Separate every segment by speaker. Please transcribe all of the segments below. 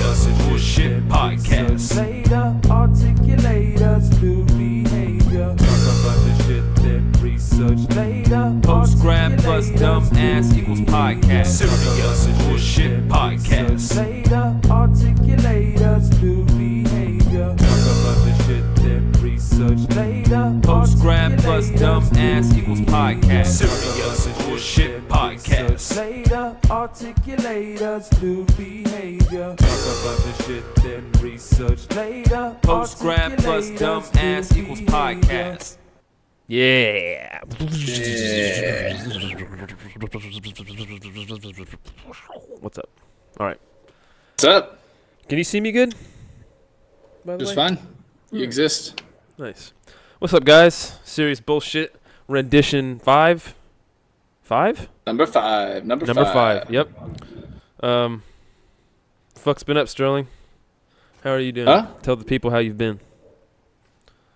Speaker 1: Us Bullshit Podcast.
Speaker 2: Later, articulate us through behavior. Talk about the shit, then research later.
Speaker 1: Post-grad plus dumb ass equals podcast. Serious Bullshit Podcast.
Speaker 2: Later, articulate us through behavior. Talk about the shit, then research later.
Speaker 1: Post-grad plus dumb ass equals podcast. Serious Bullshit Podcast.
Speaker 2: Later, articulate us through behavior. Talk about the shit, then research later.
Speaker 1: Post-grad plus dumb ass equals podcast.
Speaker 3: Yeah. What's up? All right.
Speaker 4: What's up?
Speaker 3: Can you see me good? By the
Speaker 4: Just
Speaker 3: way?
Speaker 4: fine. You exist.
Speaker 3: Nice. What's up, guys? Serious Bullshit rendition 5. 5?
Speaker 4: Number five.
Speaker 3: Number 5. Yep. Fuck's been up, Sterling. How are you doing?
Speaker 4: Huh?
Speaker 3: Tell the people how you've been.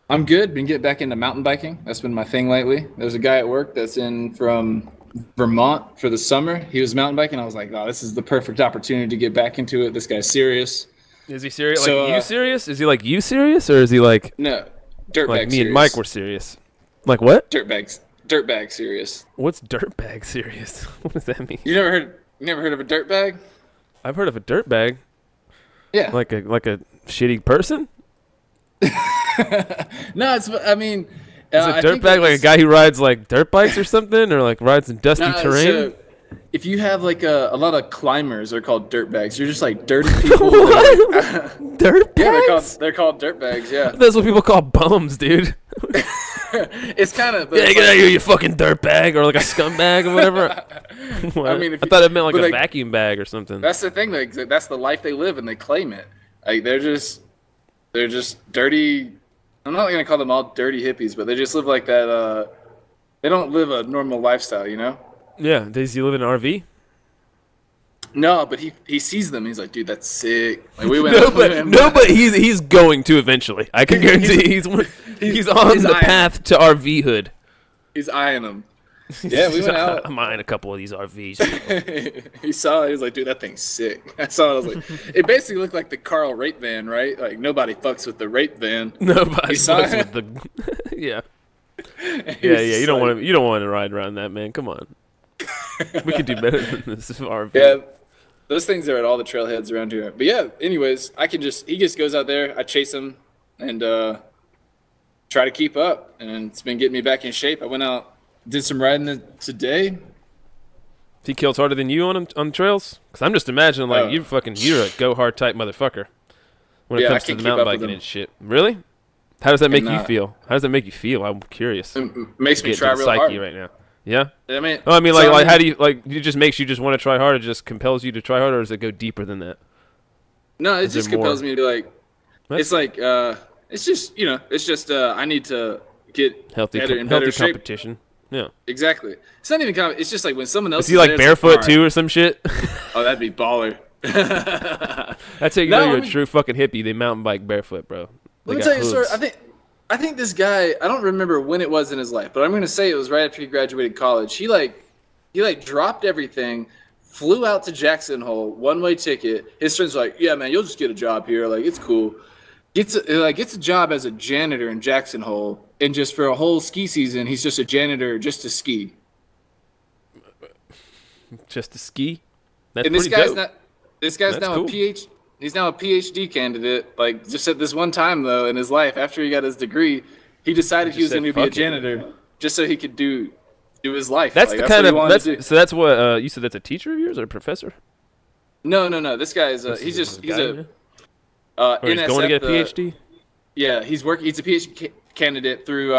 Speaker 4: I'm good. Been getting back into mountain biking. That's been my thing lately. There's a guy at work that's in from Vermont for the summer. He was mountain biking. I was like, oh, this is the perfect opportunity to get back into it. This guy's serious.
Speaker 3: Is he serious?
Speaker 4: So,
Speaker 3: Like you serious? Is he like you serious, or is he like
Speaker 4: No, dirtbag
Speaker 3: me
Speaker 4: serious.
Speaker 3: and Mike were serious? Like what?
Speaker 4: Dirtbag serious.
Speaker 3: What's dirtbag serious? What does that mean?
Speaker 4: You never heard of a dirtbag?
Speaker 3: I've heard of a dirtbag.
Speaker 4: Yeah.
Speaker 3: Like a shitty person?
Speaker 4: No, it's. I mean,
Speaker 3: Is a dirtbag like a guy who rides like dirt bikes or something, or like rides in dusty terrain?
Speaker 4: So if you have like a lot of climbers, they're called dirtbags. You're just like dirty people.
Speaker 3: Dirtbags?
Speaker 4: Yeah, they're called dirtbags. Yeah,
Speaker 3: That's what people call bums, dude.
Speaker 4: it's kind of.
Speaker 3: Yeah, get out of here, you fucking dirtbag, or like a scumbag or whatever. What?
Speaker 4: I mean,
Speaker 3: I thought it meant like
Speaker 4: but,
Speaker 3: a
Speaker 4: like,
Speaker 3: vacuum bag or something.
Speaker 4: That's the thing. Like, that's the life they live, and they claim it. Like they're just dirty. I'm not gonna call them all dirty hippies, but they just live like that. They don't live a normal lifestyle, you know.
Speaker 3: Yeah, does he live in an RV?
Speaker 4: No, but he sees them. He's like, dude, that's sick. Like we went.
Speaker 3: No, but he's going to eventually. I can guarantee he's on the
Speaker 4: eyeing
Speaker 3: path to RV hood.
Speaker 4: He's eyeing them. Yeah, we went out.
Speaker 3: I'm eyeing a couple of these RVs.
Speaker 4: He saw it. He was like, dude, that thing's sick. I saw it. I was like, it basically looked like the Carl rape van, right? Like nobody fucks with the rape van.
Speaker 3: Nobody
Speaker 4: saw
Speaker 3: fucks
Speaker 4: it?
Speaker 3: with the yeah.
Speaker 4: He
Speaker 3: Yeah,
Speaker 4: was
Speaker 3: yeah.
Speaker 4: just
Speaker 3: You don't
Speaker 4: like-
Speaker 3: want to ride around that, man. Come on. We could do better than this RV.
Speaker 4: Yeah, those things are at all the trailheads around here. But yeah, anyways, he just goes out there. I chase him and try to keep up, and it's been getting me back in shape. I went out, did some riding today.
Speaker 3: He kills harder than you on trails? Because I'm just imagining like
Speaker 4: Oh.
Speaker 3: you're a go hard type motherfucker when it
Speaker 4: Yeah, I
Speaker 3: comes to
Speaker 4: can't
Speaker 3: the
Speaker 4: keep
Speaker 3: mountain
Speaker 4: up with
Speaker 3: biking
Speaker 4: him.
Speaker 3: and shit. Really? How does that make you
Speaker 4: Cannot.
Speaker 3: feel? How does that make you feel? I'm curious.
Speaker 4: It makes me
Speaker 3: Get
Speaker 4: try
Speaker 3: to the
Speaker 4: real
Speaker 3: psyche
Speaker 4: hard.
Speaker 3: right now. Yeah.
Speaker 4: I mean,
Speaker 3: Oh, I mean,
Speaker 4: so,
Speaker 3: like how do you like? It just makes you just want to try harder. It just compels you to try harder, or does it go deeper than that?
Speaker 4: No, it
Speaker 3: Is
Speaker 4: just
Speaker 3: there more?
Speaker 4: compels me to like.
Speaker 3: That's
Speaker 4: It's like it's just it's just I need to get
Speaker 3: healthy,
Speaker 4: better in better
Speaker 3: healthy
Speaker 4: shape.
Speaker 3: competition. Yeah.
Speaker 4: Exactly. It's not even it's just like when someone else
Speaker 3: Is he like
Speaker 4: there, it's
Speaker 3: barefoot
Speaker 4: alright.
Speaker 3: too or some shit?
Speaker 4: Oh, that'd be baller.
Speaker 3: That's how you
Speaker 4: No,
Speaker 3: know you're
Speaker 4: I
Speaker 3: a
Speaker 4: mean-
Speaker 3: true fucking hippie. They mountain bike barefoot, bro. They
Speaker 4: Let me
Speaker 3: got
Speaker 4: tell you a story.
Speaker 3: hooves.
Speaker 4: I think this guy. I don't remember when it was in his life, but I'm gonna say it was right after he graduated college. He dropped everything, flew out to Jackson Hole, one-way ticket. His friends were like, "Yeah, man, you'll just get a job here. Like it's cool." Gets a job as a janitor in Jackson Hole, and just for a whole ski season, he's just a janitor just to ski.
Speaker 3: Just to ski. That's
Speaker 4: And this
Speaker 3: pretty
Speaker 4: guy's
Speaker 3: dope.
Speaker 4: not. This guy's
Speaker 3: That's
Speaker 4: now
Speaker 3: cool.
Speaker 4: He's now a PhD candidate. Like just at this one time though in his life, after he got his degree, he decided he was
Speaker 3: said,
Speaker 4: going to be a
Speaker 3: "Fuck it."
Speaker 4: janitor just so he could do his life.
Speaker 3: That's
Speaker 4: Like,
Speaker 3: the
Speaker 4: what
Speaker 3: kind
Speaker 4: he wanted
Speaker 3: of
Speaker 4: to do.
Speaker 3: so that's what you said. That's a teacher of yours or a professor?
Speaker 4: No. This guy is
Speaker 3: This
Speaker 4: he's
Speaker 3: is
Speaker 4: just
Speaker 3: a
Speaker 4: he's
Speaker 3: guy,
Speaker 4: a
Speaker 3: yeah? Or he's
Speaker 4: NSF,
Speaker 3: going to get a PhD.
Speaker 4: Yeah, he's a PhD candidate through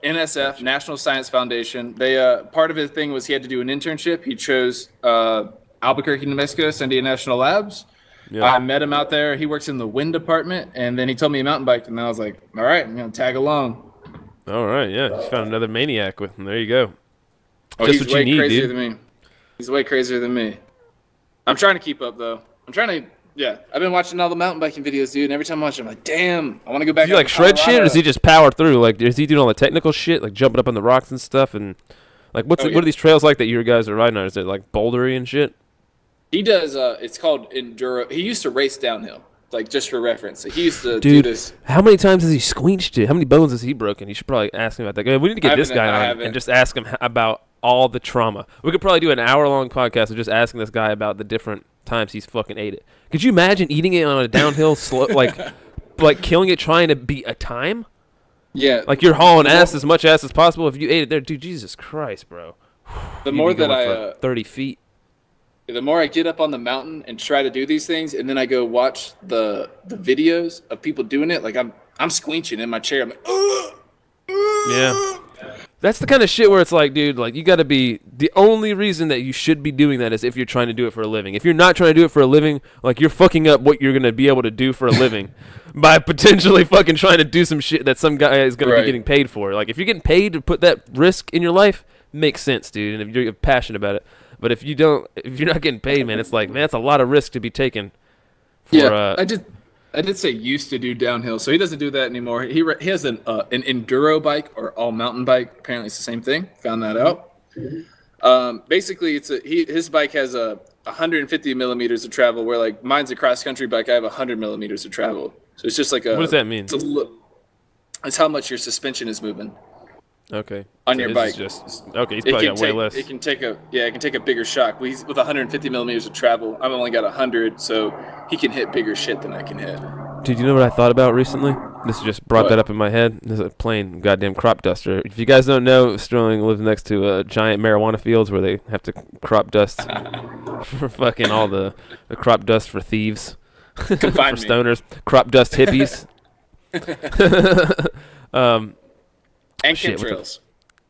Speaker 4: NSF, National Science Foundation. They part of his thing was he had to do an internship. He chose Albuquerque, New Mexico, Sandia National Labs.
Speaker 3: Yeah.
Speaker 4: I met him out there. He works in the wind department, and then he told me he mountain biked, and I was like, all right, I'm gonna tag along.
Speaker 3: All right, yeah. You found another maniac with him. There you go.
Speaker 4: Oh,
Speaker 3: Just
Speaker 4: he's
Speaker 3: what you
Speaker 4: way
Speaker 3: need,
Speaker 4: crazier
Speaker 3: dude.
Speaker 4: than me. He's way crazier than me. I'm trying to keep up though. I've been watching all the mountain biking videos, dude. And every time I watch it, I'm like, damn, I want to go back.
Speaker 3: Do you
Speaker 4: out
Speaker 3: like
Speaker 4: to
Speaker 3: shred shit, or
Speaker 4: Colorado.
Speaker 3: does he just power through? Like, is he doing all the technical shit, like jumping up on the rocks and stuff? And like, what
Speaker 4: yeah.
Speaker 3: are these trails like that you guys are riding on? Is it like bouldery and shit?
Speaker 4: He does. It's called enduro. He used to race downhill, like just for reference. He used to do
Speaker 3: Dude,
Speaker 4: this.
Speaker 3: how many times has he squenched it? How many bones has he broken? You should probably ask him about that. We need to get this guy on and just ask him about all the trauma. We could probably do an hour-long podcast of just asking this guy about the different times he's fucking ate it. Could you imagine eating it on a downhill slope, like killing it trying to beat a time?
Speaker 4: Yeah.
Speaker 3: Like you're hauling ass as much ass as possible. If you ate it there, dude, Jesus Christ, bro.
Speaker 4: The
Speaker 3: You'd
Speaker 4: more
Speaker 3: be
Speaker 4: that
Speaker 3: going
Speaker 4: I
Speaker 3: for 30 feet.
Speaker 4: the more I get up on the mountain and try to do these things, and then I go watch the videos of people doing it, like I'm squinching in my chair. I'm like, ugh,
Speaker 3: Yeah. That's the kind of shit where it's like, dude, like you got to be the only reason that you should be doing that is if you're trying to do it for a living. If you're not trying to do it for a living, like you're fucking up what you're going to be able to do for a living by potentially fucking trying to do some shit that some guy is going to be getting paid for. Like if you're getting paid to put that risk in your life, makes sense, dude. And if you're passionate about it. But if you're not getting paid, man, it's like, man, that's a lot of risk to be taken. For,
Speaker 4: I did say used to do downhill, so he doesn't do that anymore. He has an enduro bike or all mountain bike. Apparently, it's the same thing. Found that out. Basically, his bike has a 150 millimeters of travel, where like mine's a cross country bike. I have 100 millimeters of travel. So it's just like a.
Speaker 3: What does that mean?
Speaker 4: It's how much your suspension is moving.
Speaker 3: Okay.
Speaker 4: On your bike.
Speaker 3: He's probably got way less.
Speaker 4: It can take a bigger shock. With 150 millimeters of travel, I've only got 100, so he can hit bigger shit than I can hit.
Speaker 3: Dude, you know what I thought about recently? This just brought that up in my head. This is a plain goddamn crop duster. If you guys don't know, Sterling lives next to giant marijuana fields where they have to crop dust for fucking all the crop dust for thieves, for stoners, crop dust hippies.
Speaker 4: And chemtrails.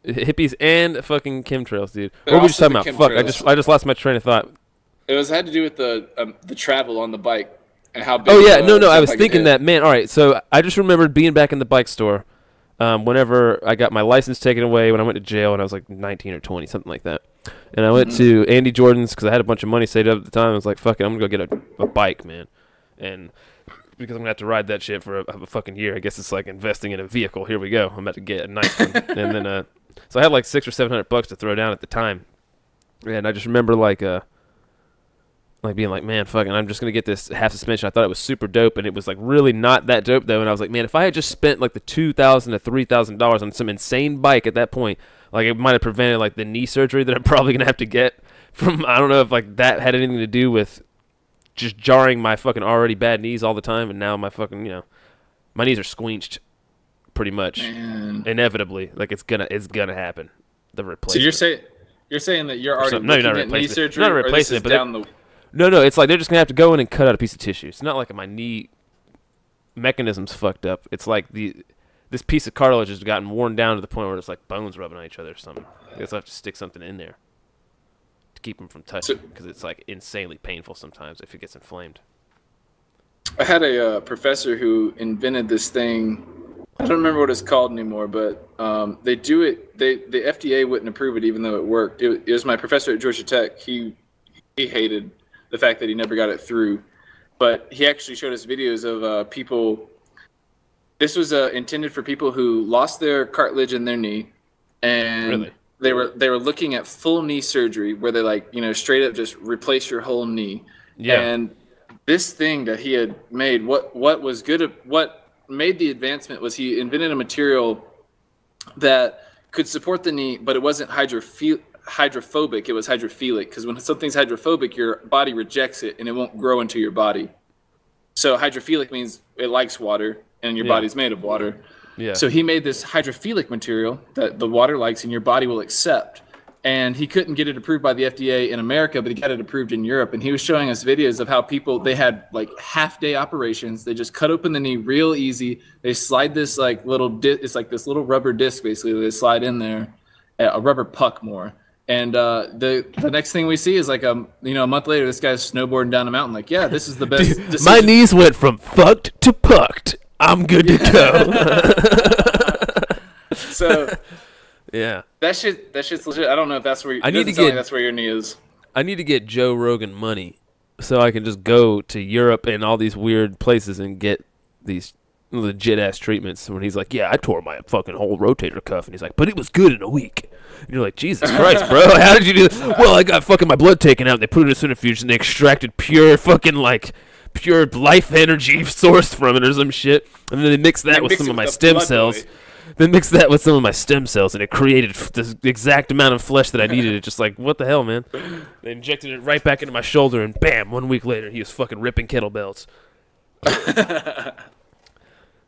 Speaker 3: Hippies and fucking chemtrails, dude. What were we just talking about? Fuck, I just lost my train of thought.
Speaker 4: It had to do with the travel on the bike and how big.
Speaker 3: Oh yeah, no, I was thinking that, man. All right, so I just remembered being back in the bike store whenever I got my license taken away when I went to jail and I was like 19 or 20, something like that. And I went to Andy Jordan's because I had a bunch of money saved up at the time. I was like, fuck it, I'm gonna go get a bike, man, and because I'm going to have to ride that shit for a fucking year. I guess it's like investing in a vehicle. Here we go. I'm about to get a nice one. And then, so I had like $600 or $700 to throw down at the time. And I just remember like being like, man, fucking, I'm just going to get this half suspension. I thought it was super dope. And it was like really not that dope though. And I was like, man, if I had just spent like the $2,000 to $3,000 on some insane bike at that point, like it might have prevented like the knee surgery that I'm probably going to have to get from, I don't know if like that had anything to do with just jarring my fucking already bad knees all the time, and now my fucking, my knees are squinched pretty much.
Speaker 4: Man.
Speaker 3: Inevitably. Like it's gonna happen. The replacement.
Speaker 4: So you're saying that you're already
Speaker 3: looking
Speaker 4: at knee surgery,
Speaker 3: not replacing it, but
Speaker 4: down the...
Speaker 3: No, it's like they're just gonna have to go in and cut out a piece of tissue. It's not like my knee mechanism's fucked up. It's like this piece of cartilage has gotten worn down to the point where it's like bones rubbing on each other or something. I guess I have to stick something in there to keep them from touching, because it's like insanely painful sometimes if it gets inflamed.
Speaker 4: I had a professor who invented this thing. I don't remember what it's called anymore, but they do it. The FDA wouldn't approve it, even though it worked. It was my professor at Georgia Tech. He hated the fact that he never got it through, but he actually showed us videos of people. This was intended for people who lost their cartilage in their knee, and
Speaker 3: Really?
Speaker 4: They were looking at full knee surgery where they straight up just replace your whole knee.
Speaker 3: Yeah.
Speaker 4: And this thing that he had made, what made the advancement was he invented a material that could support the knee, but it wasn't hydrophobic. It was hydrophilic, because when something's hydrophobic, your body rejects it and it won't grow into your body. So hydrophilic means it likes water, and your body's made of water.
Speaker 3: Yeah.
Speaker 4: So he made this hydrophilic material that the water likes and your body will accept. And he couldn't get it approved by the FDA in America, but he got it approved in Europe. And he was showing us videos of how they had like half-day operations. They just cut open the knee real easy. They slide this like little it's like this little rubber disc basically that they slide in there, a rubber puck more. And the next thing we see is like a month later, this guy's snowboarding down a mountain. Like, yeah, this is the best.
Speaker 3: Dude, my knees went from fucked to pucked. I'm good to go.
Speaker 4: So,
Speaker 3: yeah,
Speaker 4: that shit's legit. I don't know if that's where that's where your knee is.
Speaker 3: I need to get Joe Rogan money so I can just go to Europe and all these weird places and get these legit ass treatments. When he's like, "Yeah, I tore my fucking whole rotator cuff," and he's like, "But it was good in a week." And you're like, Jesus Christ, bro, how did you do this? Well, I got fucking my blood taken out, and they put it in a centrifuge, and they extracted pure fucking, like, pure life energy sourced from it or some shit. And then they mixed that with some of my stem cells. Then mixed that with some of my stem cells, and it created the exact amount of flesh that I needed. It's just like, what the hell, man? They injected it right back into my shoulder, and bam, 1 week later, he was fucking ripping kettlebells.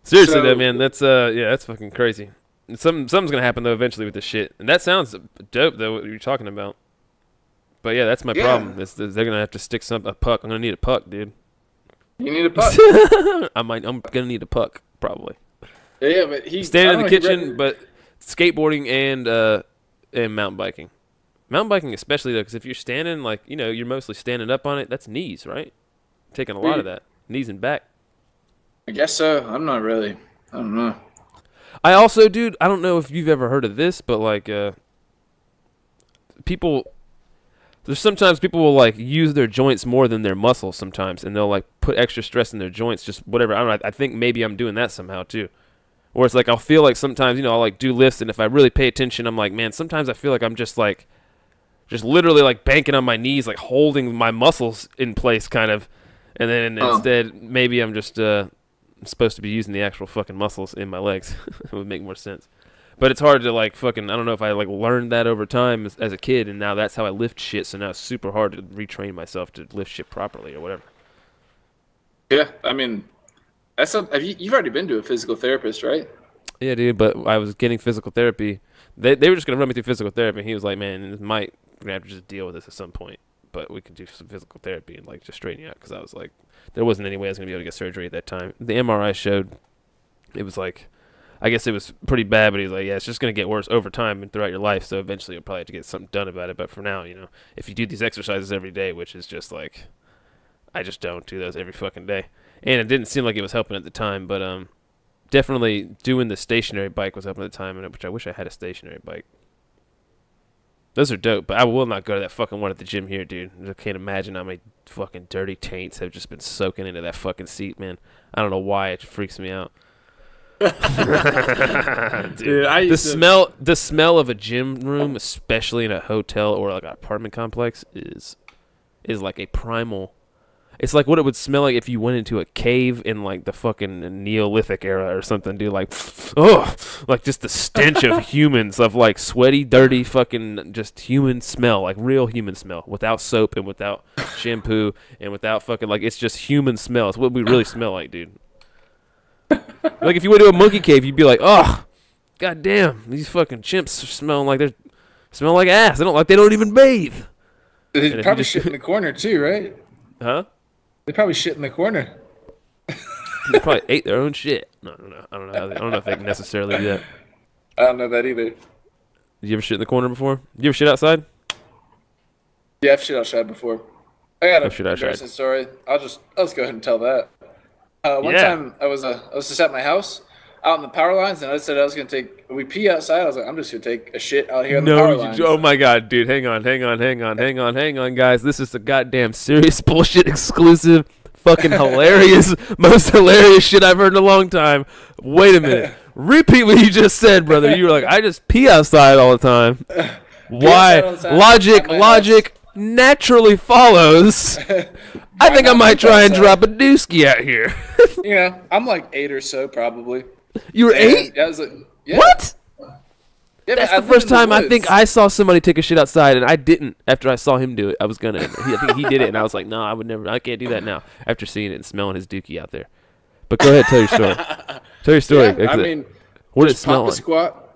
Speaker 3: Seriously, though, man, that's that's fucking crazy. And something's gonna happen though eventually with this shit, and that sounds dope though what you're talking about. But yeah, that's my problem. They're gonna have to stick a puck. I'm gonna need a puck, dude.
Speaker 4: You need a puck.
Speaker 3: I'm gonna need a puck probably.
Speaker 4: Yeah, but he
Speaker 3: standing in the kitchen, but skateboarding and mountain biking. Mountain biking especially though, because if you're standing, like, you know, you're mostly standing up on it. That's knees, right? Taking a lot of that, knees and back. I
Speaker 4: guess so. I'm not really. I don't know.
Speaker 3: I also, dude, I don't know if you've ever heard of this, but like, there's sometimes people will like use their joints more than their muscles sometimes, and they'll like put extra stress in their joints, just whatever. I don't know. I think maybe I'm doing that somehow too. Or it's like I'll feel like sometimes, you know, I'll like do lifts, and if I really pay attention, I'm like, man, sometimes I feel like I'm just literally like banking on my knees, like holding my muscles in place, kind of, and then instead maybe I'm just supposed to be using the actual fucking muscles in my legs. It would make more sense. But it's hard to like fucking, I don't know if I like learned that over time as a kid, and now that's how I lift shit, so now it's super hard to retrain myself to lift shit properly or whatever.
Speaker 4: Yeah, I mean, you've already been to a physical therapist, right?
Speaker 3: Yeah, dude, but I was getting physical therapy. They were just going to run me through physical therapy, and he was like, man, we're going to have to just deal with this at some point, but we can do some physical therapy and like just straighten you out, because I was like, there wasn't any way I was going to be able to get surgery at that time. The MRI showed it was like, I guess it was pretty bad, but he's like, yeah, it's just going to get worse over time and throughout your life, so eventually you'll probably have to get something done about it. But for now, you know, if you do these exercises every day, which is just like, I just don't do those every fucking day. And it didn't seem like it was helping at the time, but definitely doing the stationary bike was helping at the time, which I wish I had a stationary bike. Those are dope, but I will not go to that fucking one at the gym here, dude. I can't imagine how many fucking dirty taints have just been soaking into that fucking seat, man. I don't know why, it freaks me out. Dude, the smell of a gym room, especially in a hotel or like an apartment complex, is like a primal. It's like what it would smell like if you went into a cave in like the fucking Neolithic era or something, dude. Like, oh, like just the stench of humans, of like sweaty, dirty, fucking just human smell, like real human smell, without soap and without shampoo and without fucking, like, it's just human smell. It's what we really smell like, dude. Like if you went to a monkey cave, you'd be like, oh, god damn, these fucking chimps smell like ass. They don't even bathe.
Speaker 4: They probably shit in the corner too, right?
Speaker 3: Huh?
Speaker 4: They probably shit in the corner.
Speaker 3: They probably ate their own shit. No, I don't know if they can necessarily do that.
Speaker 4: I don't know that either.
Speaker 3: Did you ever shit in the corner before? You ever shit outside?
Speaker 4: Yeah, I've shit outside before. I got a
Speaker 3: embarrassing
Speaker 4: story. I'll just go ahead and tell that. One time I was just at my house out in the power lines, and I said I was gonna we pee outside. I was like, I'm just gonna take a shit out here in the power lines.
Speaker 3: Oh my god, dude, hang on, guys. This is the goddamn serious bullshit exclusive, fucking hilarious, most hilarious shit I've heard in a long time. Wait a minute. Repeat what you just said, brother. You were like, I just pee outside all the time. Why? Logic naturally follows. I think I might try and drop a dooski out here.
Speaker 4: You know, I'm like 8 or so, probably.
Speaker 3: You were 8?
Speaker 4: I was like, yeah.
Speaker 3: What?
Speaker 4: Yeah,
Speaker 3: that's the first time I think I saw somebody take a shit outside, and I didn't. After I saw him do it, I was gonna. I think he did it, and I was like, no, I would never. I can't do that now. After seeing it and smelling his dookie out there. But go ahead, tell your story. Tell your story.
Speaker 4: Yeah, I mean,
Speaker 3: what did it smell like?
Speaker 4: Squat.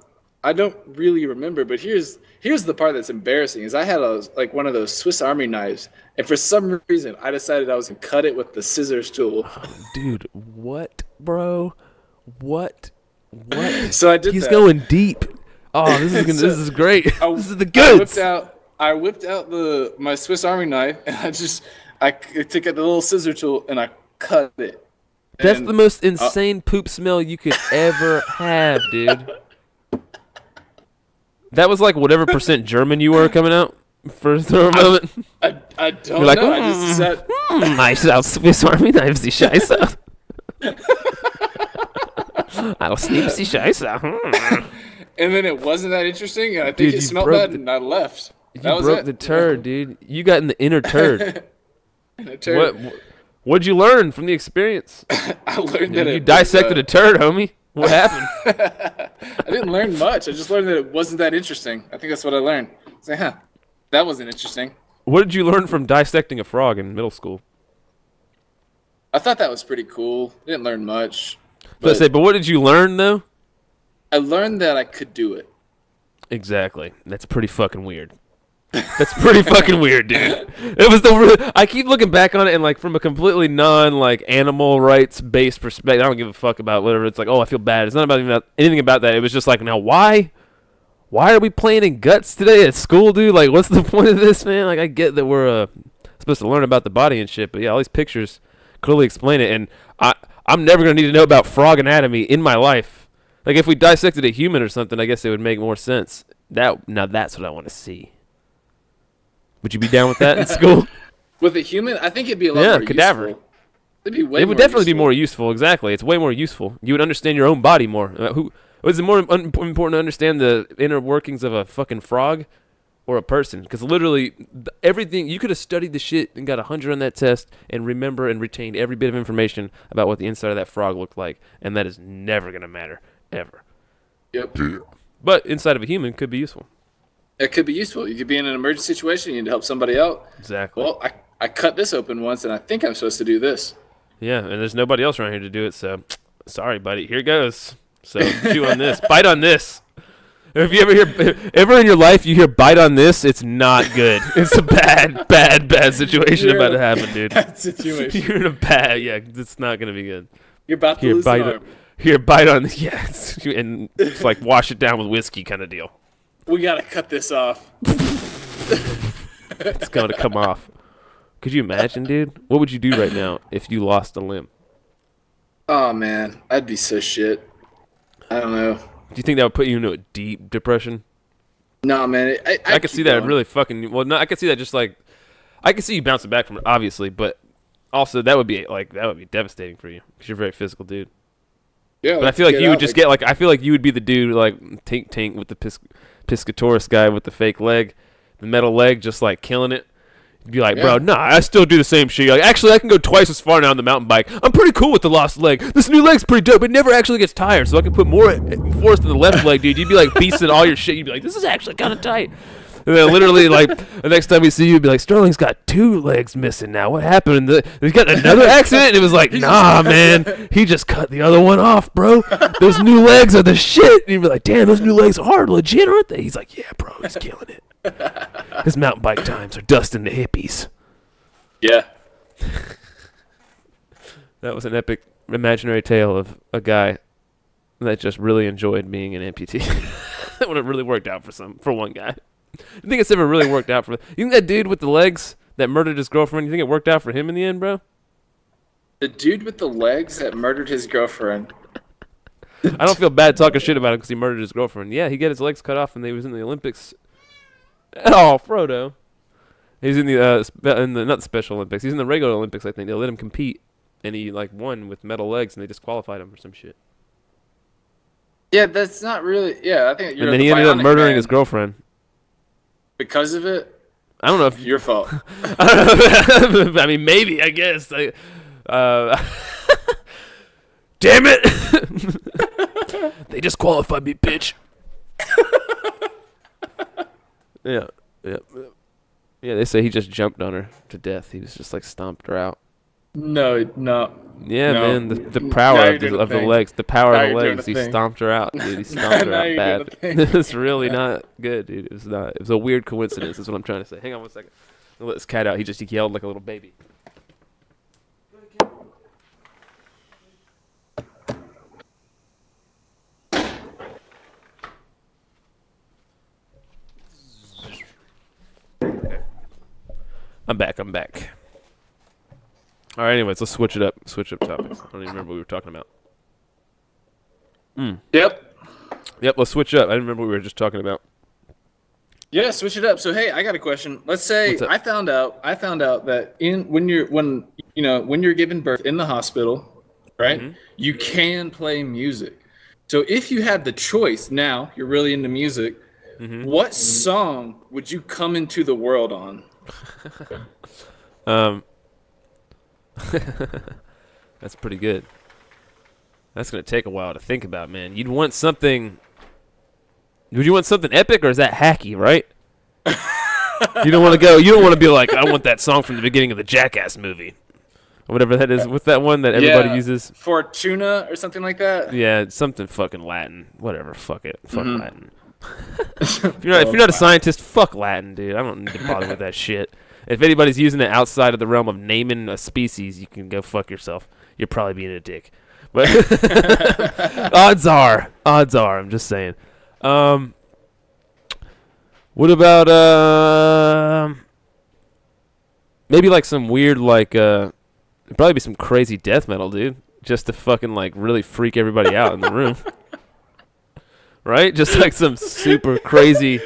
Speaker 4: I don't really remember, but here's the part that's embarrassing. Is I had one of those Swiss Army knives, and for some reason I decided I was gonna cut it with the scissors tool.
Speaker 3: Oh, dude, what, bro? What?
Speaker 4: So I did.
Speaker 3: He's going deep. Oh, this is great. This is the goods.
Speaker 4: I whipped out my Swiss Army knife, and I took out the little scissor tool and I cut it.
Speaker 3: That's the most insane poop smell you could ever have, dude. That was like whatever % German you were coming out for a moment.
Speaker 4: I don't know. I just said,
Speaker 3: nice out Swiss Army knives, die Scheiße. I'll snips die Scheiße.
Speaker 4: and then it wasn't that interesting, and I think
Speaker 3: Dude,
Speaker 4: it
Speaker 3: you
Speaker 4: smelled
Speaker 3: broke
Speaker 4: bad,
Speaker 3: the-
Speaker 4: and I left.
Speaker 3: You
Speaker 4: That was
Speaker 3: broke
Speaker 4: it.
Speaker 3: the turd, dude. You got in the inner turd.
Speaker 4: The turd.
Speaker 3: What'd you learn from the experience?
Speaker 4: I learned
Speaker 3: You
Speaker 4: that it
Speaker 3: dissected a
Speaker 4: was,
Speaker 3: turd, homie. What happened?
Speaker 4: I didn't learn much. I just learned that it wasn't that interesting. I think that's what I learned. It's like, that wasn't interesting.
Speaker 3: What did you learn from dissecting a frog in middle school?
Speaker 4: I thought that was pretty cool. Didn't learn much.
Speaker 3: But what did you learn though?
Speaker 4: I learned that I could do it.
Speaker 3: Exactly. That's pretty fucking weird. That's pretty fucking weird, dude. It was I keep looking back on it and like from a completely animal rights based perspective. I don't give a fuck about whatever. It's like, oh, I feel bad. It's not about anything about that. It was just like, now why are we playing in guts today at school, dude? Like, what's the point of this, man? Like, I get that we're supposed to learn about the body and shit, but yeah, all these pictures clearly explain it. And I'm never gonna need to know about frog anatomy in my life. Like, if we dissected a human or something, I guess it would make more sense. Now that's what I want to see. Would you be down with that in school?
Speaker 4: With a human, I think it'd be a lot more
Speaker 3: cadaver.
Speaker 4: useful. It'd be way
Speaker 3: It would
Speaker 4: more
Speaker 3: definitely be
Speaker 4: useful.
Speaker 3: more useful. Exactly, it's way more useful. You would understand your own body more. Was it more important to understand the inner workings of a fucking frog or a person? Because literally everything, you could have studied the shit and got 100 on that test and remember and retained every bit of information about what the inside of that frog looked like, and that is never gonna matter ever.
Speaker 4: Yep.
Speaker 3: But inside of a human could be useful.
Speaker 4: It could be useful. You could be in an emergency situation. You need to help somebody out.
Speaker 3: Exactly.
Speaker 4: Well, I cut this open once, and I think I'm supposed to do this.
Speaker 3: Yeah, and there's nobody else around here to do it, so sorry, buddy. Here goes. So chew on this. Bite on this. If you ever in your life you hear bite on this, it's not good. It's a bad situation about to happen, dude.
Speaker 4: That situation.
Speaker 3: You're in it's not gonna be good.
Speaker 4: You're about to
Speaker 3: Here,
Speaker 4: lose
Speaker 3: bite
Speaker 4: an
Speaker 3: on.
Speaker 4: arm.
Speaker 3: Here, bite on this. Yeah, and it's like wash it down with whiskey kind of deal.
Speaker 4: We gotta cut this off.
Speaker 3: It's going to come off. Could you imagine, dude? What would you do right now if you lost a limb?
Speaker 4: Oh man, I'd be so shit. I don't know.
Speaker 3: Do you think that would put you into a deep depression?
Speaker 4: No, man.
Speaker 3: I could see that really fucking. Well, no, I could see that just like. I could see you bouncing back from it, obviously, but also that would be devastating for you because you're a very physical dude.
Speaker 4: Yeah,
Speaker 3: But I feel like you would just get like. I feel like you would be the dude like Tink with the Piscatorus guy with the fake leg, the metal leg, just like killing it. You'd be like, bro, nah, I still do the same shit. You're like, actually, I can go twice as far now on the mountain bike. I'm pretty cool with the lost leg. This new leg's pretty dope. It never actually gets tired, so I can put more force in the left leg, dude. You'd be like beasting all your shit. You'd be like, this is actually kind of tight. And then literally, like, the next time we see you, you'd be like, Sterling's got 2 legs missing now. What happened? He's got another accident? And it was like, nah, man. He just cut the other one off, bro. Those new legs are the shit. And you'd be like, damn, those new legs are legit, aren't they? He's like, yeah, bro, he's killing it. His mountain bike times are dusting the hippies.
Speaker 4: Yeah.
Speaker 3: That was an epic imaginary tale of a guy that just really enjoyed being an amputee. That would have really worked out for one guy. You think it's ever really worked out for? You think that dude with the legs that murdered his girlfriend? You think it worked out for him in the end, bro?
Speaker 4: The dude with the legs that murdered his girlfriend.
Speaker 3: I don't feel bad talking shit about him because he murdered his girlfriend. Yeah, he got his legs cut off and he was in the Olympics. Oh, Frodo. He's in the not the Special Olympics. He's in the regular Olympics. I think they let him compete, and he like won with metal legs, and they disqualified him for some shit.
Speaker 4: Yeah, that's not really. Yeah, I think.
Speaker 3: And then he ended up murdering his girlfriend
Speaker 4: because of it.
Speaker 3: I don't know if
Speaker 4: Your fault.
Speaker 3: I mean, maybe. I guess. Damn it! They disqualified me, bitch. Yeah. Yeah, they say he just jumped on her to death. He was just like stomped her out.
Speaker 4: No.
Speaker 3: Yeah,
Speaker 4: No.
Speaker 3: man, the power of the
Speaker 4: thing.
Speaker 3: legs. The power
Speaker 4: Now
Speaker 3: of the
Speaker 4: you're doing
Speaker 3: legs.
Speaker 4: a
Speaker 3: He
Speaker 4: thing.
Speaker 3: stomped her out, dude. He stomped her
Speaker 4: Now
Speaker 3: out
Speaker 4: you're
Speaker 3: bad.
Speaker 4: doing a thing.
Speaker 3: It's really not good, dude. It was not. It was a weird coincidence. Is what I'm trying to say. Hang on one second. I'll let this cat out. He yelled like a little baby. I'm back. All right, anyways, let's switch up topics. I don't even remember what we were talking about. Yep, let's switch up. I didn't remember what we were just talking about.
Speaker 4: Yeah, switch it up. So hey, I got a question. Let's say
Speaker 3: What's up?
Speaker 4: I found out that when you're giving birth in the hospital, right?
Speaker 3: Mm-hmm.
Speaker 4: You can play music. So if you had the choice now, you're really into music,
Speaker 3: Mm-hmm.
Speaker 4: what song would you come into the world on?
Speaker 3: That's pretty good. That's gonna take a while to think about, man. You'd want something. Would you want something epic, or is that hacky? Right? You don't want to go. You don't want to be like, I want that song from the beginning of the Jackass movie, or whatever that is. What's that one that everybody uses?
Speaker 4: Fortuna or something like that.
Speaker 3: Yeah, it's something fucking Latin. Whatever. Fuck it. Fuck Latin. If you're not a scientist, fuck Latin, dude. I don't need to bother with that shit. If anybody's using it outside of the realm of naming a species, you can go fuck yourself. You're probably being a dick. But odds are, I'm just saying. What about maybe like some weird it'd probably be some crazy death metal, dude, just to fucking like really freak everybody out in the room. Right? Just like some super crazy.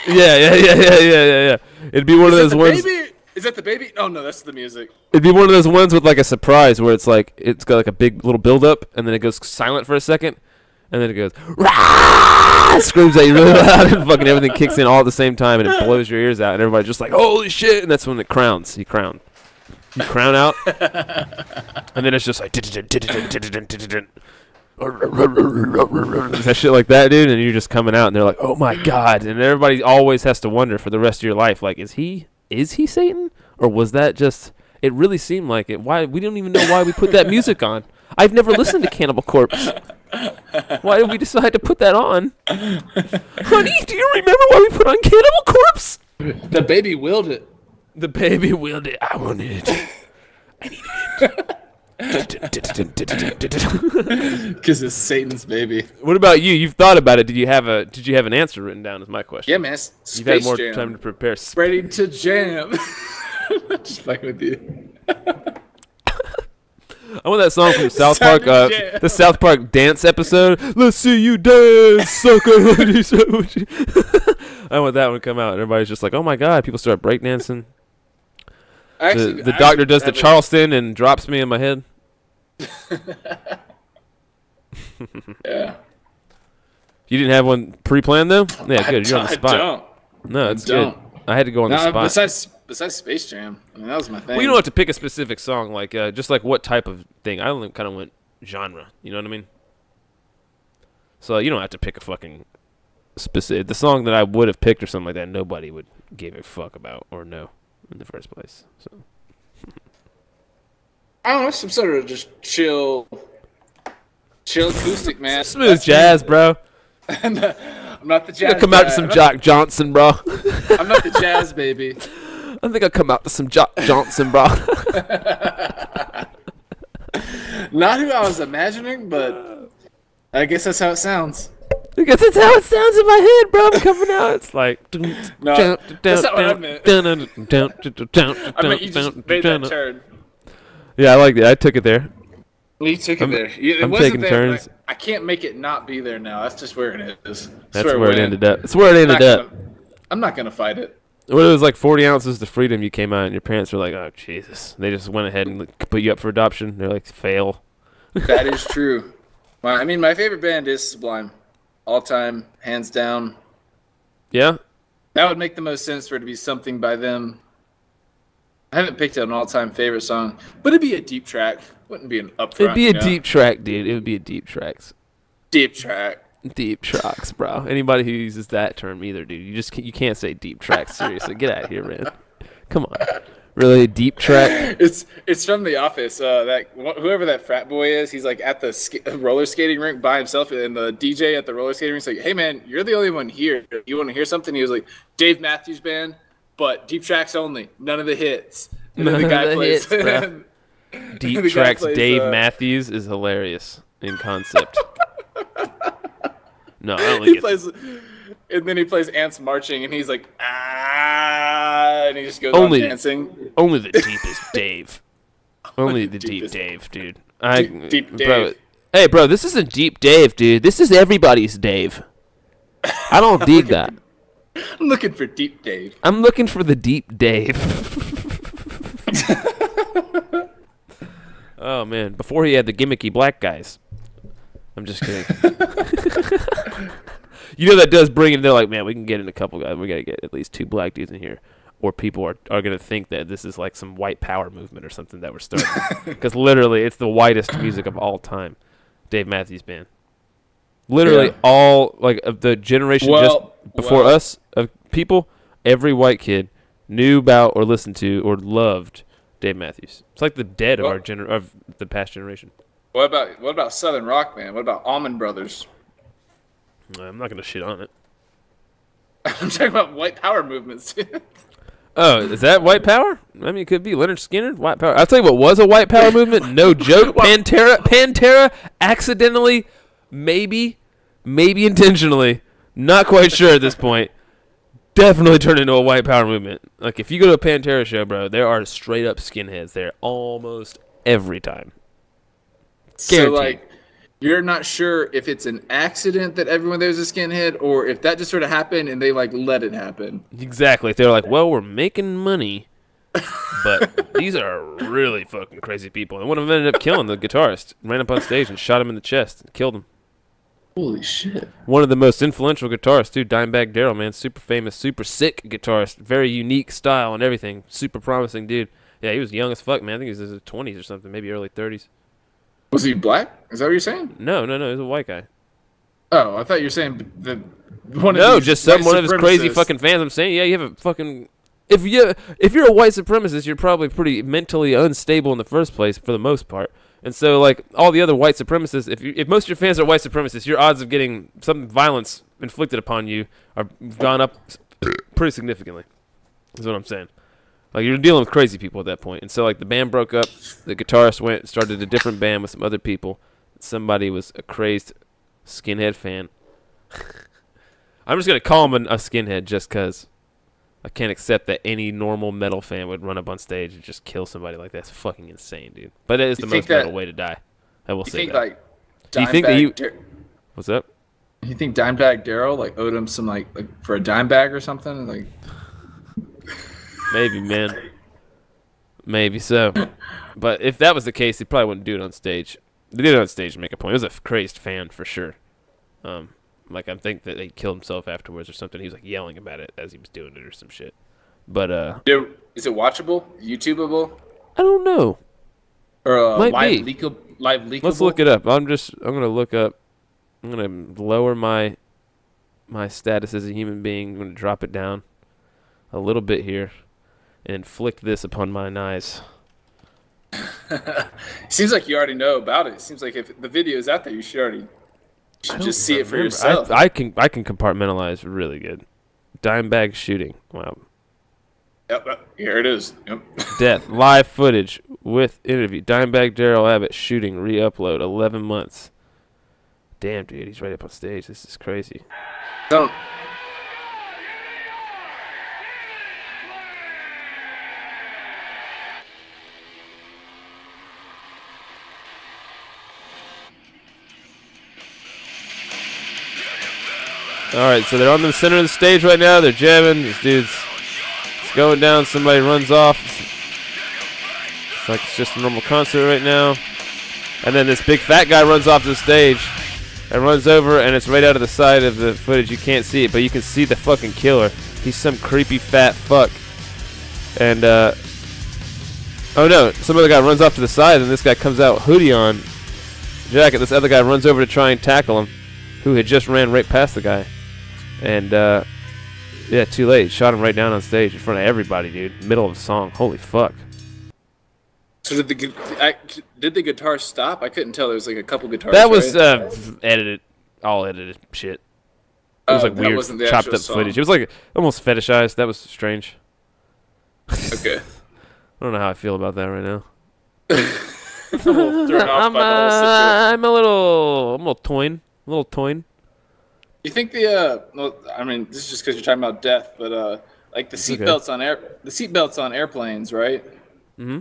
Speaker 3: Yeah. It'd be one of those ones.
Speaker 4: Is that the baby? Oh no, that's the music.
Speaker 3: It'd be one of those ones with like a surprise where it's got like a big little build up and then it goes silent for a second and then it goes Rah! Screams at you really loud and fucking everything kicks in all at the same time and it blows your ears out and everybody's just like, holy shit, and that's when it crowns. You crown out and then it's just like that shit like that, dude, and you're just coming out and they're like, oh my god, and everybody always has to wonder for the rest of your life, like, is he Satan, or was that just, it really seemed like it. Why, we don't even know why we put that music on. I've never listened to Cannibal Corpse. Why did we decide to put that on? Honey, do you remember why we put on Cannibal Corpse?
Speaker 4: The baby willed it.
Speaker 3: The baby willed it. I wanted it. I needed it.
Speaker 4: Because it's Satan's baby.
Speaker 3: What about you? You've thought about it. Did you have an answer written down? Is my question.
Speaker 4: Yeah, man.
Speaker 3: You've had more
Speaker 4: Jam.
Speaker 3: time to prepare.
Speaker 4: Ready to jam. Just fucking with you.
Speaker 3: I want that song from South
Speaker 4: Time
Speaker 3: Park,
Speaker 4: to jam.
Speaker 3: the South Park dance episode. Let's see you dance, sucker. I want that one to come out. And everybody's just like, oh my god. People start breakdancing. The doctor does the Charleston and drops me in my head.
Speaker 4: Yeah.
Speaker 3: You didn't have one pre-planned though? Yeah, good. You're on the spot.
Speaker 4: I don't.
Speaker 3: No, it's good. I had to go on the spot.
Speaker 4: Besides Space Jam, I mean that was my thing.
Speaker 3: Well, you don't have to pick a specific song, like just like what type of thing. I only kind of went genre. You know what I mean? So you don't have to pick a fucking specific. The song that I would have picked or something like that, nobody would give a fuck about or know in the first place. So
Speaker 4: I don't know, some sort of just chill acoustic, man.
Speaker 3: Smooth
Speaker 4: That's
Speaker 3: jazz,
Speaker 4: me.
Speaker 3: bro.
Speaker 4: I'm not the jazz.
Speaker 3: Come out to
Speaker 4: guy.
Speaker 3: some Jock Johnson, bro.
Speaker 4: I'm not the jazz baby.
Speaker 3: I think I'll come out to some Jock Johnson, bro.
Speaker 4: Not who I was imagining, but I guess that's how it sounds.
Speaker 3: Because that's how it sounds in my head, bro. I'm coming out. It's like.
Speaker 4: No, that's not what I meant. I meant you just made that turn.
Speaker 3: Yeah, I like that. I took it there.
Speaker 4: You took it there. It
Speaker 3: I'm
Speaker 4: wasn't
Speaker 3: taking
Speaker 4: there,
Speaker 3: turns.
Speaker 4: but I can't make it not be there now. That's just where it is.
Speaker 3: That's where it ended up. It's where it ended up.
Speaker 4: I'm not gonna fight it.
Speaker 3: When it was like 40 ounces to freedom, you came out and your parents were like, oh, Jesus. They just went ahead and put you up for adoption. They're like, fail.
Speaker 4: That is true. I mean, my favorite band is Sublime. All time, hands down.
Speaker 3: Yeah?
Speaker 4: That would make the most sense for it to be something by them. I haven't picked out an all-time favorite song, but it'd be a deep track. Wouldn't be an upfront.
Speaker 3: It'd be a deep track, dude. It would be a deep tracks.
Speaker 4: Deep track.
Speaker 3: Deep tracks, bro. Anybody who uses that term either, dude, you can't say deep tracks. Seriously, get out of here, man. Come on, really deep track?
Speaker 4: It's from The Office. Whoever that frat boy is, he's like at the roller skating rink by himself, and the DJ at the roller skating rink's like, "Hey man, you're the only one here. You want to hear something?" He was like, "Dave Matthews Band, but deep tracks only, none of the hits." And then the guy plays.
Speaker 3: Bro. Deep
Speaker 4: the guy
Speaker 3: tracks.
Speaker 4: plays,
Speaker 3: Dave Matthews is hilarious in concept. No, I don't think
Speaker 4: and then he plays Ants Marching, and he's like, ah, and he just goes
Speaker 3: Only-
Speaker 4: on dancing.
Speaker 3: Only the deepest Dave. Only the deep
Speaker 4: deepest-
Speaker 3: Dave, dude.
Speaker 4: Deep
Speaker 3: Bro,
Speaker 4: Dave.
Speaker 3: hey, bro, this isn't deep Dave, dude. This is everybody's Dave. I don't dig that.
Speaker 4: I'm looking for Deep Dave.
Speaker 3: I'm looking for the deep Dave. Oh man, before he had the gimmicky black guys. I'm just kidding. You know that does bring in. They're like, man, we can get in a couple guys. We gotta get at least 2 black dudes in here, or people are gonna think that this is like some white power movement or something that we're starting. Because literally, it's the whitest music of all time. Dave Matthews Band. Literally all like of the generation just before us of people, every white kid knew about or listened to or loved Dave Matthews. It's like the dead of our of the past generation.
Speaker 4: What about Southern Rock, man? What about Allman Brothers?
Speaker 3: I'm not gonna shit on it.
Speaker 4: I'm talking about white power movements.
Speaker 3: Oh, is that white power? I mean, it could be Leonard Skinner, white power. I'll tell you what was a white power movement. No joke. Pantera accidentally, maybe intentionally, not quite sure at this point, definitely turned into a white power movement. Like, if you go to a Pantera show, bro, there are straight up skinheads there almost every time.
Speaker 4: So,
Speaker 3: Guaranteed.
Speaker 4: like, you're not sure if it's an accident that everyone there's a skinhead, or if that just sort of happened and they, like, let it happen.
Speaker 3: Exactly. They're like, well, we're making money, but these are really fucking crazy people. And one of them ended up killing the guitarist. Ran up on stage and shot him in the chest and killed him.
Speaker 4: Holy shit.
Speaker 3: One of the most influential guitarists, too, Dimebag Darrell, man. Super famous, super sick guitarist. Very unique style and everything. Super promising dude. Yeah, he was young as fuck, man. I think he was in his 20s or something, maybe early 30s.
Speaker 4: Was he black? Is that what you're saying?
Speaker 3: No, he was a white guy.
Speaker 4: Oh, I thought you were saying one of
Speaker 3: No,
Speaker 4: these
Speaker 3: just
Speaker 4: white
Speaker 3: one of his crazy
Speaker 4: supremacists.
Speaker 3: fucking fans. I'm saying, yeah, you have a fucking... If you're a white supremacist, you're probably pretty mentally unstable in the first place, for the most part. And so, like, all the other white supremacists, if most of your fans are white supremacists, your odds of getting some violence inflicted upon you are gone up pretty significantly. Is what I'm saying. Like, you're dealing with crazy people at that point. And so, like, the band broke up. The guitarist went and started a different band with some other people. Somebody was a crazed skinhead fan. I'm just going to call him a skinhead just because I can't accept that any normal metal fan would run up on stage and just kill somebody like that. That's fucking insane, dude. But it is the most metal way to die. I will say that.
Speaker 4: Like,
Speaker 3: Do you think that what's up?
Speaker 4: You think Dimebag Darrell, like, owed him some, like for a dime bag or something? Like,
Speaker 3: maybe, man. Maybe so. But if that was the case, he probably wouldn't do it on stage. They did it on stage to make a point. It was a crazed fan for sure. Like, I think that he killed himself afterwards or something. He was like yelling about it as he was doing it or some shit. But
Speaker 4: is it watchable? YouTubeable?
Speaker 3: I don't know.
Speaker 4: Or
Speaker 3: Might
Speaker 4: live
Speaker 3: be.
Speaker 4: leakable?
Speaker 3: Let's look it up. I'm gonna look up. I'm gonna lower my status as a human being. I'm gonna drop it down a little bit here, and inflict this upon mine eyes.
Speaker 4: Seems like you already know about it. Seems like if the video is out there, you should just see it for yourself.
Speaker 3: I can compartmentalize really good. Dimebag shooting. Wow.
Speaker 4: Yep, here it is. Yep.
Speaker 3: Death. Live footage with interview. Dimebag Darrell Abbott shooting. Re-upload. 11 months. Damn, dude. He's right up on stage. This is crazy.
Speaker 4: Don't.
Speaker 3: All right, so they're on the center of the stage right now. They're jamming. This dude's going down. Somebody runs off. It's like it's just a normal concert right now. And then this big fat guy runs off the stage and runs over, and it's right out of the side of the footage. You can't see it, but you can see the fucking killer. He's some creepy fat fuck. And, oh no, some other guy runs off to the side, and this guy comes out hoodie on, jacket. This other guy runs over to try and tackle him, who had just ran right past the guy. And, yeah, too late. Shot him right down on stage in front of everybody, dude. Middle of the song. Holy fuck.
Speaker 4: So did the guitar stop? I couldn't tell. There was like a couple guitars.
Speaker 3: That was
Speaker 4: right?
Speaker 3: edited, all edited shit. It was like
Speaker 4: that
Speaker 3: weird,
Speaker 4: wasn't the
Speaker 3: chopped
Speaker 4: actual
Speaker 3: up
Speaker 4: song.
Speaker 3: footage. It was like almost fetishized. That was strange.
Speaker 4: Okay.
Speaker 3: I don't know how I feel about that right now.
Speaker 4: I'm a little thrown off by the whole situation.
Speaker 3: I'm a little toying.
Speaker 4: You think well, I mean, this is just because you're talking about death, but like the seatbelts on airplanes, right?
Speaker 3: Mm-hmm.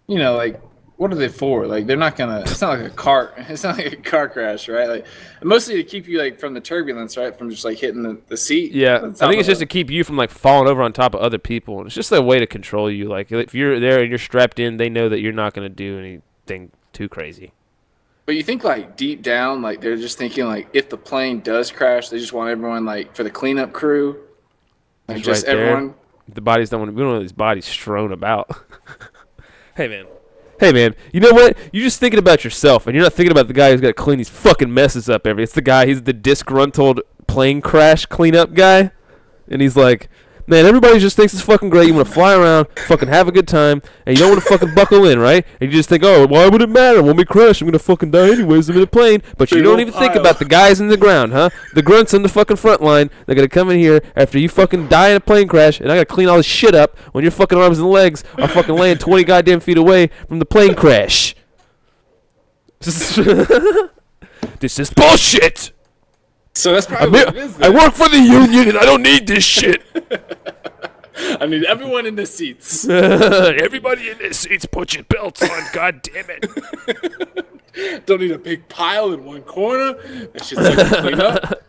Speaker 4: You know, like, what are they for? Like, they're not gonna. It's not like a car. It's not like a car crash, right? Like, mostly to keep you like from the turbulence, right? From just like hitting the seat.
Speaker 3: Yeah, I think it's just to keep you from like falling over on top of other people. It's just a way to control you. Like if you're there and you're strapped in, they know that you're not gonna do anything too crazy.
Speaker 4: But you think like deep down, like they're just thinking like if the plane does crash, they just want everyone like for the cleanup crew, like just
Speaker 3: right
Speaker 4: everyone.
Speaker 3: The bodies don't want to. We don't want these bodies strewn about. Hey man. Hey man. You know what? You're just thinking about yourself, and you're not thinking about the guy who's got to clean these fucking messes up every. It's the guy. He's the disgruntled plane crash cleanup guy, and he's like, man, everybody just thinks it's fucking great. You want to fly around, fucking have a good time, and you don't want to fucking buckle in, right? And you just think, oh, why would it matter? When we crash, I'm going to fucking die anyways. I'm in a plane. But you don't even think about the guys in the ground, huh? The grunts on the fucking front line. They're going to come in here after you fucking die in a plane crash, and I got to clean all this shit up when your fucking arms and legs are fucking laying 20 goddamn feet away from the plane crash. This is bullshit.
Speaker 4: So that's probably what it is.
Speaker 3: I work for the union, and I don't need this shit.
Speaker 4: I need everyone in the seats.
Speaker 3: Everybody in the seats, put your belts on. God damn it.
Speaker 4: Don't need a big pile in one corner. That shit's like to clean up.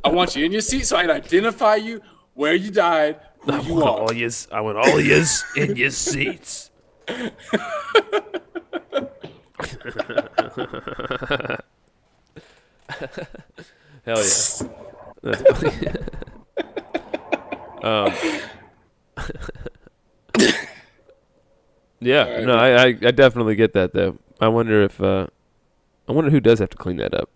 Speaker 4: I want you in your seat so I can identify you, where you died, who you are.
Speaker 3: I want all of yous in your seats. Hell yeah. That's funny. Yeah,
Speaker 4: Right.
Speaker 3: no, I definitely get that though. I wonder if I wonder who does have to clean that up.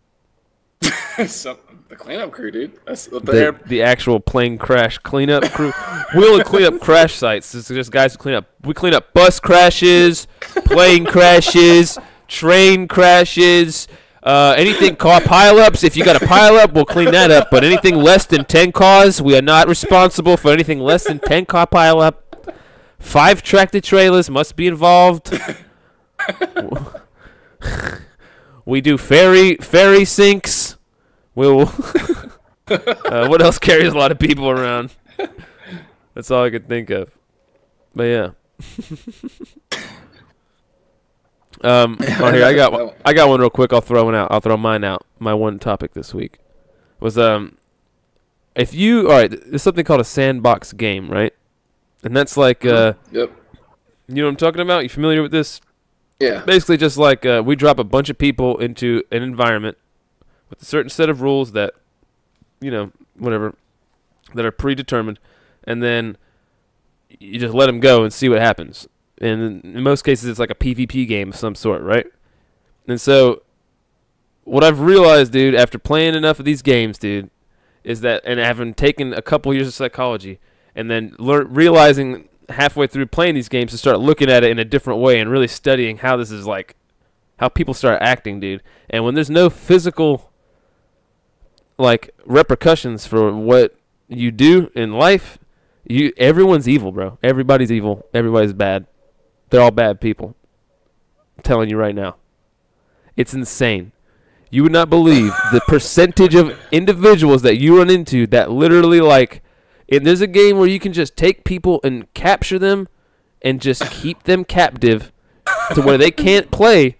Speaker 4: The cleanup crew, dude. That's what
Speaker 3: The actual plane crash cleanup crew. We only clean up crash sites. It's just guys who clean up. We clean up bus crashes, plane crashes, train crashes. Anything car pileups, if you got a pileup, we'll clean that up. But anything less than 10 cars, we are not responsible for anything less than 10 car pileup. 5 tractor trailers must be involved. We do ferry sinks. We'll. What else carries a lot of people around? That's all I could think of. But yeah. Oh, here I got one real quick. I'll throw one out. I'll throw mine out. My one topic this week was if you there's something called a sandbox game, right? And that's like
Speaker 4: Yep.
Speaker 3: You know what I'm talking about? You familiar with this?
Speaker 4: Yeah.
Speaker 3: Basically, just like we drop a bunch of people into an environment with a certain set of rules that, you know, whatever, that are predetermined, and then you just let them go and see what happens. And in most cases, it's like a PvP game of some sort, right? And so, what I've realized, dude, after playing enough of these games, dude, is that, and having taken a couple years of psychology, and then realizing halfway through playing these games to start looking at it in a different way and really studying how this is like, how people start acting, dude. And when there's no physical, like, repercussions for what you do in life, everyone's evil, bro. Everybody's evil. Everybody's bad. They're all bad people. I'm telling you right now. It's insane. You would not believe the percentage of individuals that you run into that literally, like, and there's a game where you can just take people and capture them and just keep them captive to where they can't play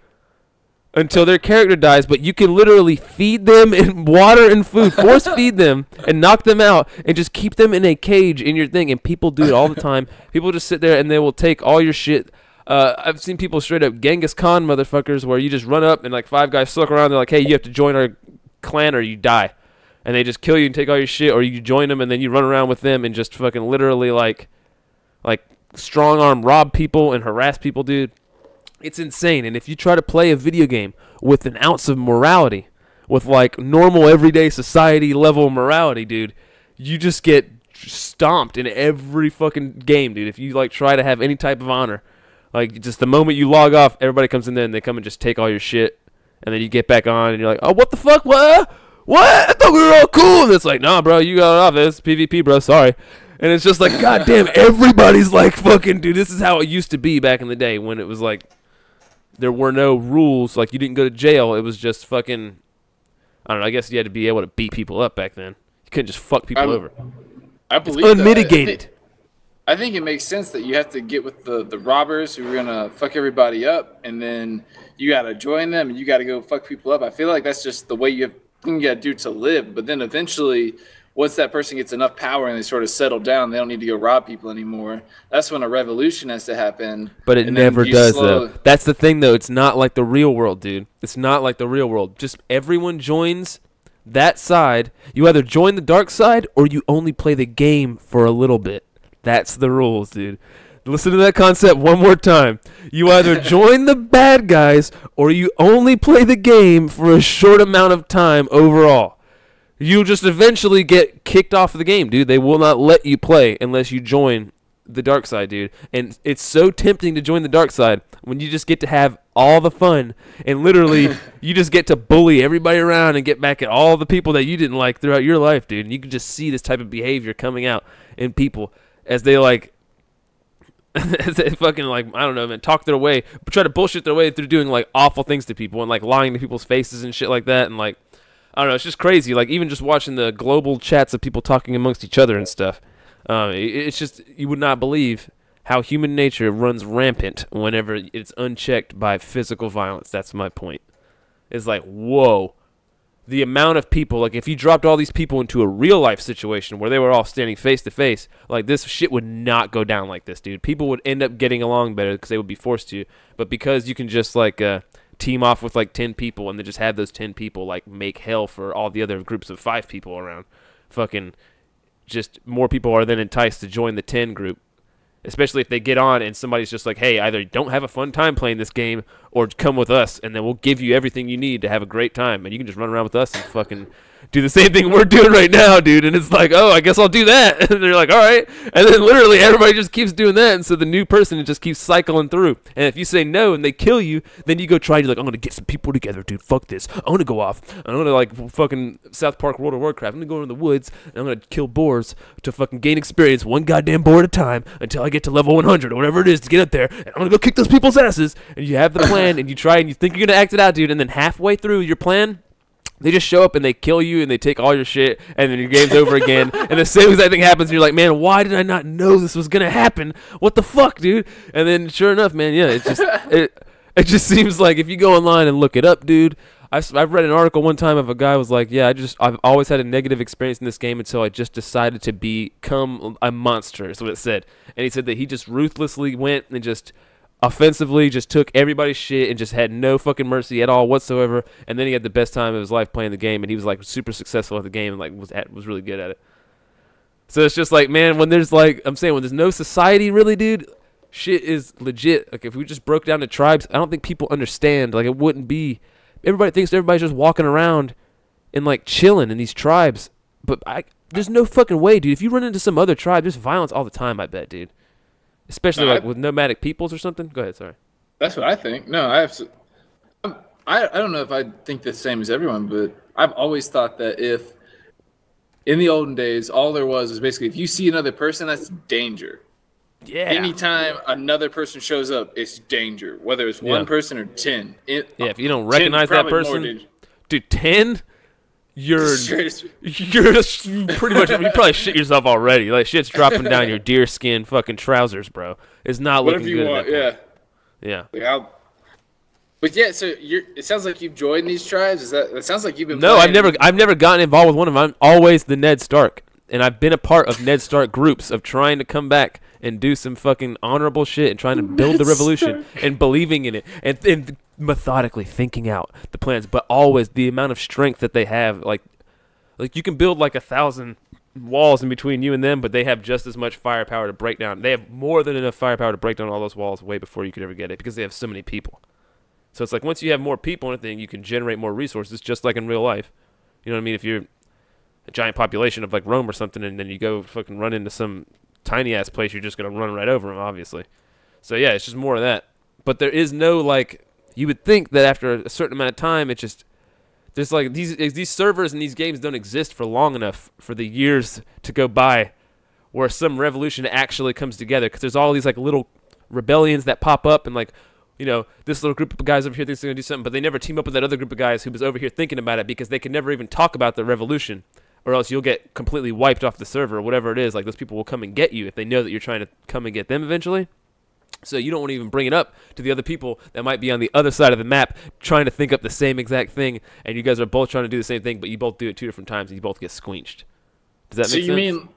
Speaker 3: until their character dies, but you can literally feed them in water and food, force feed them and knock them out and just keep them in a cage in your thing. And people do it all the time. People just sit there and they will take all your shit. I've seen people straight up Genghis Khan motherfuckers where you just run up and like 5 guys suck around. They're like, hey, you have to join our clan or you die. And they just kill you and take all your shit, or you join them and then you run around with them and just fucking literally like strong arm rob people and harass people, dude. It's insane. And if you try to play a video game with an ounce of morality, with like normal everyday society level morality, dude, you just get stomped in every fucking game, dude. If you like try to have any type of honor, like just the moment you log off, everybody comes in there and they come and just take all your shit, and then you get back on and you're like, oh, what the fuck, what? I thought we were all cool. And it's like, nah, bro, you got it off. It's PvP, bro. Sorry. And it's just like, goddamn, everybody's like, fucking, dude, this is how it used to be back in the day when it was like, there were no rules. Like, you didn't go to jail. It was just fucking, I don't know. I guess you had to be able to beat people up back then. You couldn't just fuck people over.
Speaker 4: I believe
Speaker 3: it's unmitigated.
Speaker 4: I think it makes sense that you have to get with the robbers who are going to fuck everybody up, and then you got to join them and you got to go fuck people up. I feel like that's just the way you got to do to live. But then eventually, once that person gets enough power and they sort of settle down, they don't need to go rob people anymore. That's when a revolution has to happen.
Speaker 3: But it
Speaker 4: and then
Speaker 3: never
Speaker 4: you
Speaker 3: does, though. That's the thing, though. It's not like the real world, dude. It's not like the real world. Just everyone joins that side. You either join the dark side or you only play the game for a little bit. That's the rules, dude. Listen to that concept one more time. You either join the bad guys or you only play the game for a short amount of time overall. You'll just eventually get kicked off of the game, dude. They will not let you play unless you join the dark side, dude. And it's so tempting to join the dark side when you just get to have all the fun. And literally, you just get to bully everybody around and get back at all the people that you didn't like throughout your life, dude. And you can just see this type of behavior coming out in people as they, like, as they fucking, like, I don't know, man, talk their way, try to bullshit their way through doing, like, awful things to people and, like, lying to people's faces and shit like that. And, like, I don't know, it's just crazy. Like, even just watching the global chats of people talking amongst each other and stuff. It's just, you would not believe how human nature runs rampant whenever it's unchecked by physical violence. That's my point. It's like, whoa. The amount of people, like, if you dropped all these people into a real-life situation where they were all standing face-to-face, like, this shit would not go down like this, dude. People would end up getting along better because they would be forced to. But because you can just, like, team off with like 10 people and then just have those 10 people like make hell for all the other groups of 5 people around, fucking just more people are then enticed to join the 10 group, especially if they get on and somebody's just like, hey, either don't have a fun time playing this game or come with us and then we'll give you everything you need to have a great time and you can just run around with us and fucking do the same thing we're doing right now, dude. And it's like, oh, I guess I'll do that. And they're like, all right. And then literally everybody just keeps doing that. And so the new person just keeps cycling through. And if you say no and they kill you, then you go try. You're like, I'm going to get some people together, dude. Fuck this. I'm going to go off. I'm going to like fucking South Park World of Warcraft. I'm going to go into the woods and I'm going to kill boars to fucking gain experience one goddamn boar at a time until I get to level 100 or whatever it is to get up there. And I'm going to go kick those people's asses. And you have the plan and you try and you think you're going to act it out, dude. And then halfway through your plan, they just show up and they kill you and they take all your shit and then your game's over again. And the same exact thing happens and you're like, man, why did I not know this was going to happen? What the fuck, dude? And then sure enough, man, yeah, it just it just seems like if you go online and look it up, dude, I've read an article one time of a guy was like, yeah, I've always had a negative experience in this game until I just decided to become a monster, is what it said. And he said that he just ruthlessly went and just offensively just took everybody's shit and just had no fucking mercy at all whatsoever, and then he had the best time of his life playing the game, and he was like super successful at the game and like was really good at it. So it's just like, man, when there's like, I'm saying, when there's no society really, dude, shit is legit. Like if we just broke down to tribes, I don't think people understand. Like it wouldn't be, everybody thinks everybody's just walking around and like chilling in these tribes, but there's no fucking way, dude. If you run into some other tribe, there's violence all the time, I bet, dude. Especially like with nomadic peoples or something. Go ahead, sorry.
Speaker 4: That's what I think. No, I don't know if I think the same as everyone, but I've always thought that if in the olden days all there was basically if you see another person, that's danger. Yeah. Anytime another person shows up, it's danger. Whether it's one person or 10.
Speaker 3: If you don't recognize that person, dude, 10. You're pretty much, you probably shit yourself already. Like shit's dropping down your deerskin fucking trousers, bro. It's not looking good. Whatever you want, yeah. Like
Speaker 4: but yeah, so it sounds like you've joined these tribes. It sounds like you've been.
Speaker 3: No, I've never gotten involved with one of them. I'm always the Ned Stark, and I've been a part of Ned Stark groups of trying to come back and do some fucking honorable shit and trying to build the revolution and believing in it and methodically thinking out the plans, but always the amount of strength that they have, like you can build like 1,000 walls in between you and them, but they have just as much firepower to break down. They have more than enough firepower to break down all those walls way before you could ever get it because they have so many people. So it's like once you have more people and everything, you can generate more resources just like in real life. You know what I mean? If you're a giant population of like Rome or something and then you go fucking run into some tiny ass place, you're just going to run right over them, obviously. So yeah, it's just more of that. But there is no like, you would think that after a certain amount of time, it just, there's like these servers and these games don't exist for long enough for the years to go by where some revolution actually comes together, because there's all these like little rebellions that pop up and like, you know, this little group of guys over here thinks they're going to do something, but they never team up with that other group of guys who was over here thinking about it because they can never even talk about the revolution, or else you'll get completely wiped off the server or whatever it is. Like those people will come and get you if they know that you're trying to come and get them eventually. So you don't want to even bring it up to the other people that might be on the other side of the map trying to think up the same exact thing, and you guys are both trying to do the same thing, but you both do it 2 different times and you both get squenched. Does that
Speaker 4: So
Speaker 3: make
Speaker 4: you
Speaker 3: sense?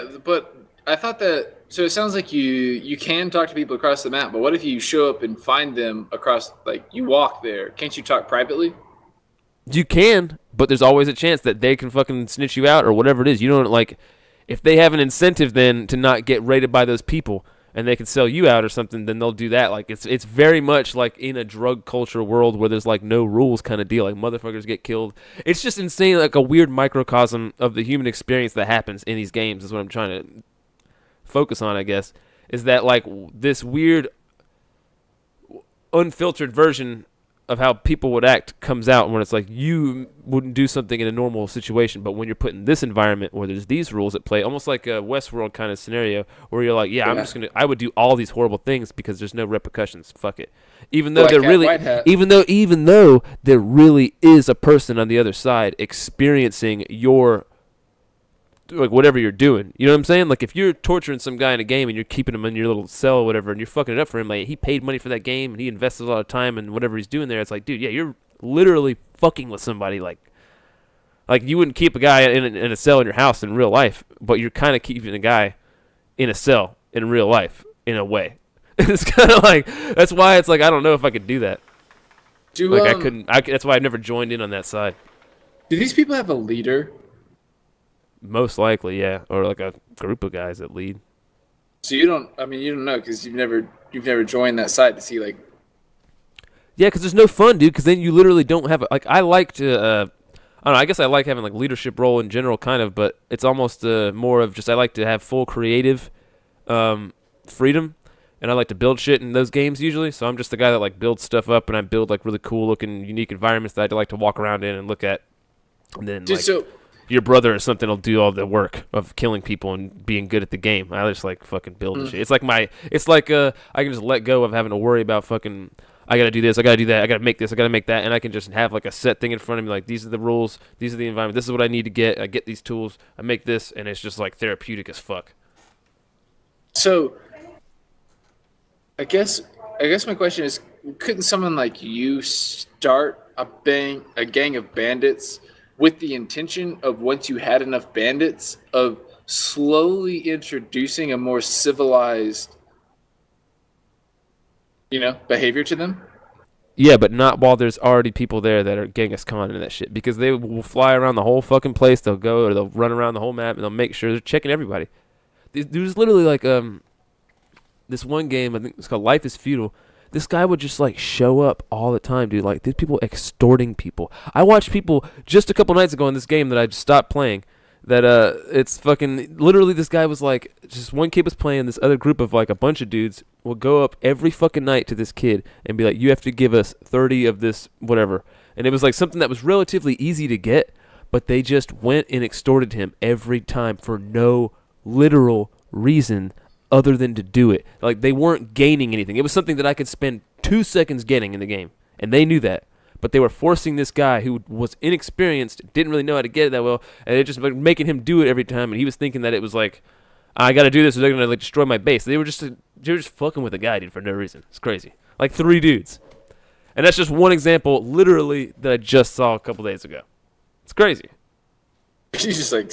Speaker 4: mean, but I thought that. So it sounds like you can talk to people across the map, but what if you show up and find them across, like you walk there? Can't you talk privately?
Speaker 3: You can, but there's always a chance that they can fucking snitch you out or whatever it is. You don't like if they have an incentive then to not get raided by those people and they can sell you out or something, then they'll do that. Like it's very much like in a drug culture world where there's like no rules kind of deal. Like motherfuckers get killed. It's just insane, like a weird microcosm of the human experience that happens in these games is what I'm trying to focus on, I guess. Is that like this weird unfiltered version of how people would act comes out when it's like you wouldn't do something in a normal situation, but when you're put in this environment where there's these rules at play, almost like a Westworld kind of scenario where you're like, yeah, I would do all these horrible things because there's no repercussions. Fuck it. Even though even though there really is a person on the other side experiencing your like whatever you're doing. You know what I'm saying? Like if you're torturing some guy in a game and you're keeping him in your little cell or whatever and you're fucking it up for him, like he paid money for that game and he invested a lot of time in whatever he's doing there, it's like, dude, yeah, you're literally fucking with somebody like you wouldn't keep a guy in a cell in your house in real life, but you're kind of keeping a guy in a cell in real life in a way. It's kind of like that's why it's like I don't know if I could do that. I couldn't. That's why I've never joined in on that side.
Speaker 4: Do these people have a leader?
Speaker 3: Most likely, yeah, or like a group of guys that lead.
Speaker 4: So you don't know because you've never joined that side to see like.
Speaker 3: Yeah, because there's no fun, dude. Because then you literally don't have like I like to. I don't know. I guess I like having like leadership role in general, kind of, but it's almost more of just I like to have full creative freedom, and I like to build shit in those games usually. So I'm just the guy that like builds stuff up, and I build like really cool looking, unique environments that I like to walk around in and look at, and then
Speaker 4: Dude,
Speaker 3: like. Your brother or something will do all the work of killing people and being good at the game. I just like fucking building shit. It's like I can just let go of having to worry about fucking I gotta do this, I gotta do that, I gotta make this, I gotta make that, and I can just have like a set thing in front of me, like these are the rules, these are the environment, this is what I need to get. I get these tools, I make this, and it's just like therapeutic as fuck.
Speaker 4: So I guess my question is, couldn't someone like you start a gang of bandits with the intention of once you had enough bandits of slowly introducing a more civilized, behavior to them?
Speaker 3: Yeah, but not while there's already people there that are Genghis Khan and that shit, because they will fly around the whole fucking place. They'll go or they'll run around the whole map and they'll make sure they're checking everybody. There's literally like this one game, I think it's called Life is Feudal. This guy would just like show up all the time, dude. Like, these people extorting people. I watched people just a couple nights ago in this game that I just stopped playing. That it's fucking literally this guy was like, just one kid was playing. This other group of like a bunch of dudes will go up every fucking night to this kid and be like, you have to give us 30 of this whatever. And it was like something that was relatively easy to get, but they just went and extorted him every time for no literal reason other than to do it. Like, they weren't gaining anything. It was something that I could spend 2 seconds getting in the game, and they knew that. But they were forcing this guy who was inexperienced, didn't really know how to get it that well, and they just making him do it every time. And he was thinking that it was like, I got to do this or they're going to like destroy my base. They were just fucking with a guy, dude, for no reason. It's crazy. Like 3 dudes. And that's just one example, literally, that I just saw a couple days ago. It's crazy.
Speaker 4: You just like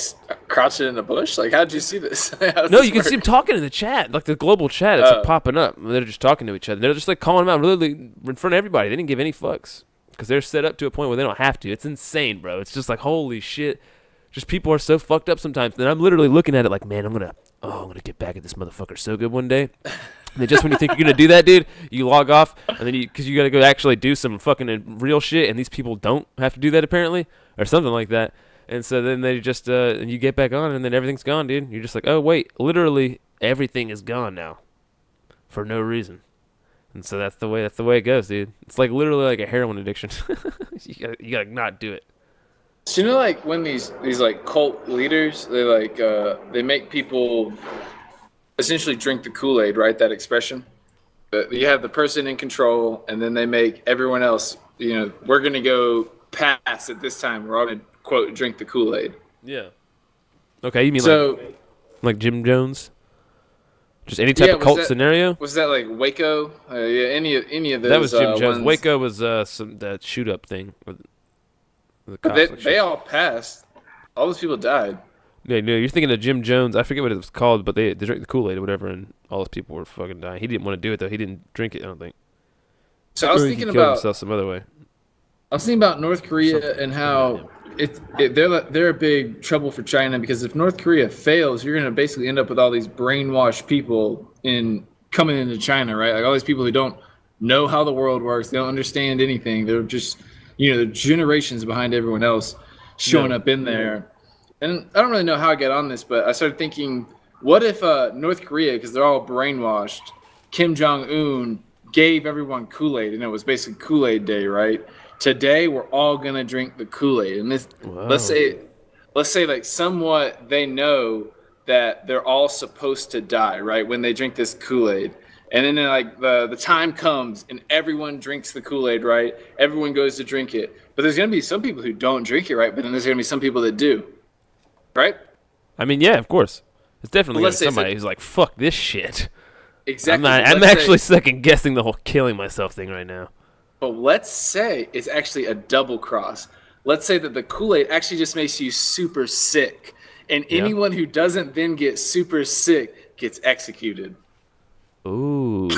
Speaker 4: crouching in a bush? Like, how'd you see this?
Speaker 3: No, you can see them talking in the chat, like the global chat. It's like popping up. They're just talking to each other. They're just like calling them out literally in front of everybody. They didn't give any fucks because they're set up to a point where they don't have to. It's insane, bro. It's just like, holy shit. Just people are so fucked up sometimes. And I'm literally looking at it like, man, I'm gonna get back at this motherfucker so good one day. And then just when you think you're gonna do that, dude, you log off, and then because you gotta go actually do some fucking real shit, and these people don't have to do that apparently, or something like that. And so then they just, and you get back on, and then everything's gone, dude. You're just like, oh, wait, literally everything is gone now for no reason. And so that's the way it goes, dude. It's like literally like a heroin addiction. you gotta not do it.
Speaker 4: So like when these like cult leaders, they like, they make people essentially drink the Kool-Aid, right? That expression. You have the person in control, and then they make everyone else, we're going to go pass at this time. We're all going to, quote, drink the Kool-Aid.
Speaker 3: Yeah. Okay, you mean like Jim Jones? Just any type of cult scenario?
Speaker 4: Was that like Waco? Yeah, any of those.
Speaker 3: That was Jim Jones.
Speaker 4: Ones.
Speaker 3: Waco was that shoot-up thing. The cops
Speaker 4: they all passed. All those people died.
Speaker 3: Yeah, no, you're thinking of Jim Jones. I forget what it was called, but they drank the Kool-Aid or whatever, and all those people were fucking dying. He didn't want to do it though. He didn't drink it. I don't think.
Speaker 4: So I was
Speaker 3: Or he
Speaker 4: thinking
Speaker 3: killed
Speaker 4: about
Speaker 3: himself some other way.
Speaker 4: North Korea and how they're a big trouble for China, because if North Korea fails, you're going to basically end up with all these brainwashed people coming into China, right? Like all these people who don't know how the world works, they don't understand anything. They're just, they're generations behind everyone else showing up in there. And I don't really know how I got on this, but I started thinking, what if North Korea, because they're all brainwashed, Kim Jong-un gave everyone Kool-Aid, and it was basically Kool-Aid Day, right? Today we're all gonna drink the Kool-Aid, and this, let's say like somewhat they know that they're all supposed to die, right? When they drink this Kool-Aid, and then like the time comes and everyone drinks the Kool-Aid, right? Everyone goes to drink it, but there's gonna be some people who don't drink it, right? But then there's gonna be some people that do, right?
Speaker 3: I mean, yeah, of course. It's definitely
Speaker 4: Well,
Speaker 3: gonna be somebody who's like, "Fuck this shit."
Speaker 4: Exactly.
Speaker 3: I'm actually second guessing the whole killing myself thing right now.
Speaker 4: But let's say it's actually a double cross. Let's say that the Kool-Aid actually just makes you super sick, and anyone who doesn't then get super sick gets executed.
Speaker 3: Ooh.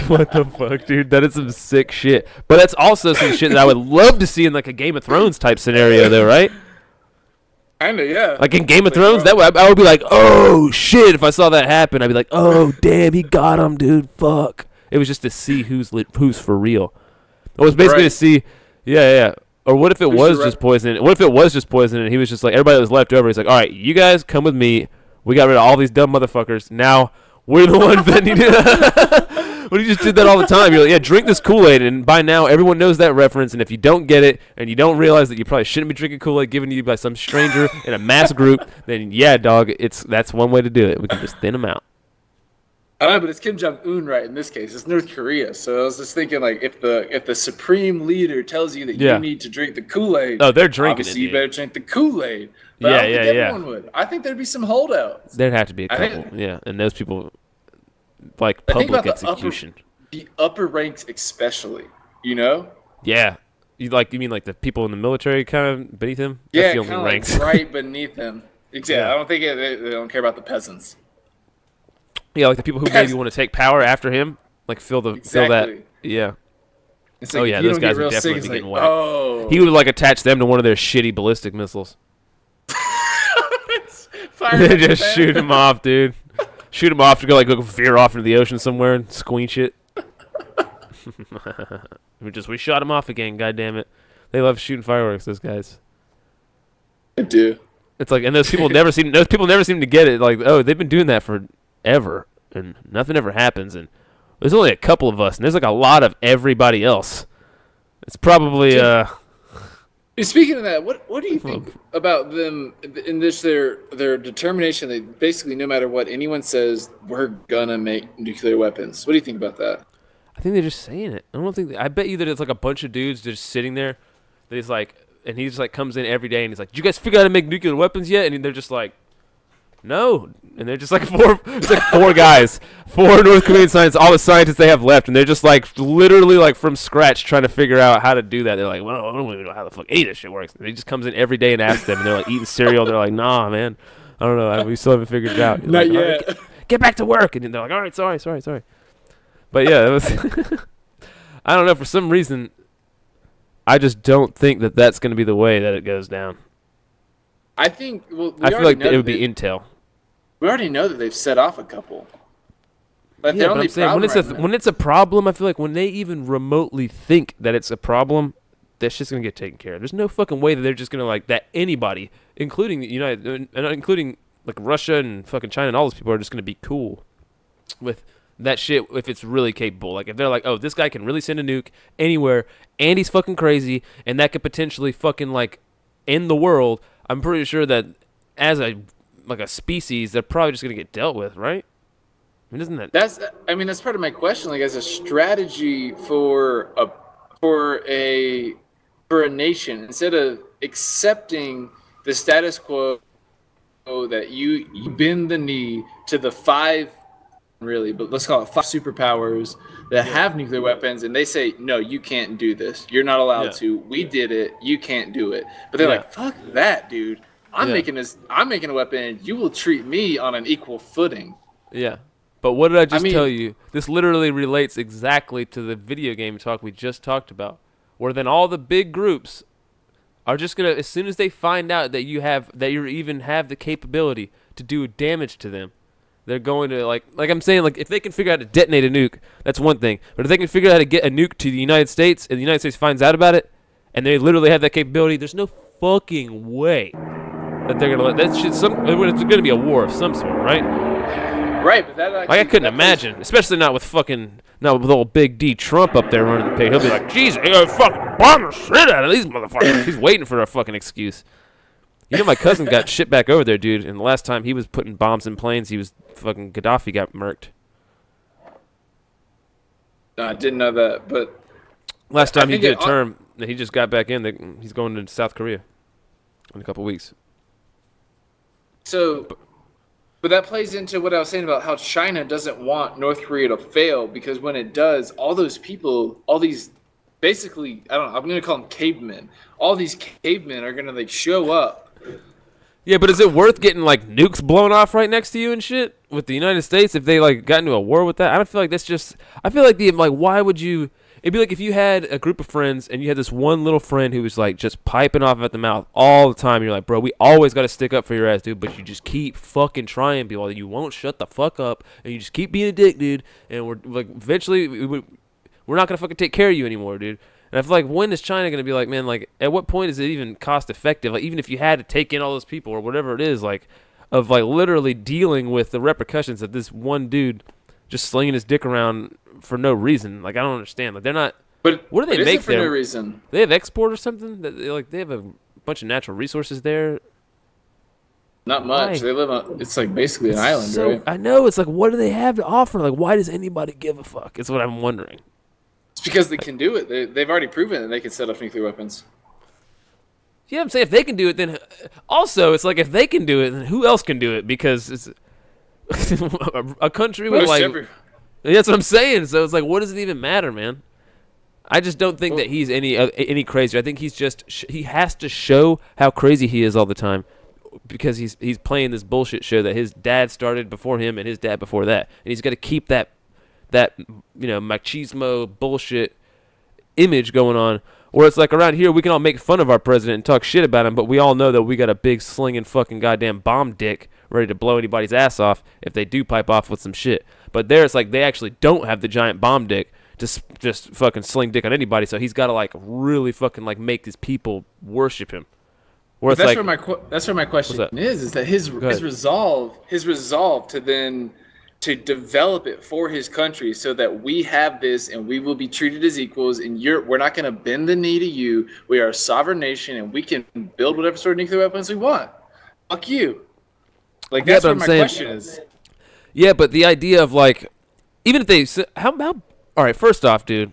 Speaker 3: What the fuck, dude? That is some sick shit. But that's also some shit that I would love to see in like a Game of Thrones type scenario, though, right?
Speaker 4: Kinda, yeah.
Speaker 3: Like in Game of Thrones, I would be like, oh shit! If I saw that happen, I'd be like, oh damn, he got him, dude. Fuck. It was just to see who's for real. It was basically to see, yeah. Or what if it was just poison? What if it was just poison and he was just like, everybody that was left over, he's like, all right, you guys come with me. We got rid of all these dumb motherfuckers. Now we're the ones that need to. Well, you just did that all the time. You're like, yeah, drink this Kool-Aid, and by now everyone knows that reference. And if you don't get it, and you don't realize that you probably shouldn't be drinking Kool-Aid given to you by some stranger in a mass group, then yeah, dog, that's one way to do it. We can just thin them out.
Speaker 4: I don't know, but it's Kim Jong-un, right? In this case, it's North Korea. So I was just thinking, like, if the supreme leader tells you that you need to drink the Kool-Aid,
Speaker 3: oh, they're drinking
Speaker 4: obviously
Speaker 3: it.
Speaker 4: You better drink the Kool-Aid. But I don't think everyone would. I think there'd be some holdouts.
Speaker 3: There'd have to be a couple, yeah, and those people like public execution.
Speaker 4: The upper ranks, especially, you know.
Speaker 3: Yeah, you mean like the people in the military, kind of beneath him?
Speaker 4: Yeah,
Speaker 3: kind
Speaker 4: of like right beneath them. Exactly. Yeah. I don't think they don't care about the peasants.
Speaker 3: Yeah, like the people who maybe want to take power after him, like fill that. Yeah.
Speaker 4: Like,
Speaker 3: oh yeah, those guys would definitely be getting whacked.
Speaker 4: Oh.
Speaker 3: He would like attach them to one of their shitty ballistic missiles. They just shoot him off, dude. Shoot him off to go veer off into the ocean somewhere and squeech it. We shot him off again. God damn it! They love shooting fireworks. Those guys.
Speaker 4: They do.
Speaker 3: It's like, and those people never seem to get it. Like, oh, they've been doing that forever, and nothing ever happens. And there's only a couple of us, and there's like a lot of everybody else. It's probably
Speaker 4: Speaking of that, what do you think about them in this their determination that basically no matter what anyone says, we're gonna make nuclear weapons? What do you think about that?
Speaker 3: I think they're just saying it. I don't think. I bet you that it's like a bunch of dudes just sitting there. That he's like, and he just like comes in every day and he's like, "Did you guys figure out how to make nuclear weapons yet?" And they're just like, "No." And they're just like four guys, 4 North Korean scientists, all the scientists they have left, and they're just like literally like from scratch trying to figure out how to do that. They're like, "Well, I don't even know how the fuck any of this shit works." And he just comes in every day and asks them, and they're like eating cereal. They're like, "Nah, man, I don't know. We still haven't figured it out."
Speaker 4: Not
Speaker 3: like,
Speaker 4: yet.
Speaker 3: Right, get back to work. And then they're like, "All right, sorry." But yeah, it was. I don't know. For some reason, I just don't think that that's going to be the way that it goes down.
Speaker 4: I think. Well,
Speaker 3: I feel like it would be Intel.
Speaker 4: We already know that they've set off a couple. But
Speaker 3: yeah, but I'm saying when it's a problem, I feel like when they even remotely think that it's a problem, that shit's gonna get taken care of. There's no fucking way that they're just gonna that anybody, including the United, including like Russia and fucking China and all those people are just gonna be cool with that shit if it's really capable. Like if they're like, oh, this guy can really send a nuke anywhere and he's fucking crazy and that could potentially fucking like end the world. I'm pretty sure that as a species, they're probably just gonna get dealt with, right? I mean, isn't that?
Speaker 4: That's part of my question. Like, as a strategy for a nation, instead of accepting the status quo that you bend the knee to the 5, really, but let's call it 5 superpowers that have nuclear weapons, and they say, no, you can't do this. You're not allowed to. We did it. You can't do it. But they're like, fuck that, dude. I'm making a weapon, and you will treat me on an equal footing.
Speaker 3: Yeah. But what did I just tell you? This literally relates exactly to the video game talk we just talked about, where then all the big groups are just gonna, as soon as they find out that you even have the capability to do damage to them, they're going to like I'm saying, like if they can figure out how to detonate a nuke, that's one thing. But if they can figure out how to get a nuke to the United States, and the United States finds out about it, and they literally have that capability, there's no fucking way that they're gonna let that shit. It's gonna be a war of some sort, right?
Speaker 4: Right, but that actually,
Speaker 3: I couldn't imagine, especially not with old Big D Trump up there running the pig. He'll be like, "Jeez, I gotta fucking bomb the shit out of these motherfuckers." He's waiting for a fucking excuse. You know, my cousin got shit back over there, dude. And the last time he was putting bombs in planes, fucking Gaddafi got murked.
Speaker 4: I didn't know that, but
Speaker 3: last time he did a term, he just got back in. He's going to South Korea in a couple weeks.
Speaker 4: So. But that plays into what I was saying about how China doesn't want North Korea to fail, because when it does, all those people, all these, basically, I'm going to call them cavemen. All these cavemen are going to like show up.
Speaker 3: Yeah, but is it worth getting like nukes blown off right next to you and shit with the United States if they like got into a war with that? I don't feel like that's just. I feel like why would you? It'd be like if you had a group of friends and you had this one little friend who was like just piping off at the mouth all the time. You're like, bro, we always got to stick up for your ass, dude. But you just keep fucking trying, people. You won't shut the fuck up, and you just keep being a dick, dude. And we're like, eventually, we're not gonna fucking take care of you anymore, dude. And I feel like, when is China gonna be like, man, like, at what point is it even cost effective? Like, even if you had to take in all those people or whatever it is, like, of like literally dealing with the repercussions of this one dude just slinging his dick around for no reason. Like, I don't understand. Like, they're not.
Speaker 4: But
Speaker 3: what do they make
Speaker 4: for
Speaker 3: there?
Speaker 4: No reason.
Speaker 3: They have export or something? They have a bunch of natural resources there.
Speaker 4: Not much.
Speaker 3: Why?
Speaker 4: They live on. It's like basically an island, right?
Speaker 3: I know. It's like, what do they have to offer? Like, why does anybody give a fuck? It's what I'm wondering.
Speaker 4: It's because they can do it. They've already proven that they can set off nuclear weapons.
Speaker 3: Yeah, I'm saying if they can do it, then also it's like if they can do it, then who else can do it? Because it's a country with that's what I'm saying. So it's like, what does it even matter, man? I just don't think that he's any crazier. I think he's just he has to show how crazy he is all the time, because he's playing this bullshit show that his dad started before him and his dad before that, and he's got to keep that machismo bullshit image going on. Where it's like, around here we can all make fun of our president and talk shit about him, but we all know that we got a big slinging fucking goddamn bomb dick ready to blow anybody's ass off if they do pipe off with some shit. But there it's like they actually don't have the giant bomb dick to just fucking sling dick on anybody, so he's got to like really fucking like make these people worship him. Where it's
Speaker 4: that's
Speaker 3: like,
Speaker 4: where my question is that his resolve to develop it for his country, so that we have this and we will be treated as equals, and we're not going to bend the knee to you. We are a sovereign nation and we can build whatever sort of nuclear weapons we want. Fuck you. Like, that's what my question is.
Speaker 3: Yeah, but the idea of like, even if they how all right, first off, dude,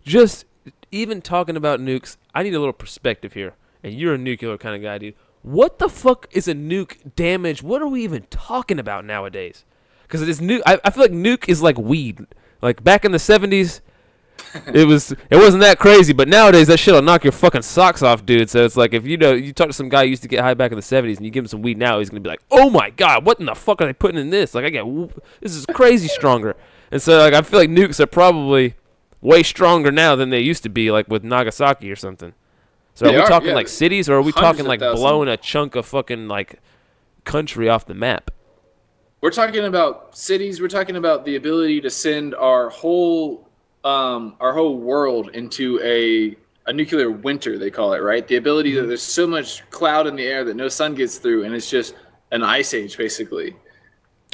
Speaker 3: just even talking about nukes, I need a little perspective here. And you're a nuclear kind of guy, dude. What the fuck is a nuke damage? What are we even talking about nowadays? Because it is nuke. I feel like nuke is like weed. Like back in the 70s, it wasn't that crazy. But nowadays, that shit'll knock your fucking socks off, dude. So it's like, if you talk to some guy who used to get high back in the 70s, and you give him some weed now, he's gonna be like, oh my god, what in the fuck are they putting in this? Like, this is crazy stronger. And so like, I feel like nukes are probably way stronger now than they used to be, like with Nagasaki or something. So are we talking like cities, or are we talking like blowing a chunk of fucking like country off the map?
Speaker 4: We're talking about cities. We're talking about the ability to send our whole world into a nuclear winter, they call it, right? The ability that there's so much cloud in the air that no sun gets through, and it's just an ice age, basically.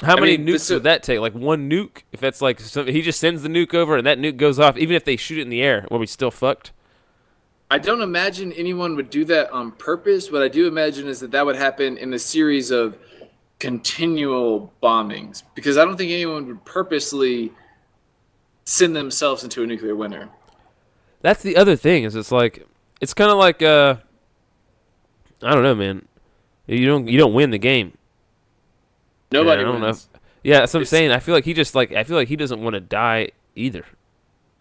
Speaker 3: How many nukes would that take? Like one nuke? If that's like, he just sends the nuke over and that nuke goes off, even if they shoot it in the air, are we still fucked?
Speaker 4: I don't imagine anyone would do that on purpose. What I do imagine is that would happen in a series of continual bombings, because I don't think anyone would purposely send themselves into a nuclear winter.
Speaker 3: That's the other thing, is it's like, it's kind of like I don't know, man. You don't win the game.
Speaker 4: Nobody
Speaker 3: wins.
Speaker 4: Know.
Speaker 3: Yeah, that's what I'm saying. I feel like he doesn't want to die either.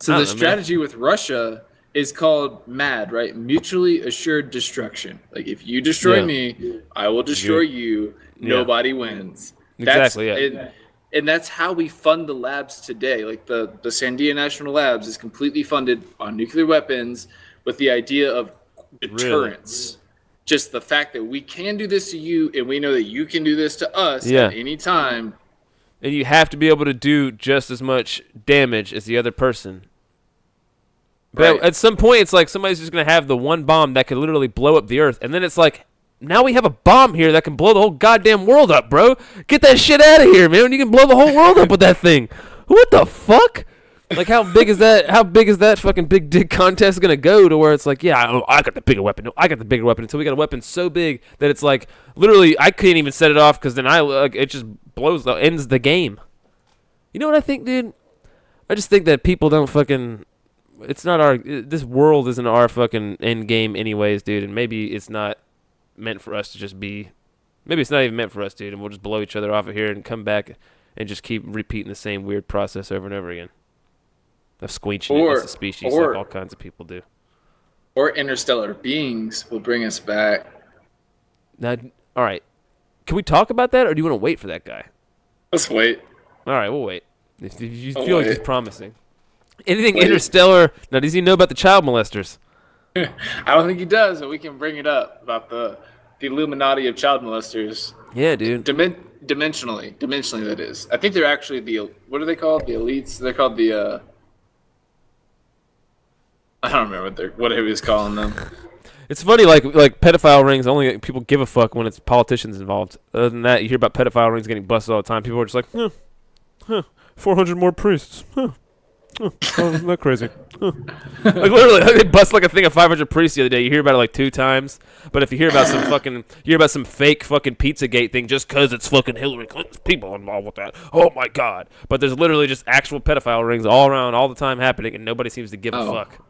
Speaker 4: So the strategy with Russia is called MAD, right? Mutually assured destruction. Like if you destroy me, I will destroy you. Nobody wins.
Speaker 3: Exactly.
Speaker 4: And that's how we fund the labs today. Like the Sandia National Labs is completely funded on nuclear weapons with the idea of deterrence. Really? Just the fact that we can do this to you and we know that you can do this to us at any time.
Speaker 3: And you have to be able to do just as much damage as the other person. But at some point, it's like somebody's just going to have the one bomb that could literally blow up the earth. And then it's like, now we have a bomb here that can blow the whole goddamn world up, bro. Get that shit out of here, man. You can blow the whole world up with that thing. What the fuck? Like, how big is that? How big is that fucking big dick contest going to go to where it's like, yeah, I got the bigger weapon. No, I got the bigger weapon. Until we got a weapon so big that it's like, literally, I can't even set it off because then it just ends the game. You know what I think, dude? I just think that people don't fucking... It's not this world isn't our fucking end game anyways, dude. And maybe it's not meant for us to just be... Maybe it's not even meant for us, dude. And we'll just blow each other off of here and come back and just keep repeating the same weird process over and over again. Of squinching against the species like all kinds of people do.
Speaker 4: Or interstellar beings will bring us back.
Speaker 3: Now, all right. Can we talk about that, or do you want to wait for that guy?
Speaker 4: Let's wait.
Speaker 3: All right, we'll wait. If you feel like he's promising. Anything interstellar. Now, does he know about the child molesters?
Speaker 4: I don't think he does, but we can bring it up about the Illuminati of child molesters.
Speaker 3: Yeah, dude.
Speaker 4: Dimensionally, that is. I think they're actually what are they called? The elites. They're called the. I don't remember what he was calling them.
Speaker 3: It's funny, like pedophile rings. Only people give a fuck when it's politicians involved. Other than that, you hear about pedophile rings getting busted all the time. People are just like, 400 more priests. Oh, isn't that crazy? Like literally, they bust like a thing of 500 priests the other day. You hear about it like 2 times, but if you hear about some fake fucking Pizzagate thing, just because it's fucking Hillary Clinton's people involved with that, oh my god! But there's literally just actual pedophile rings all around, all the time happening, and nobody seems to give a fuck.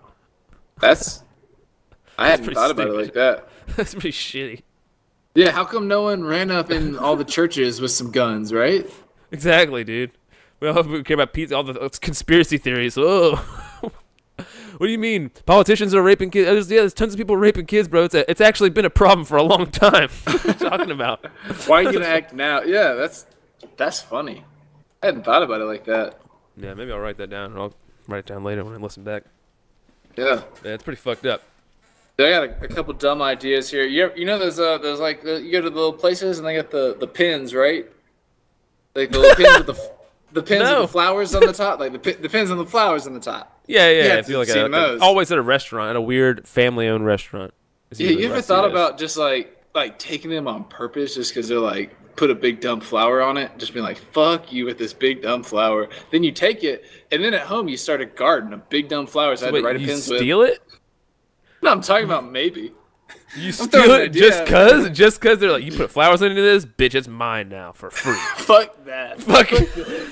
Speaker 4: I hadn't thought about it like that.
Speaker 3: That's pretty shitty.
Speaker 4: Yeah, how come no one ran up in all the churches with some guns, right?
Speaker 3: Exactly, dude. We all care about pizza, all the conspiracy theories. Oh, what do you mean? Politicians are raping kids? There's tons of people raping kids, bro. It's actually been a problem for a long time. What are you talking about?
Speaker 4: Why are you gonna act now? Yeah, that's funny. I hadn't thought about it like that.
Speaker 3: Yeah, maybe I'll write that down, or I'll write it down later when I listen back.
Speaker 4: Yeah,
Speaker 3: it's pretty fucked up.
Speaker 4: I got a couple dumb ideas here. You know, there's like you go to the little places and they got the pins, right? Like the little pins with the pins with the flowers on the top, like the pins on the flowers on the top.
Speaker 3: Yeah. I feel like always at a restaurant, at a weird family-owned restaurant.
Speaker 4: Yeah, you ever thought about just like taking them on purpose just because they're like put a big dumb flower on it, just being like, fuck you with this big dumb flower. Then you take it, and then at home you start a garden of big dumb flowers.
Speaker 3: So I had to write a pins with. You steal it?
Speaker 4: No, I'm talking about maybe.
Speaker 3: You steal it just cause they're like, you put flowers into this, bitch, it's mine now for free.
Speaker 4: Fuck that. Fuck it.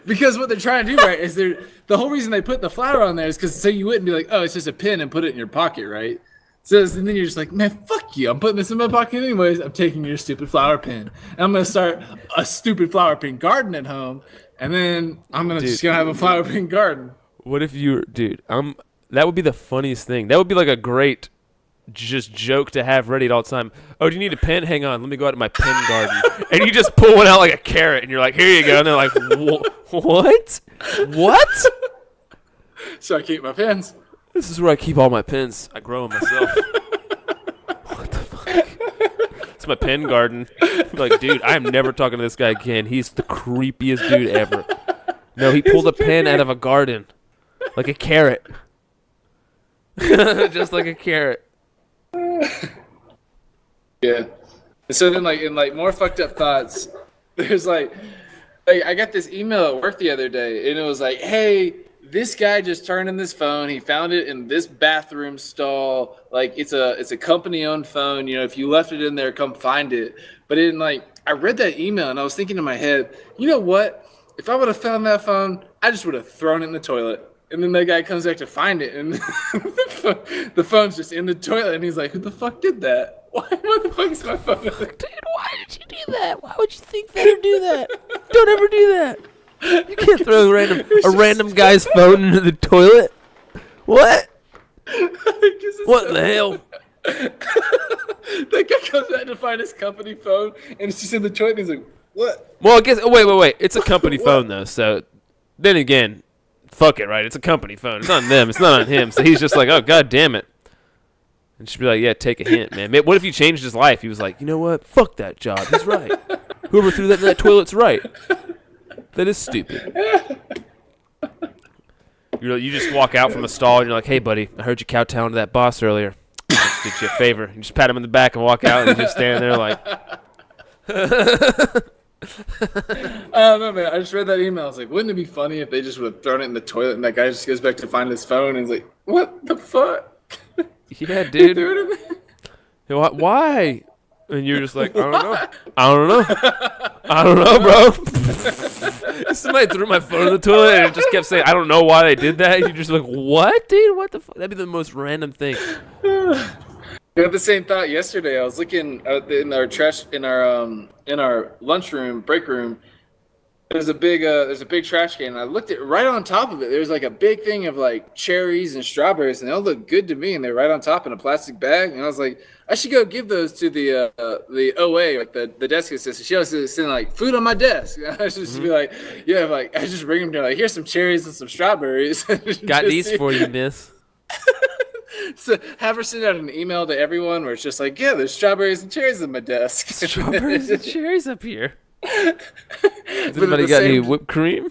Speaker 4: Because what they're trying to do, right, is the whole reason they put the flower on there is because so you wouldn't be like, oh, it's just a pin and put it in your pocket, right? So and then you're just like, man, fuck you. I'm putting this in my pocket anyways. I'm taking your stupid flower pin. And I'm going to start a stupid flower pin garden at home. And then I'm just going to have a flower pin garden.
Speaker 3: What if that would be the funniest thing. That would be like a great just joke to have ready at all time. Oh, do you need a pen? Hang on, let me go out to my pen garden. And you just pull one out like a carrot, and you're like, here you go. And they're like, what? What?
Speaker 4: So I keep my pens.
Speaker 3: This is where I keep all my pens. I grow them myself. What the fuck? It's my pen garden. I'm like, dude, I am never talking to this guy again. He's the creepiest dude ever. No, he pulled a pen out of a garden. Like a carrot. Just like a carrot.
Speaker 4: Yeah. So then, in more fucked up thoughts, there's like I got this email at work the other day, and it was like, hey, this guy just turned in this phone. He found it in this bathroom stall. Like, it's a company-owned phone. You know, if you left it in there, come find it. But I read that email, and I was thinking in my head, you know what? If I would have found that phone, I just would have thrown it in the toilet. And then that guy comes back to find it, and the phone's just in the toilet, and he's like, who the fuck did that? Why the fuck is my phone?
Speaker 3: Dude, why did you do that? Why would you think that or do that? Don't ever do that. You can't throw a random guy's phone into the toilet. What? What the hell?
Speaker 4: That guy comes back to find his company phone, and it's just in the toilet, and he's like, what?
Speaker 3: Well, I guess. Oh, wait. It's a company phone though. So then again, fuck it, right? It's a company phone. It's not on them. It's not on him. So he's just like, oh, god damn it. And she'd be like, yeah, take a hint, man. What if he changed his life? He was like, you know what? Fuck that job. He's right. Whoever threw that in that toilet's right. That is stupid. You just walk out from a stall and you're like, hey, buddy, I heard you kowtowing to that boss earlier. Did you a favor. You just pat him in the back and walk out, and he's just standing there like.
Speaker 4: No, man. I just read that email. I was like, wouldn't it be funny if they just would have thrown it in the toilet and that guy just goes back to find his phone and he's like, what the fuck?
Speaker 3: Yeah, dude. Why? And you're just like, I don't know, bro. Somebody threw my phone in the toilet and it just kept saying, I don't know why they did that. You're just like, what, dude? What the fuck? That'd be the most random thing.
Speaker 4: I had the same thought yesterday. I was looking in our lunchroom, break room. There's a big trash can. And I looked at right on top of it. There's like a big thing of like cherries and strawberries, and they all look good to me. And they're right on top in a plastic bag. And I was like, I should go give those to the OA, like the desk assistant. She always send like food on my desk. I should just be like, yeah, like I just bring them to her, like, here's some cherries and some strawberries.
Speaker 3: Got these for you, miss.
Speaker 4: So have her send out an email to everyone where it's just like, yeah, there's strawberries and cherries on my desk.
Speaker 3: Strawberries and cherries up here. Has anybody got any whipped cream?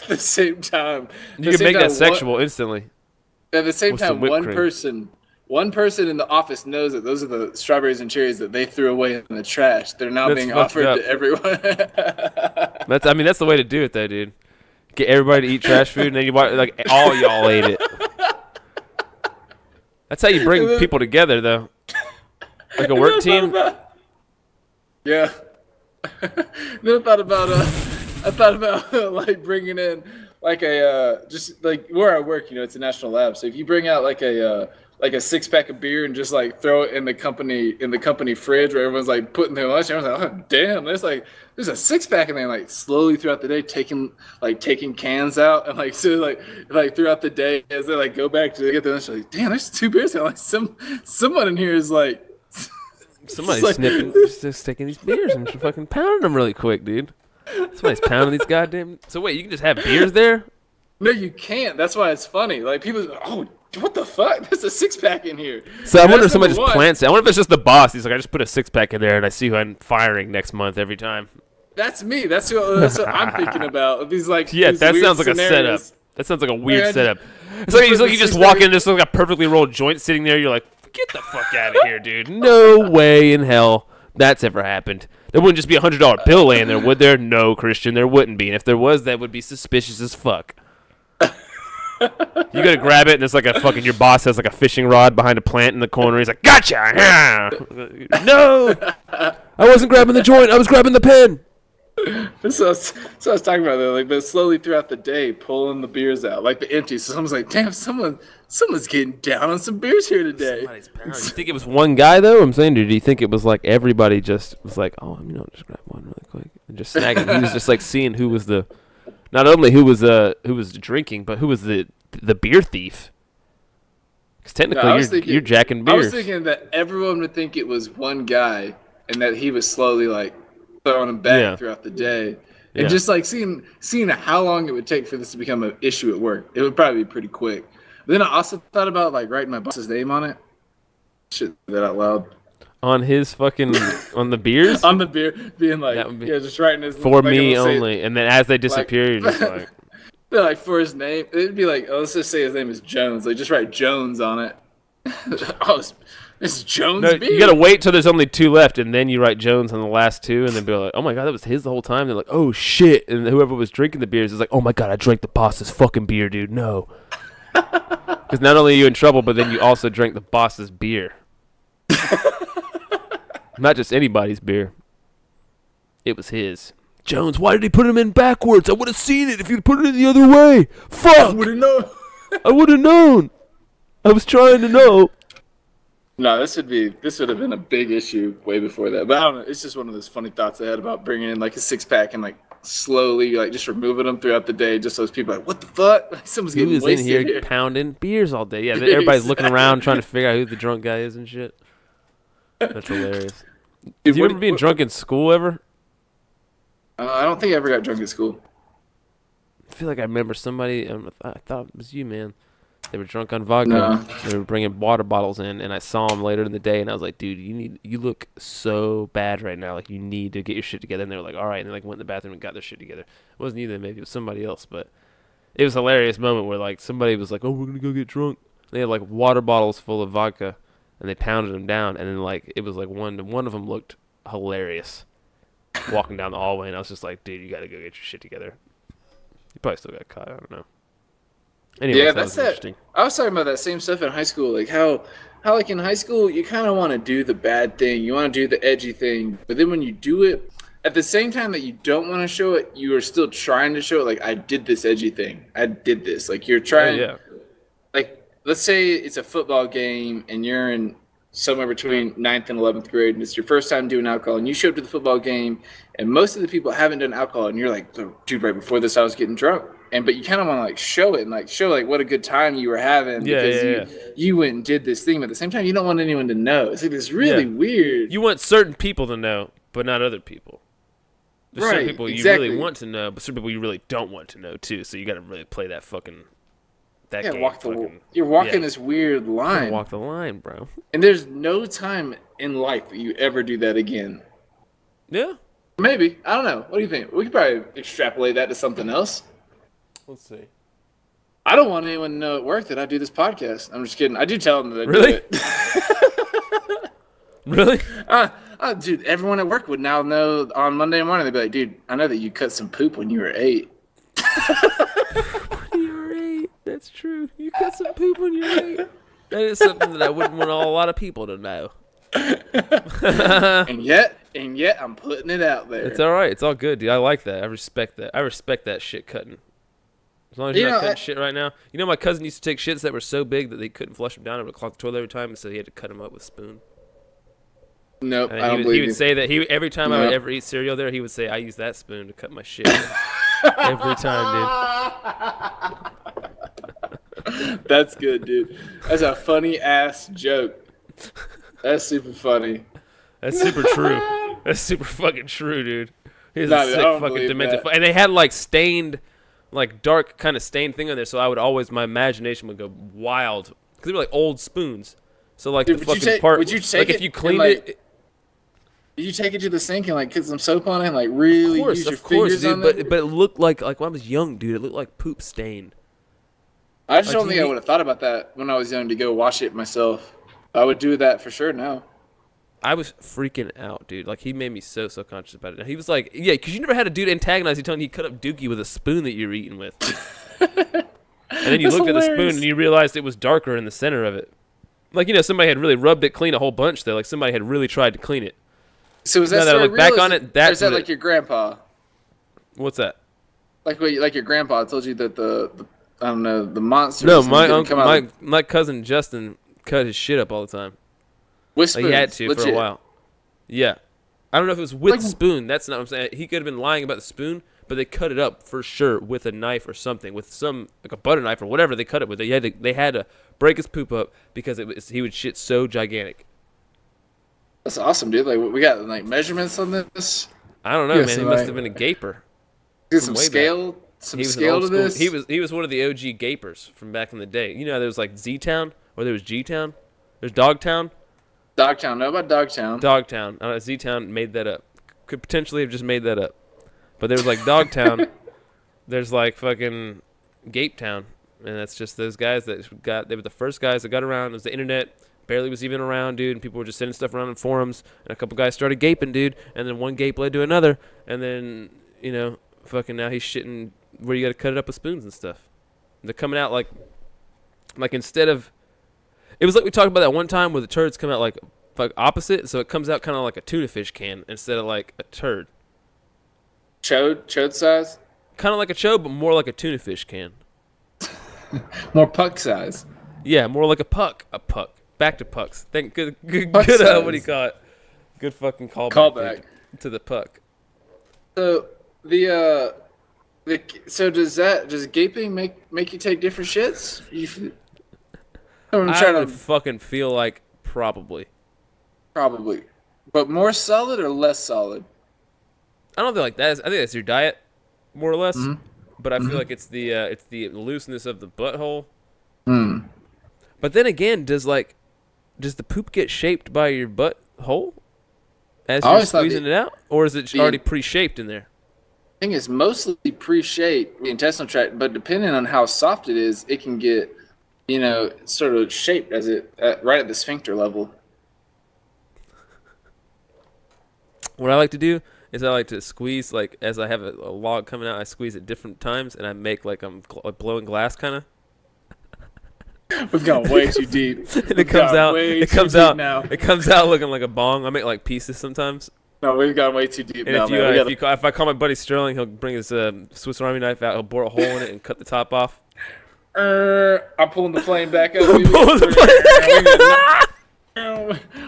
Speaker 4: At the same time,
Speaker 3: You can make that sexual instantly.
Speaker 4: At the same
Speaker 3: With some
Speaker 4: time,
Speaker 3: whipped
Speaker 4: one person in the office knows that those are the strawberries and cherries that they threw away in the trash. They're now
Speaker 3: That's
Speaker 4: being
Speaker 3: fucked
Speaker 4: offered
Speaker 3: up.
Speaker 4: to everyone.
Speaker 3: That's the way to do it, though, dude. Get everybody to eat trash food, and then you like all y'all ate it. That's how you bring people together, though. Like a work team.
Speaker 4: Yeah. Then I thought about like bringing in like a just like where I work, it's a national lab. So if you bring out like a 6-pack of beer and just like throw it in the company fridge where everyone's like putting their lunch, everyone's like, oh damn, there's a 6-pack, and then like slowly throughout the day taking cans out and like so like throughout the day as they like go back to get the lunch, like damn, there's 2 beers now. Like someone in here is like.
Speaker 3: Somebody's
Speaker 4: like,
Speaker 3: snipping, just taking these beers and just fucking pounding them really quick, dude. Somebody's pounding these goddamn. So wait, you can just have beers there?
Speaker 4: No, you can't. That's why it's funny. Like people, oh, what the fuck? There's a 6-pack in here.
Speaker 3: So I wonder if somebody just plants it. I wonder if it's just the boss. He's like, I just put a 6-pack in there and I see who I'm firing next month every time.
Speaker 4: That's me. That's what I'm thinking about. These like
Speaker 3: yeah,
Speaker 4: these
Speaker 3: that
Speaker 4: weird
Speaker 3: sounds like
Speaker 4: scenarios.
Speaker 3: a setup. That sounds like a weird
Speaker 4: Yeah,
Speaker 3: setup. It's like you just walk in and there's like a perfectly rolled joint sitting there. You're like, get the fuck out of here, dude. No way in hell that's ever happened. There wouldn't just be $100 bill laying there, would there? No, Christian, there wouldn't be. And if there was, that would be suspicious as fuck. You gotta grab it, and it's like a fucking. Your boss has like a fishing rod behind a plant in the corner. He's like, "Gotcha!" Yeah. No, I wasn't grabbing the joint. I was grabbing the pen.
Speaker 4: So I was talking about that, like, but slowly throughout the day, pulling the beers out, like the empty. So someone's like, "Damn, someone's getting down on some beers here today."
Speaker 3: You think it was one guy though? I'm saying, do you think it was like everybody just was like, "Oh, just grab one really quick," and just snagging? He was just like seeing who was the, not only who was drinking, but who was the beer thief. Because technically, you're jacking beers.
Speaker 4: I was thinking that everyone would think it was one guy, and that he was slowly like throwing them back throughout the day, and just like seeing how long it would take for this to become an issue at work. It would probably be pretty quick. But then I also thought about like writing my boss's name on it. Shit, that out loud.
Speaker 3: On his fucking on the beers.
Speaker 4: On the beer, being like, just writing his
Speaker 3: for
Speaker 4: like,
Speaker 3: me only, and then as they disappear, you're just like.
Speaker 4: They're like for his name, it'd be like, oh, let's just say his name is Jones. Like, just write Jones on it. Oh, it's Jones.
Speaker 3: No,
Speaker 4: beer.
Speaker 3: you gotta wait till there's only 2 left, and then you write Jones on the last 2, and then be like, oh my god, that was his the whole time. They're like, oh shit, and whoever was drinking the beers is like, oh my god, I drank the boss's fucking beer, dude. No, because not only are you in trouble, but then you also drank the boss's beer. Not just anybody's beer. It was his. Jones, why did he put him in backwards? I would have seen it if you'd put it in the other way. Fuck!
Speaker 4: I would have known.
Speaker 3: I would have known. I was trying to know.
Speaker 4: No, this would have been a big issue way before that. But I don't know. It's just one of those funny thoughts I had about bringing in like a 6-pack and like slowly, like just removing them throughout the day, just so people are like, what the fuck? Like, someone's
Speaker 3: He
Speaker 4: getting
Speaker 3: was in
Speaker 4: wasted
Speaker 3: here
Speaker 4: here.
Speaker 3: pounding beers all day. Yeah, everybody's looking around trying to figure out who the drunk guy is and shit. That's hilarious.
Speaker 4: Dude,
Speaker 3: Did you ever being drunk in school ever?
Speaker 4: I don't think I ever got drunk at school.
Speaker 3: I feel like I remember somebody. I thought it was you, man. They were drunk on vodka.
Speaker 4: No.
Speaker 3: They were bringing water bottles in, and I saw them later in the day, and I was like, "Dude, you look so bad right now. Like, you need to get your shit together." And they were like, "All right," and they like went in the bathroom and got their shit together. It wasn't you, then maybe it was somebody else, but it was a hilarious moment where like somebody was like, "Oh, we're gonna go get drunk." They had like water bottles full of vodka, and they pounded them down, and then like it was like one of them looked hilarious walking down the hallway, and I was just like, "Dude, you gotta go get your shit together." You probably still got caught. I don't know. Anyways,
Speaker 4: Yeah,
Speaker 3: that
Speaker 4: that's
Speaker 3: was
Speaker 4: that.
Speaker 3: interesting.
Speaker 4: I was talking about that same stuff in high school, like how like in high school you kind of want to do the bad thing, you want to do the edgy thing, but then when you do it, at the same time that you don't want to show it, you are still trying to show it. Like, I did this edgy thing. I did this. Like, you're trying.
Speaker 3: Yeah.
Speaker 4: Like, let's say it's a football game and you're in somewhere between 9th and 11th grade, and it's your first time doing alcohol, and you show up to the football game, and most of the people haven't done alcohol, and you're like, dude, right before this I was getting drunk. But you kind of want to like show it and like show like what a good time you were having because you went and did this thing, but at the same time you don't want anyone to know. It's like this really weird.
Speaker 3: You want certain people to know, but not other people. There's certain
Speaker 4: Right,
Speaker 3: people you
Speaker 4: exactly.
Speaker 3: really want to know, but certain people you really don't want to know too. So you got to really play that fucking game.
Speaker 4: You're walking this weird line.
Speaker 3: Walk the line, bro.
Speaker 4: And there's no time in life that you ever do that again.
Speaker 3: Yeah.
Speaker 4: Maybe. I don't know. What do you think? We could probably extrapolate that to something else.
Speaker 3: Let's see.
Speaker 4: I don't want anyone to know at work that I do this podcast. I'm just kidding. I do tell them that I
Speaker 3: Really?
Speaker 4: do it.
Speaker 3: Really?
Speaker 4: Dude, everyone at work would now know on Monday morning. They'd be like, dude, I know that you cut some poop when you were 8.
Speaker 3: You were 8. That's true. You cut some poop when you were 8. That is something that I wouldn't want a lot of people to know.
Speaker 4: and yet I'm putting it out there.
Speaker 3: It's all right. It's all good, dude. I like that. I respect that. I respect that shit cutting. As long as you're not cutting shit right now. You know, my cousin used to take shits that were so big that they couldn't flush them down. It would clog the toilet every time, and so he had to cut them up with a spoon.
Speaker 4: Nope,
Speaker 3: And
Speaker 4: I don't
Speaker 3: he
Speaker 4: believe
Speaker 3: would
Speaker 4: you.
Speaker 3: say that every time I would ever eat cereal there, he would say, "I use that spoon to cut my shit." Every time, dude.
Speaker 4: That's good, dude. That's a funny ass joke. That's super funny.
Speaker 3: That's super true. That's super fucking true, dude. He's
Speaker 4: Nah,
Speaker 3: a
Speaker 4: dude, I
Speaker 3: sick
Speaker 4: don't
Speaker 3: fucking
Speaker 4: believe
Speaker 3: demented.
Speaker 4: that.
Speaker 3: And they had like stained, like dark kind of stained thing on there. So I would always, my imagination would go wild because they were like old spoons. So like
Speaker 4: Dude,
Speaker 3: the
Speaker 4: would you
Speaker 3: fucking
Speaker 4: take-
Speaker 3: part,
Speaker 4: would you take
Speaker 3: like if
Speaker 4: it
Speaker 3: you
Speaker 4: and,
Speaker 3: cleaned
Speaker 4: like,
Speaker 3: it.
Speaker 4: Did you take it to the sink and like put some soap on it and like really use your
Speaker 3: Of course,
Speaker 4: fingers on
Speaker 3: dude.
Speaker 4: it?
Speaker 3: But it looked like when I was young, dude. It looked like poop stain.
Speaker 4: I just
Speaker 3: like,
Speaker 4: don't think
Speaker 3: you
Speaker 4: I
Speaker 3: eat-
Speaker 4: would have thought about that when I was young to go wash it myself. I would do that for sure now.
Speaker 3: I was freaking out, dude. Like, he made me so conscious about it. And he was like, yeah, because you never had a dude antagonize you telling you he cut up Dookie with a spoon that you were eating with. And then you
Speaker 4: That's
Speaker 3: looked at the spoon
Speaker 4: hilarious.
Speaker 3: and you realized it was darker in the center of it. Like, you know, somebody had really rubbed it clean a whole bunch, though. Like, somebody had really tried to clean it.
Speaker 4: So is
Speaker 3: Now
Speaker 4: that
Speaker 3: that I
Speaker 4: story
Speaker 3: look back
Speaker 4: real?
Speaker 3: on
Speaker 4: Is
Speaker 3: it,
Speaker 4: or
Speaker 3: that's
Speaker 4: is that
Speaker 3: what
Speaker 4: like
Speaker 3: it-
Speaker 4: your grandpa?
Speaker 3: What's that?
Speaker 4: Like your grandpa told you that the I don't know, the monsters
Speaker 3: No,
Speaker 4: didn't
Speaker 3: my
Speaker 4: come
Speaker 3: uncle,
Speaker 4: out
Speaker 3: my cousin Justin cut his shit up all the time.
Speaker 4: with
Speaker 3: Like, he had
Speaker 4: spoons,
Speaker 3: to for
Speaker 4: legit.
Speaker 3: a while. Yeah. I don't know if it was with
Speaker 4: Like-
Speaker 3: spoon. That's not what I'm saying. He could have been lying about the spoon, but they cut it up for sure with a knife or something, with some like a butter knife or whatever they cut it with. They had to break his poop up because he would shit so gigantic.
Speaker 4: That's awesome, dude. Like we got like measurements on this.
Speaker 3: I don't know,
Speaker 4: Yeah,
Speaker 3: man.
Speaker 4: so
Speaker 3: He must
Speaker 4: like-
Speaker 3: have been a gaper.
Speaker 4: Get some
Speaker 3: way back.
Speaker 4: scale, some
Speaker 3: He was an
Speaker 4: scale
Speaker 3: old
Speaker 4: to
Speaker 3: school.
Speaker 4: this.
Speaker 3: He was one of the OG gapers from back in the day. You know, how there was like Z Town or there was G Town. There's Dogtown.
Speaker 4: Dogtown. Know about Dogtown?
Speaker 3: Dogtown. Z Town made that up. Could potentially have just made that up. But there was like Dogtown. There's like fucking Gape Town. And that's just those guys they were the first guys that got around. It was the internet. Barely was even around, dude. And people were just sending stuff around in forums. And a couple guys started gaping, dude. And then one gape led to another. And then, you know, fucking now he's shitting where you got to cut it up with spoons and stuff. They're coming out like instead of, it was like we talked about that one time where the turds come out like opposite, so it comes out kind of like a tuna fish can instead of like a turd.
Speaker 4: Chode size,
Speaker 3: Kind of like a chode, but more like a tuna fish can.
Speaker 4: more puck size.
Speaker 3: Yeah, more like a puck. Back to pucks. Thank good
Speaker 4: Puck
Speaker 3: what do
Speaker 4: size.
Speaker 3: you call it? Good fucking callback.
Speaker 4: Callback.
Speaker 3: Dude, to the puck.
Speaker 4: So So does gaping make you take different shits? I'm
Speaker 3: I
Speaker 4: trying
Speaker 3: would
Speaker 4: to
Speaker 3: fucking feel like probably.
Speaker 4: probably, but more solid or less solid?
Speaker 3: I don't feel like that. I think that's your diet, more or less.
Speaker 4: Mm-hmm.
Speaker 3: But I feel like it's the looseness of the butthole.
Speaker 4: Hmm.
Speaker 3: But then again, does the poop get shaped by your butthole as
Speaker 4: I
Speaker 3: you're
Speaker 4: always thought
Speaker 3: squeezing it out, or is it
Speaker 4: the-
Speaker 3: already pre-shaped in there?
Speaker 4: I think it's mostly pre-shaped, the intestinal tract, but depending on how soft it is, it can get, sort of shaped as right at the sphincter level.
Speaker 3: What I like to do is I like to squeeze, like, as I have a log coming out, I squeeze at different times, and I make like I'm like blowing glass kind of.
Speaker 4: We've gone way too deep.
Speaker 3: And it comes out. It comes out.
Speaker 4: now.
Speaker 3: It comes out looking like a bong. I make like pieces sometimes.
Speaker 4: No, we've gone way too deep
Speaker 3: And
Speaker 4: now,
Speaker 3: if
Speaker 4: man.
Speaker 3: if I call my buddy Sterling, he'll bring his Swiss Army knife out. He'll bore a hole in it and cut the top off.
Speaker 4: I'm pulling the plane back up.
Speaker 3: Pulling the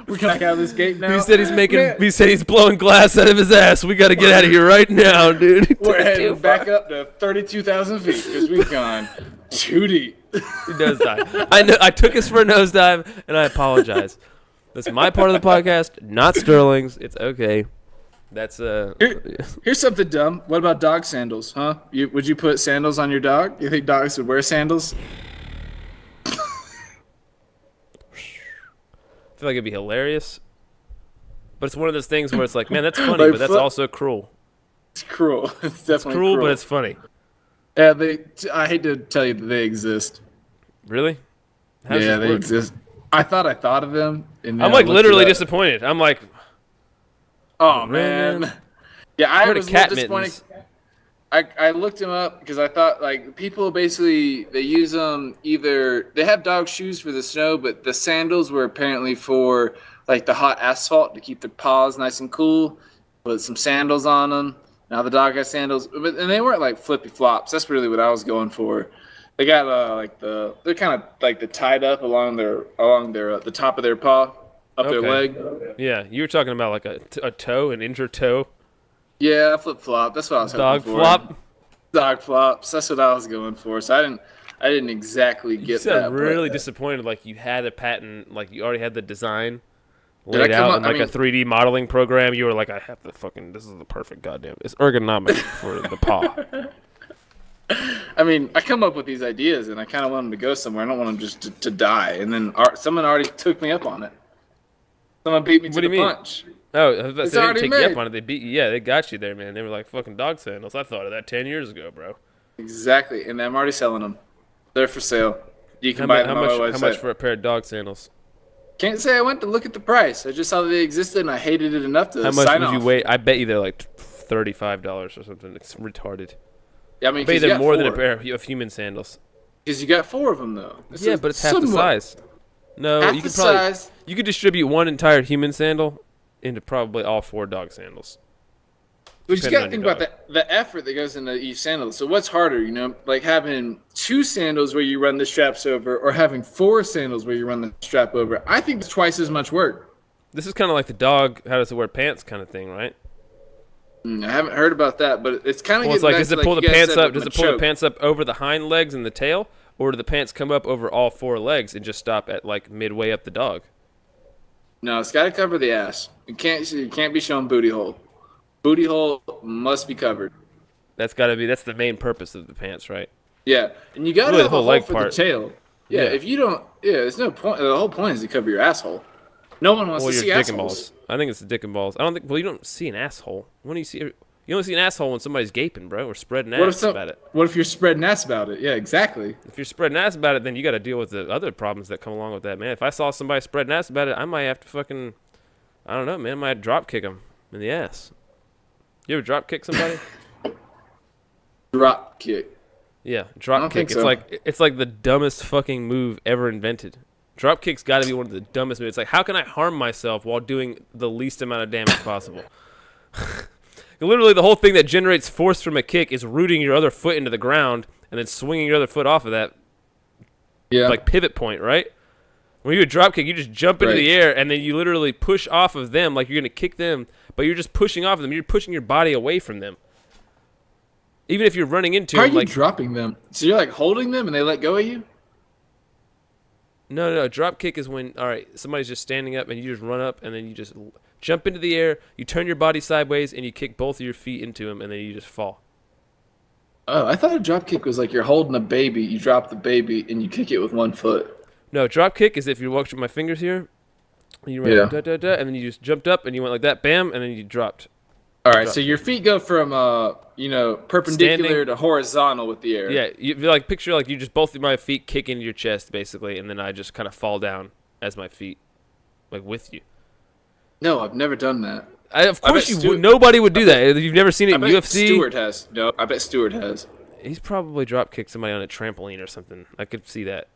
Speaker 4: We're back out of this gate now.
Speaker 3: He said he's making.
Speaker 4: Man,
Speaker 3: He said he's blowing glass out of his ass. We got to get out of here right now, dude.
Speaker 4: we're heading back up to 32,000 feet because we've gone too deep.
Speaker 3: He nosedive. I know. I took us for a nosedive, and I apologize. That's my part of the podcast, not Sterling's. It's okay. That's
Speaker 4: Here's something dumb. What about dog sandals, huh? Would you put sandals on your dog? You think dogs would wear sandals?
Speaker 3: I feel like it'd be hilarious, but it's one of those things where it's like, man, that's funny,
Speaker 4: Like
Speaker 3: but that's
Speaker 4: foot-
Speaker 3: also cruel.
Speaker 4: It's cruel. It's definitely
Speaker 3: Cruel, but it's funny.
Speaker 4: Yeah, I hate to tell you that they exist.
Speaker 3: Really? How does
Speaker 4: Yeah,
Speaker 3: this
Speaker 4: they
Speaker 3: work?
Speaker 4: exist. I thought of them. And then
Speaker 3: I'm
Speaker 4: I
Speaker 3: like
Speaker 4: looked
Speaker 3: literally
Speaker 4: it up.
Speaker 3: disappointed. I'm like,
Speaker 4: Oh
Speaker 3: Man.
Speaker 4: man. Yeah, I
Speaker 3: heard
Speaker 4: was
Speaker 3: of
Speaker 4: a little
Speaker 3: cat
Speaker 4: disappointed.
Speaker 3: mittens.
Speaker 4: I looked them up because I thought like people basically they use them either they have dog shoes for the snow, but the sandals were apparently for like the hot asphalt to keep their paws nice and cool. Put some sandals on them. Now the dog has sandals, and they weren't like flippy flops. That's really what I was going for. They got they're kind of like the tied up along their the top of their paw, up their
Speaker 3: Okay.
Speaker 4: leg.
Speaker 3: yeah, you were talking about like a toe, an injured toe,
Speaker 4: Yeah, flip flop. That's what I was hoping
Speaker 3: dog
Speaker 4: for.
Speaker 3: flop.
Speaker 4: Dog flops. That's what I was going for. So I didn't exactly
Speaker 3: You
Speaker 4: get that.
Speaker 3: sound really
Speaker 4: but,
Speaker 3: disappointed. Like you had a patent, like you already had the design
Speaker 4: Did I
Speaker 3: laid
Speaker 4: come
Speaker 3: out
Speaker 4: up-
Speaker 3: in
Speaker 4: I
Speaker 3: like a
Speaker 4: mean-
Speaker 3: 3D modeling program. You were like, I have to fucking. This is the perfect goddamn. It's ergonomic for the paw.
Speaker 4: I mean, I come up with these ideas, and I kind of want them to go somewhere. I don't want them just to die. And then someone already took me up on it. Someone beat me to
Speaker 3: What do
Speaker 4: the
Speaker 3: you mean?
Speaker 4: punch.
Speaker 3: Oh, I was about to
Speaker 4: It's
Speaker 3: say, they didn't
Speaker 4: already
Speaker 3: take you
Speaker 4: made.
Speaker 3: up on it. They beat you. Yeah, they got you there, man. They were like fucking dog sandals. I thought of that 10 years ago, bro.
Speaker 4: Exactly, and I'm already selling them. They're for sale. You can
Speaker 3: How,
Speaker 4: buy
Speaker 3: mu-
Speaker 4: them
Speaker 3: how
Speaker 4: on
Speaker 3: much?
Speaker 4: my
Speaker 3: How
Speaker 4: website.
Speaker 3: much for a pair of dog sandals?
Speaker 4: Can't say I went to look at the price. I just saw that they existed, and I hated it enough to
Speaker 3: How much
Speaker 4: sign
Speaker 3: would
Speaker 4: off.
Speaker 3: you weigh? I bet you they're like $35 or something. It's retarded.
Speaker 4: Yeah, I mean,
Speaker 3: I bet you
Speaker 4: 'cause you
Speaker 3: they're
Speaker 4: got
Speaker 3: more than a
Speaker 4: four.
Speaker 3: pair of human sandals.
Speaker 4: Because you got 4 of them, though.
Speaker 3: Yeah, but it's half the size. No,
Speaker 4: Half
Speaker 3: you
Speaker 4: the
Speaker 3: could probably
Speaker 4: size.
Speaker 3: you could distribute one entire human sandal into probably all 4 dog sandals.
Speaker 4: But you
Speaker 3: Depending
Speaker 4: got to
Speaker 3: on
Speaker 4: think
Speaker 3: your
Speaker 4: about the effort that goes into each sandal. So what's harder, like having 2 sandals where you run the straps over, or having 4 sandals where you run the strap over? I think it's twice as much work.
Speaker 3: This is kind of like the dog how does it wear pants kind of thing, right?
Speaker 4: I haven't heard about that, but it's kind of
Speaker 3: Well, it's like does it pull the pants up? Does
Speaker 4: it
Speaker 3: it pull the pants up over the hind legs and the tail, or do the pants come up over all 4 legs and just stop at like midway up the dog?
Speaker 4: No, it's got to cover the ass. You can't be showing booty hole. Booty hole must be covered.
Speaker 3: That's the main purpose of the pants, right?
Speaker 4: Yeah, and you got to
Speaker 3: Really,
Speaker 4: have
Speaker 3: the
Speaker 4: a
Speaker 3: whole
Speaker 4: hole
Speaker 3: leg
Speaker 4: for
Speaker 3: part.
Speaker 4: the tail. Yeah,
Speaker 3: Yeah.
Speaker 4: if you don't, there's no point. The whole point is to cover your asshole. No one wants
Speaker 3: Well,
Speaker 4: to
Speaker 3: your
Speaker 4: see
Speaker 3: dick and
Speaker 4: assholes.
Speaker 3: balls. I think it's the dick and balls. I don't think. Well, you don't see an asshole. When do you see? You only see an asshole when somebody's gaping, bro, or spreading ass about it.
Speaker 4: What if you're spreading ass about it? Yeah, exactly.
Speaker 3: If you're spreading ass about it, then you got to deal with the other problems that come along with that, man. If I saw somebody spreading ass about it, I might have to fucking, I don't know, man. I might drop kick them in the ass. You ever drop kick somebody?
Speaker 4: Drop kick.
Speaker 3: Yeah, drop
Speaker 4: don't
Speaker 3: kick.
Speaker 4: think so.
Speaker 3: It's like the dumbest fucking move ever invented. Drop kick's got to be one of the dumbest moves. It's like, how can I harm myself while doing the least amount of damage possible? Literally, the whole thing that generates force from a kick is rooting your other foot into the ground and then swinging your other foot off of that
Speaker 4: Yeah.
Speaker 3: like pivot point, right? When you do a drop kick, you just jump into
Speaker 4: Right.
Speaker 3: the air and then you literally push off of them like you're gonna kick them, but you're just pushing off of them. You're pushing your body away from them. Even if you're running into
Speaker 4: How are
Speaker 3: them,
Speaker 4: you
Speaker 3: like
Speaker 4: dropping them? So you're like holding them and they let go of you?
Speaker 3: no, drop kick is when somebody's just standing up and you just run up and then you just jump into the air, you turn your body sideways and you kick both of your feet into them and then you just fall.
Speaker 4: Oh, I thought a drop kick was like you're holding a baby, you drop the baby, and you kick it with one foot.
Speaker 3: No, drop kick is if you walked with my fingers here, and you ran da da da, and then you just jumped up and you went like that, bam, and then you dropped.
Speaker 4: All right, so your feet go from perpendicular
Speaker 3: Standing.
Speaker 4: to horizontal with the air.
Speaker 3: Yeah, you like picture like you just both of my feet kick into your chest basically, and then I just kind of fall down as my feet, like with you.
Speaker 4: No, I've never done that.
Speaker 3: Of course you would. Nobody would do that. You've never seen it in UFC.
Speaker 4: Stewart has. No, I bet Stewart has.
Speaker 3: He's probably drop kicked somebody on a trampoline or something. I could see that.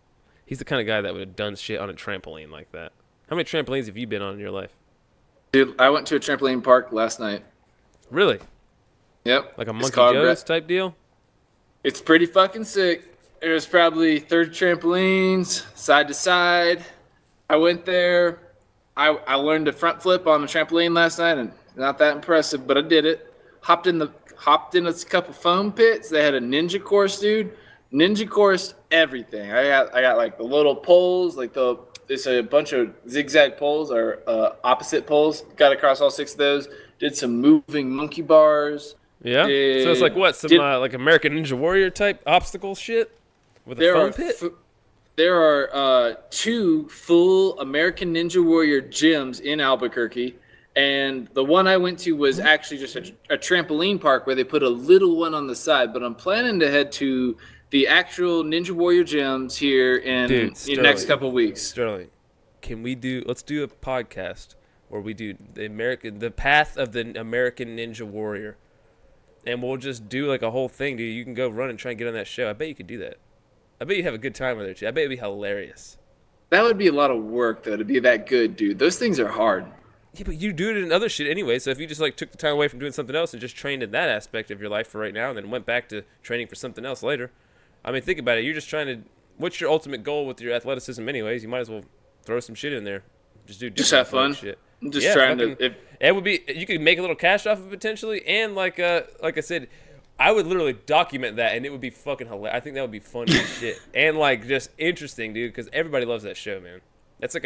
Speaker 3: He's the kind of guy that would have done shit on a trampoline like that. How many trampolines have you been on in your life?
Speaker 4: Dude, I went to a trampoline park last night.
Speaker 3: Really?
Speaker 4: Yep.
Speaker 3: Like a
Speaker 4: It's
Speaker 3: Monkey
Speaker 4: called
Speaker 3: Joe's type deal?
Speaker 4: It's pretty fucking sick. There's probably 30 trampolines, side to side. I went there. I learned a front flip on a trampoline last night, and not that impressive, but I did it. Hopped in a couple foam pits. They had a ninja course, dude. Ninja course everything. I got like the little poles, like it's a bunch of zigzag poles or opposite poles. Got across all 6 of those. Did some moving monkey bars.
Speaker 3: Yeah. So it's like what? Some like American Ninja Warrior type obstacle shit with a foam pit?
Speaker 4: There are 2 full American Ninja Warrior gyms in Albuquerque, and the one I went to was actually just a trampoline park where they put a little one on the side. But I'm planning to head to the actual Ninja Warrior gyms here in the next couple weeks.
Speaker 3: Sterling, let's do a podcast where we do the path of the American Ninja Warrior, and we'll just do like a whole thing, dude. You can go run and try and get on that show. I bet you could do that. I bet you have a good time with it, too. I bet it'd be hilarious.
Speaker 4: That would be a lot of work, though, to be that good, dude. Those things are hard.
Speaker 3: Yeah, but you do it in other shit anyway, so if you just like took the time away from doing something else and just trained in that aspect of your life for right now and then went back to training for something else later, I mean, think about it. You're just trying to – what's your ultimate goal with your athleticism anyways? You might as well throw some shit in there. Just
Speaker 4: have fun.
Speaker 3: Shit.
Speaker 4: I'm just trying to –
Speaker 3: It would be – you could make a little cash off of it potentially, and like I said – I would literally document that, and it would be fucking hilarious. I think that would be funny as shit. And, like, just interesting, dude, because everybody loves that show, man. That's like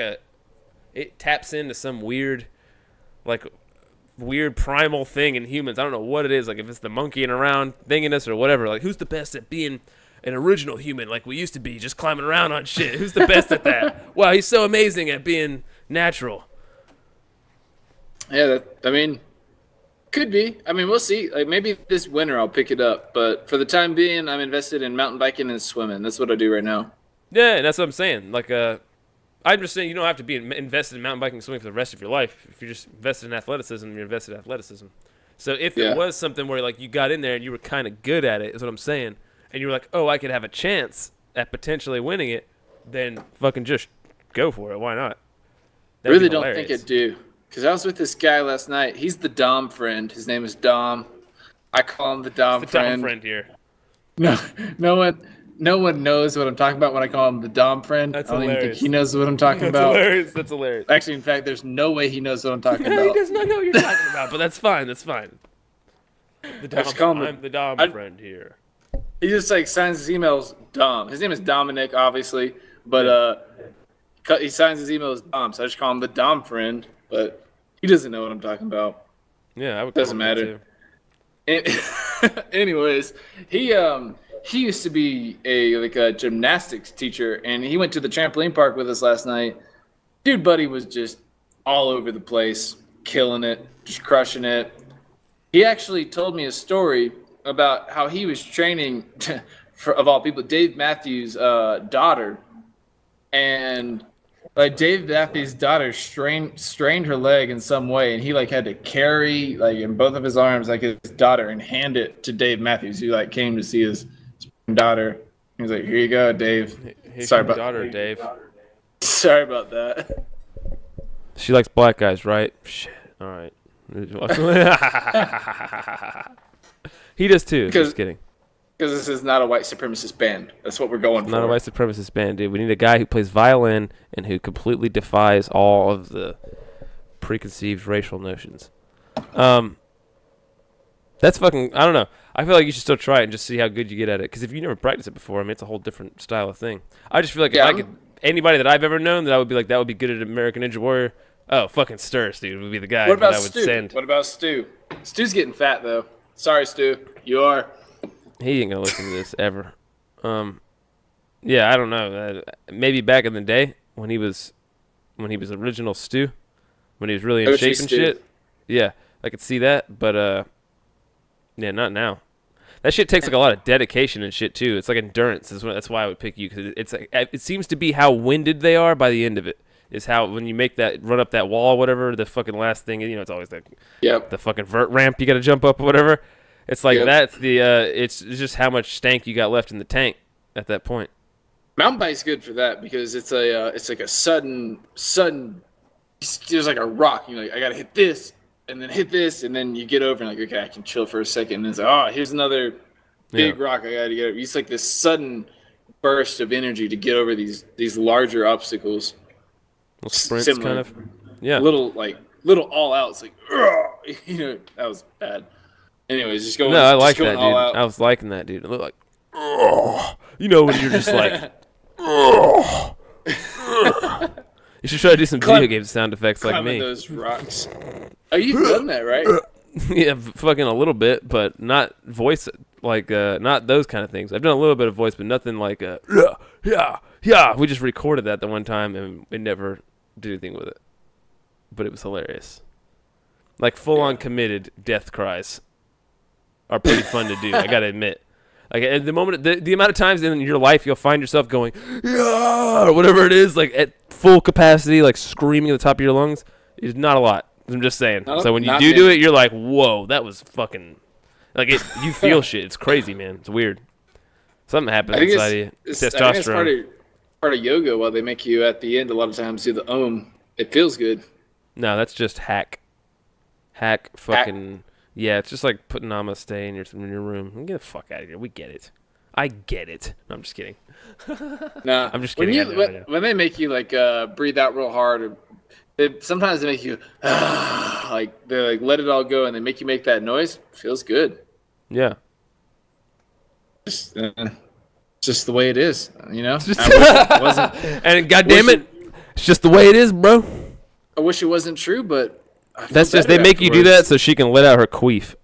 Speaker 3: it taps into some weird primal thing in humans. I don't know what it is. Like, if it's the monkeying around thinginess or whatever. Like, who's the best at being an original human like we used to be, just climbing around on shit? Who's the best at that? Wow, he's so amazing at being natural.
Speaker 4: Yeah, could be. I mean, we'll see. Like maybe this winter I'll pick it up, but for the time being, I'm invested in mountain biking and swimming. That's what I do right now.
Speaker 3: Yeah, and that's what I'm saying. Like, I'm just saying you don't have to be invested in mountain biking and swimming for the rest of your life. If you're just invested in athleticism, you're invested in athleticism. So if it was something where like you got in there and you were kind of good at it, is what I'm saying, and you were like, oh, I could have a chance at potentially winning it, then fucking just go for it. Why not?
Speaker 4: That'd really don't think I do. Because I was with this guy last night. He's the Dom friend. His name is Dom. I call him the Dom friend.
Speaker 3: Dom friend here.
Speaker 4: No one knows what I'm talking about when I call him the Dom friend.
Speaker 3: That's
Speaker 4: I don't
Speaker 3: hilarious.
Speaker 4: even think he knows what I'm talking about.
Speaker 3: That's hilarious.
Speaker 4: Actually, in fact, there's no way he knows what I'm talking about.
Speaker 3: He does not know what you're talking about, but that's fine. That's fine. I'm the Dom friend here.
Speaker 4: He just like signs his emails Dom. His name is Dominic, obviously, but he signs his emails Dom, so I just call him the Dom friend. But he doesn't know what I'm talking about.
Speaker 3: Yeah, I would.
Speaker 4: Doesn't matter. Anyways, he used to be a gymnastics teacher, and he went to the trampoline park with us last night. Dude, buddy was just all over the place, killing it, just crushing it. He actually told me a story about how he was training for, of all people, Dave Matthews' daughter, and like Dave Matthews' daughter strained her leg in some way, and he like had to carry like in both of his arms like his daughter and hand it to Dave Matthews, who like came to see his daughter. He was like, "Here you go, Dave."
Speaker 3: Sorry about daughter, Dave.
Speaker 4: Sorry about that.
Speaker 3: She likes black guys, right? Shit. All right. He does too. Just kidding.
Speaker 4: Because this is not a white supremacist band. That's what we're going for.
Speaker 3: Not a white supremacist band, dude. We need a guy who plays violin and who completely defies all of the preconceived racial notions. That's fucking. I don't know. I feel like you should still try it and just see how good you get at it. Because if you never practiced it before, I mean, it's a whole different style of thing. I just feel like if I could, anybody that I've ever known that I would be like, that would be good at American Ninja Warrior. Oh, fucking Sturz, dude, would be the guy
Speaker 4: What about
Speaker 3: that I would
Speaker 4: Stu?
Speaker 3: send.
Speaker 4: What about Stu? Stu's getting fat though. Sorry, Stu. You are.
Speaker 3: He ain't gonna listen to this ever. Yeah, I don't know. Maybe back in the day when he was original Stu, when he was really in
Speaker 4: OG
Speaker 3: shape and
Speaker 4: Stu.
Speaker 3: shit. Yeah, I could see that, but yeah, not now. That shit takes like a lot of dedication and shit too. It's like endurance. That's why I would pick you, because it's like, it seems to be how winded they are by the end of it. Is how when you make that run up that wall, or whatever the fucking last thing. You know, it's always the fucking vert ramp you got to jump up or whatever. It's like that's the it's just how much stank you got left in the tank at that point.
Speaker 4: Mountain bike's good for that because it's like a sudden. There's like a rock. You know, like, I gotta hit this and then hit this, and then you get over and like, okay, I can chill for a second. And it's like, oh, here's another big rock I gotta get over. It's like this sudden burst of energy to get over these larger obstacles.
Speaker 3: Little sprints,
Speaker 4: Similar.
Speaker 3: kind of. Yeah.
Speaker 4: Little all out. It's like, you know, that was bad. Anyways, just going.
Speaker 3: No, I like
Speaker 4: just
Speaker 3: that,
Speaker 4: going
Speaker 3: dude.
Speaker 4: all out.
Speaker 3: I was liking that, dude. It looked like, you know, when you're just like, you should try to do some video game sound effects like
Speaker 4: Climbing
Speaker 3: me.
Speaker 4: those rocks. Oh, you've done that, right?
Speaker 3: Yeah, fucking a little bit, but not voice, like, not those kind of things. I've done a little bit of voice, but nothing like, yeah. We just recorded that the one time, and we never did anything with it. But it was hilarious. Like, full-on committed death cries are pretty fun to do, I gotta admit. Like, at the moment, the amount of times in your life you'll find yourself going, yeah, or whatever it is, like, at full capacity, like, screaming at the top of your lungs, is not a lot. I'm just saying. So when you do it, you're like, whoa, that was fucking, like, you feel shit. It's crazy, man. It's weird. Something happens inside you. Testosterone.
Speaker 4: I think it's part of yoga. While they make you at the end a lot of times do the Om. It feels good.
Speaker 3: No, that's just hack fucking. Yeah, it's just like putting namaste in your room. Get the fuck out of here. We get it. I get it. No, I'm just kidding.
Speaker 4: Nah,
Speaker 3: I'm just kidding.
Speaker 4: When they make you like breathe out real hard, sometimes they make you like they like let it all go, and they make you make that noise. Feels good.
Speaker 3: Yeah.
Speaker 4: Just the way it is, you know.
Speaker 3: Wasn't. And goddamn it, it's just the way it is, bro.
Speaker 4: I wish it wasn't true, but
Speaker 3: that's just they make you do that so she can let out her queef.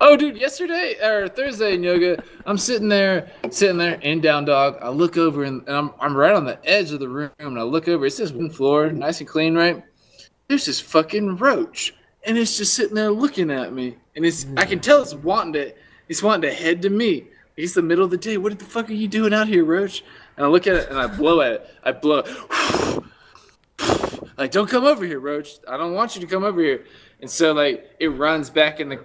Speaker 4: Oh, dude, yesterday or Thursday in yoga, I'm sitting there in down dog. I look over and I'm right on the edge of the room, and I look over. It's this wooden floor, nice and clean, right? There's this fucking roach, and it's just sitting there looking at me, and I can tell it's wanting to head to me. It's the middle of the day. What the fuck are you doing out here, roach? And I look at it and I blow at it. I blow. Like, don't come over here, roach. I don't want you to come over here. And so like it runs back in the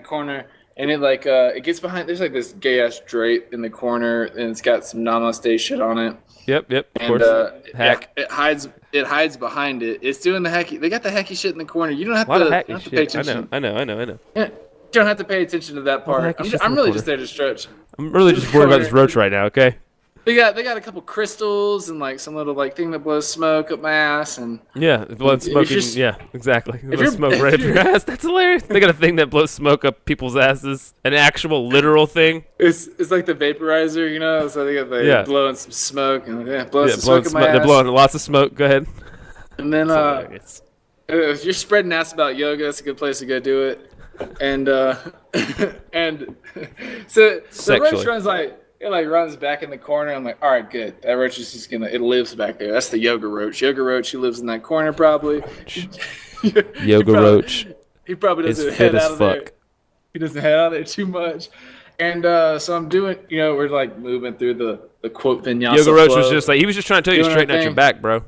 Speaker 4: corner, and it gets behind. There's like this gay ass drape in the corner, and it's got some namaste shit on it.
Speaker 3: Yep, of
Speaker 4: and,
Speaker 3: course.
Speaker 4: Hack. It hides behind it. It's doing the hacky. They got the hacky shit in the corner. You don't have to pay attention.
Speaker 3: I know.
Speaker 4: Yeah, you don't have to pay attention to that part. I'm really just there to stretch.
Speaker 3: I'm really just worried about this roach right now. Okay.
Speaker 4: They got a couple crystals and like some little like thing that blows smoke up my ass and
Speaker 3: yeah, blood smoking. Yeah, exactly. Blows smoke right up your ass. That's hilarious. They got a thing that blows smoke up people's asses. An actual literal thing.
Speaker 4: It's like the vaporizer, you know. So they got blowing some smoke and blowing some smoke up my ass.
Speaker 3: They're blowing lots of smoke. Go ahead.
Speaker 4: And then if you're spreading ass about yoga, that's a good place to go do it. And and so the roach runs it runs back in the corner. I'm like, all right, good. That roach is just it lives back there. That's the yoga roach. Yoga roach, he lives in that corner probably.
Speaker 3: Roach.
Speaker 4: He probably doesn't head out of there. He doesn't head out of there too much. And so I'm doing, we're like moving through the quote vinyasa.
Speaker 3: Yoga roach was just like, he was just trying to tell you to straighten out your back, bro.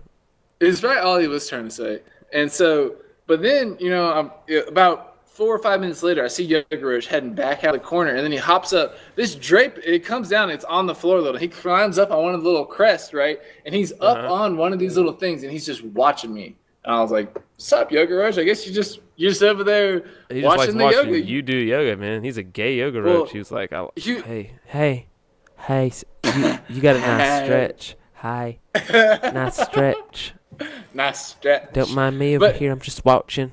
Speaker 4: It's right all he was trying to say. And so, but then, I'm about 4 or 5 minutes later, I see Yoga Roach heading back out of the corner, and then he hops up. This drape, it comes down, it's on the floor a little. He climbs up on one of the little crests, right? And he's up on one of these little things, and he's just watching me. And I was like, "What's up, Yoga Roach? I guess you're just over there watching the yoga.
Speaker 3: You do yoga, man. He's a gay Yoga Roach. He was like, hey, you got a nice stretch. Hi, nice stretch.
Speaker 4: Nice stretch.
Speaker 3: Don't mind me over here. I'm just watching."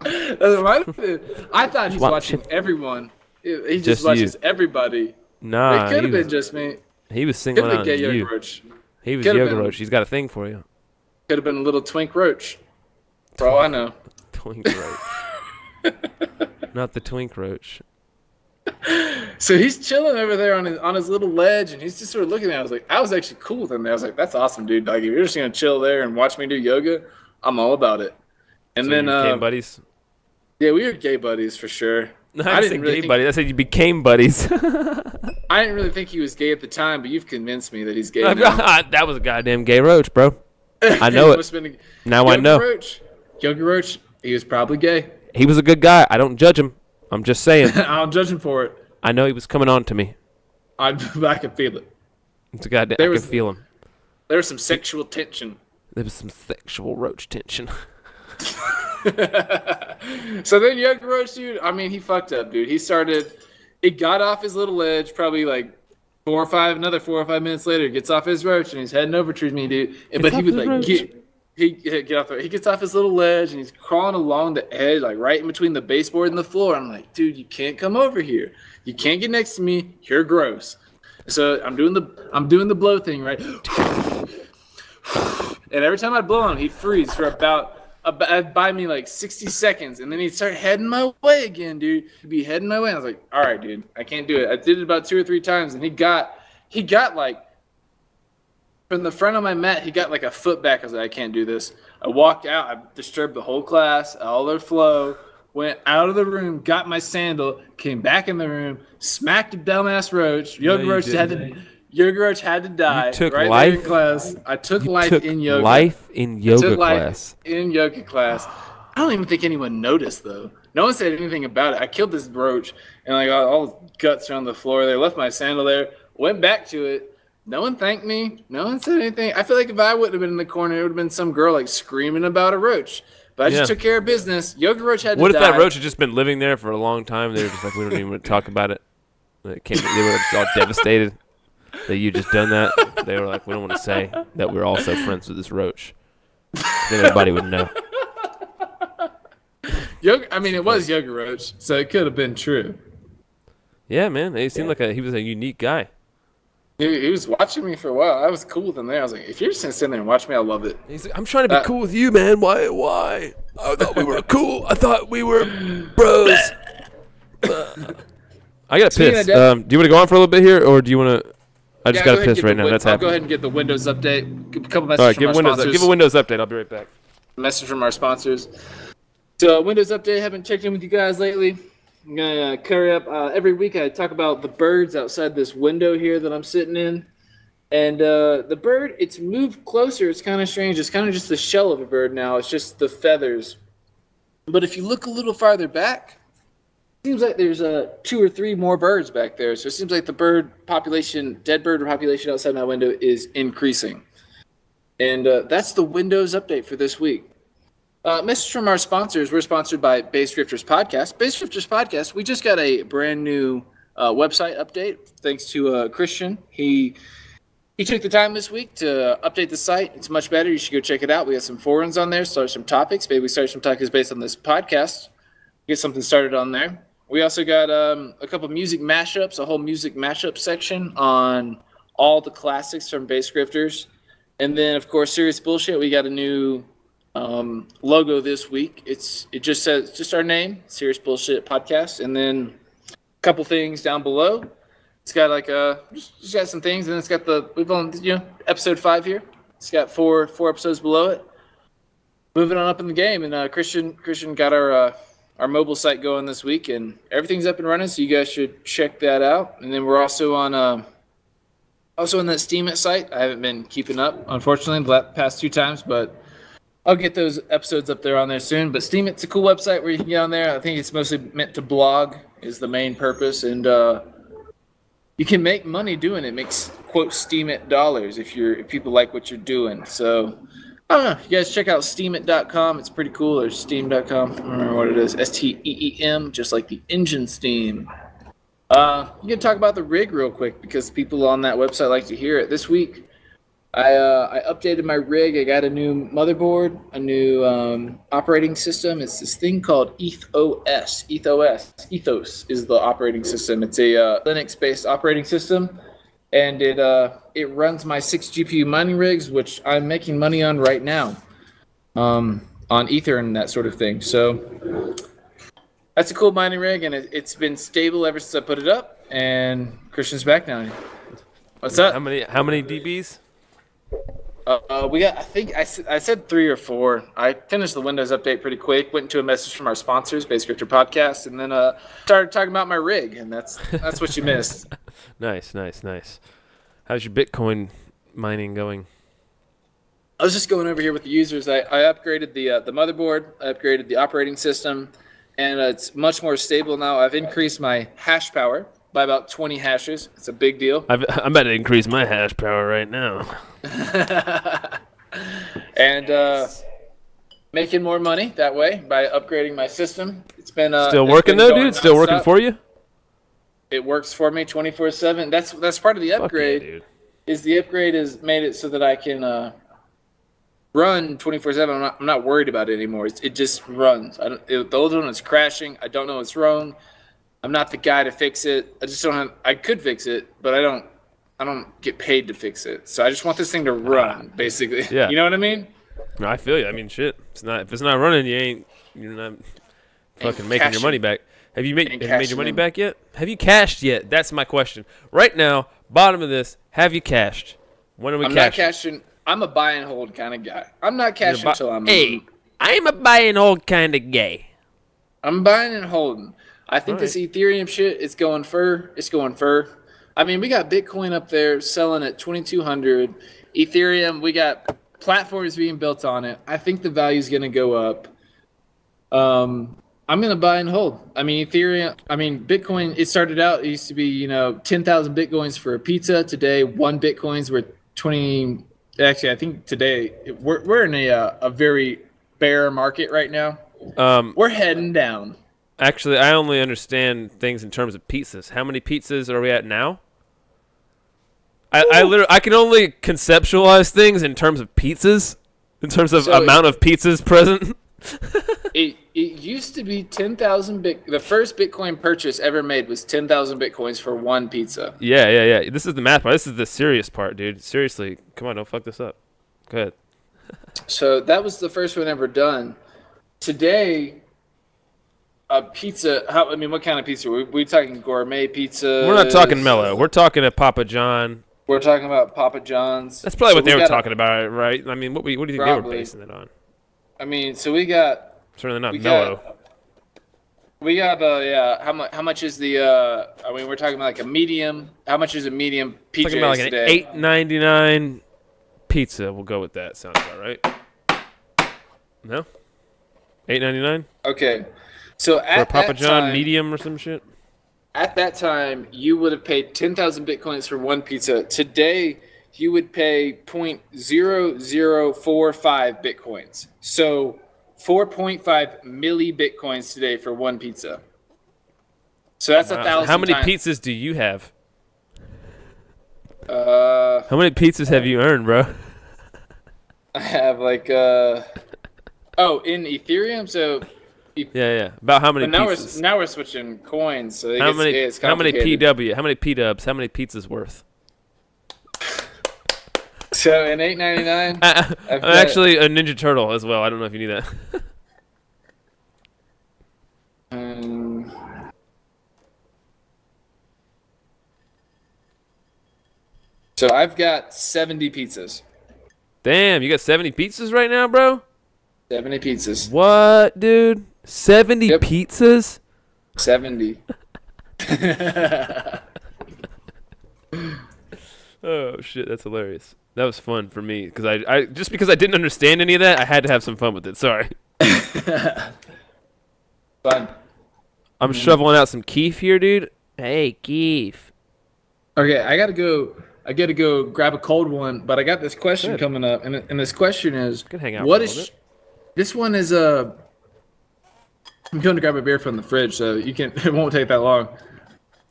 Speaker 4: That reminded me. I thought he's watching everyone. He just watches everybody.
Speaker 3: Nah,
Speaker 4: it could have been just me.
Speaker 3: He was singling
Speaker 4: Could have
Speaker 3: out
Speaker 4: been gay
Speaker 3: you.
Speaker 4: Yogi Roach.
Speaker 3: He was
Speaker 4: Could've
Speaker 3: Yoga
Speaker 4: been.
Speaker 3: Roach. He's got a thing for you.
Speaker 4: Could have been a little twink roach. For all I know.
Speaker 3: Twink Roach. Not the Twink Roach.
Speaker 4: So he's chilling over there on his little ledge, and he's just sort of looking at it. I was actually cool with him. I was like, that's awesome, dude. Like, if you're just going to chill there and watch me do yoga, I'm all about it. And
Speaker 3: So
Speaker 4: then,
Speaker 3: you became buddies?
Speaker 4: yeah, we were gay buddies for sure.
Speaker 3: I didn't say gay buddies. I said you became buddies.
Speaker 4: I didn't really think he was gay at the time, but you've convinced me that he's gay now.
Speaker 3: That was a goddamn gay roach, bro. I know it. Now I know.
Speaker 4: Yogi Roach, he was probably gay.
Speaker 3: He was a good guy. I don't judge him. I'm just saying.
Speaker 4: I don't judge him for it.
Speaker 3: I know he was coming on to me.
Speaker 4: I can feel it.
Speaker 3: It's a goddamn.
Speaker 4: There
Speaker 3: I
Speaker 4: was-
Speaker 3: can feel him.
Speaker 4: There was some sexual tension.
Speaker 3: There was some sexual roach tension.
Speaker 4: So then Yogi Roach, dude, I mean, he fucked up, dude. He got off his little ledge, probably like 4 or 5 minutes later, gets off his roach and he's heading over to me, dude. But he would like get off there. He gets off his little ledge and he's crawling along the edge, like right in between the baseboard and the floor. I'm like, dude, you can't come over here. You can't get next to me. You're gross. So I'm doing the blow thing, right? And every time I blow on him, he'd freeze for about by me like 60 seconds, and then he'd start heading my way again, dude. He'd be heading my way. I was like, all right, dude, I can't do it. I did it about 2 or 3 times, and he got like from the front of my mat, he got like a foot back. I was like, I can't do this. I walked out. I disturbed the whole class, all their flow. Went out of the room, got my sandal, came back in the room, smacked a dumbass roach. Yogi Roach had to die.
Speaker 3: You took
Speaker 4: right
Speaker 3: life?
Speaker 4: there in class. I took life in yoga.
Speaker 3: Life in yoga
Speaker 4: Took life
Speaker 3: class.
Speaker 4: in yoga class. I don't even think anyone noticed though. No one said anything about it. I killed this roach and like all the guts are on the floor there. Left my sandal there. Went back to it. No one thanked me. No one said anything. I feel like if I wouldn't have been in the corner, it would have been some girl like screaming about a roach. But I just took care of business. Yogi Roach had to die.
Speaker 3: What if that roach had just been living there for a long time? They were just like, we don't even want to talk about it. They were all devastated that you just done that. They were like, we don't want to say that we're also friends with this roach. Then everybody would know.
Speaker 4: It was Yogi Roach, so it could have been true.
Speaker 3: Yeah, man. He seemed like he was a unique guy.
Speaker 4: He was watching me for a while. I was cool with him there. I was like, if you're just gonna sit there and watch me, I love it.
Speaker 3: He's like, I'm trying to be cool with you, man. Why? I thought we were cool. I thought we were bros. I got pissed. Do you want to go on for a little bit here, or do you want to? I just got to piss right now. That's happening.
Speaker 4: I'll go ahead and get the Windows update. Give a couple messages
Speaker 3: All right,
Speaker 4: from our sponsors.
Speaker 3: give a Windows update. I'll be right back.
Speaker 4: Message from our sponsors. So Windows update. Haven't checked in with you guys lately. I'm gonna curry up. Every week I talk about the birds outside this window here that I'm sitting in, and the bird. It's moved closer. It's kind of strange. It's kind of just the shell of a bird now. It's just the feathers. But if you look a little farther back, it seems like there's 2 or 3 more birds back there. So it seems like the dead bird population outside my window is increasing. And that's the Windows update for this week. Message from our sponsors. We're sponsored by Base Drifters Podcast. Base Drifters Podcast, we just got a brand new website update thanks to Christian. He took the time this week to update the site. It's much better. You should go check it out. We got some forums on there, start some topics. Maybe we start some topics based on this podcast. Get something started on there. We also got a couple music mashups, a whole music mashup section on all the classics from Base Grifters. And then, of course, Serious Bullshit. We got a new logo this week. It just says just our name, Serious Bullshit Podcast, and then a couple things down below. It's got like just got some things, and it's got we've on episode 5 here. It's got four episodes below it. Moving on up in the game, and Christian got our mobile site going this week, and everything's up and running. So you guys should check that out. And then we're also on that Steemit site. I haven't been keeping up, unfortunately, the past 2 times, but I'll get those episodes up there on there soon. But Steemit's a cool website where you can get on there. I think it's mostly meant to blog is the main purpose, and you can make money doing it. Makes quote Steemit dollars if people like what you're doing. So I don't know. You guys check out Steemit.com. It's pretty cool. Or Steam.com. I don't remember what it is. STEEM, just like the engine steam. You can talk about the rig real quick because people on that website like to hear it. This week, I updated my rig. I got a new motherboard, a new operating system. It's this thing called Ethos. Ethos is the operating system. It's a Linux-based operating system, and it runs my 6 GPU mining rigs, which I'm making money on right now, on Ether and that sort of thing. So that's a cool mining rig, and it's been stable ever since I put it up. And Christian's back now. What's up?
Speaker 3: How many DBs?
Speaker 4: We got. I think I said 3 or 4. I finished the Windows update pretty quick. Went into a message from our sponsors, Base Scripter Podcast, and then started talking about my rig, and that's what you missed.
Speaker 3: Nice. How's your Bitcoin mining going?
Speaker 4: I was just going over here with the users. I upgraded the motherboard. I upgraded the operating system, and it's much more stable now. I've increased my hash power by about 20 hashes. It's a big deal.
Speaker 3: I'm about to increase my hash power right now.
Speaker 4: And making more money that way by upgrading my system. It's been
Speaker 3: still working though, dude. Still working for you.
Speaker 4: It works for me 24/7. That's part of the upgrade.
Speaker 3: Yeah, dude.
Speaker 4: Is the upgrade has made it so that I can run 24/7. I'm not worried about it anymore. It just runs. The old one is crashing. I don't know what's wrong. I'm not the guy to fix it. I just don't have. I could fix it, but I don't get paid to fix it. So I just want this thing to run, basically.
Speaker 3: Yeah.
Speaker 4: You know what I mean?
Speaker 3: No, I feel you. I mean, shit. If it's not running, you're not fucking making your money back. Have you made your money back yet? Have you cashed yet? That's my question. Right now, bottom of this, have you cashed? When are we cashing?
Speaker 4: I'm not cashing. I'm a buy and hold kind of guy. I'm not cashing until I'm.
Speaker 3: Hey, I'm a buy and hold kind of guy.
Speaker 4: I'm buying and holding. I think this Ethereum shit is going fur. It's going fur. I mean, we got Bitcoin up there selling at 2,200. Ethereum, we got platforms being built on it. I think the value is going to go up. I'm going to buy and hold. I mean, Bitcoin, it started out, it used to be, 10,000 Bitcoins for a pizza. Today, 1 Bitcoin's worth 20. Actually, I think today we're in a very bear market right now. We're heading down.
Speaker 3: Actually, I only understand things in terms of pizzas. How many pizzas are we at now? I can only conceptualize things in terms of pizzas, in terms of amount of pizzas present.
Speaker 4: It used to be 10,000 the first Bitcoin purchase ever made was 10,000 Bitcoins for 1 pizza.
Speaker 3: Yeah. This is the math part. This is the serious part, dude. Seriously. Come on, don't fuck this up. Go ahead.
Speaker 4: So that was the first one ever done. Today, a pizza, what kind of pizza? We talking gourmet pizza?
Speaker 3: We're not talking mellow. We're talking at Papa John.
Speaker 4: We're talking about Papa John's.
Speaker 3: That's probably what they were talking about, right? I mean, what do you think they were basing it on?
Speaker 4: I mean, so we got...
Speaker 3: Certainly not mellow.
Speaker 4: We got, how much is the, we're talking about like a medium. How much is a medium pizza today?
Speaker 3: Talking about like an $8.99 pizza. We'll go with that. Sounds about right. No? $8.99?
Speaker 4: Okay. So at
Speaker 3: for a Papa John
Speaker 4: time,
Speaker 3: medium or some shit?
Speaker 4: At that time, you would have paid 10,000 Bitcoins for 1 pizza. Today, you would pay 0.0045 Bitcoins. So 4.5 milli Bitcoins today for 1 pizza. So that's 1,000
Speaker 3: How many
Speaker 4: times.
Speaker 3: pizzas do you have? How many pizzas have you earned, bro?
Speaker 4: I have like in Ethereum, so
Speaker 3: yeah. About how many pizzas?
Speaker 4: Now we're switching coins, so
Speaker 3: how many
Speaker 4: PW?
Speaker 3: How many P-dubs? How many pizzas worth?
Speaker 4: So in $8.99,
Speaker 3: I'm actually a Ninja Turtle as well. I don't know if you knew that.
Speaker 4: So I've got 70 pizzas.
Speaker 3: Damn, you got 70 pizzas right now, bro?
Speaker 4: 70 pizzas.
Speaker 3: What, dude? 70 pizzas?
Speaker 4: 70.
Speaker 3: Oh shit, that's hilarious. That was fun for me because I just because I didn't understand any of that, I had to have some fun with it. Sorry.
Speaker 4: Fun.
Speaker 3: I'm shoveling out some Keef here, dude. Hey, Keef.
Speaker 4: Okay, I gotta go grab a cold one, but I got this question coming up, and this question is,
Speaker 3: hang out
Speaker 4: what is this one is I'm going to grab a beer from the fridge, so it won't take that long.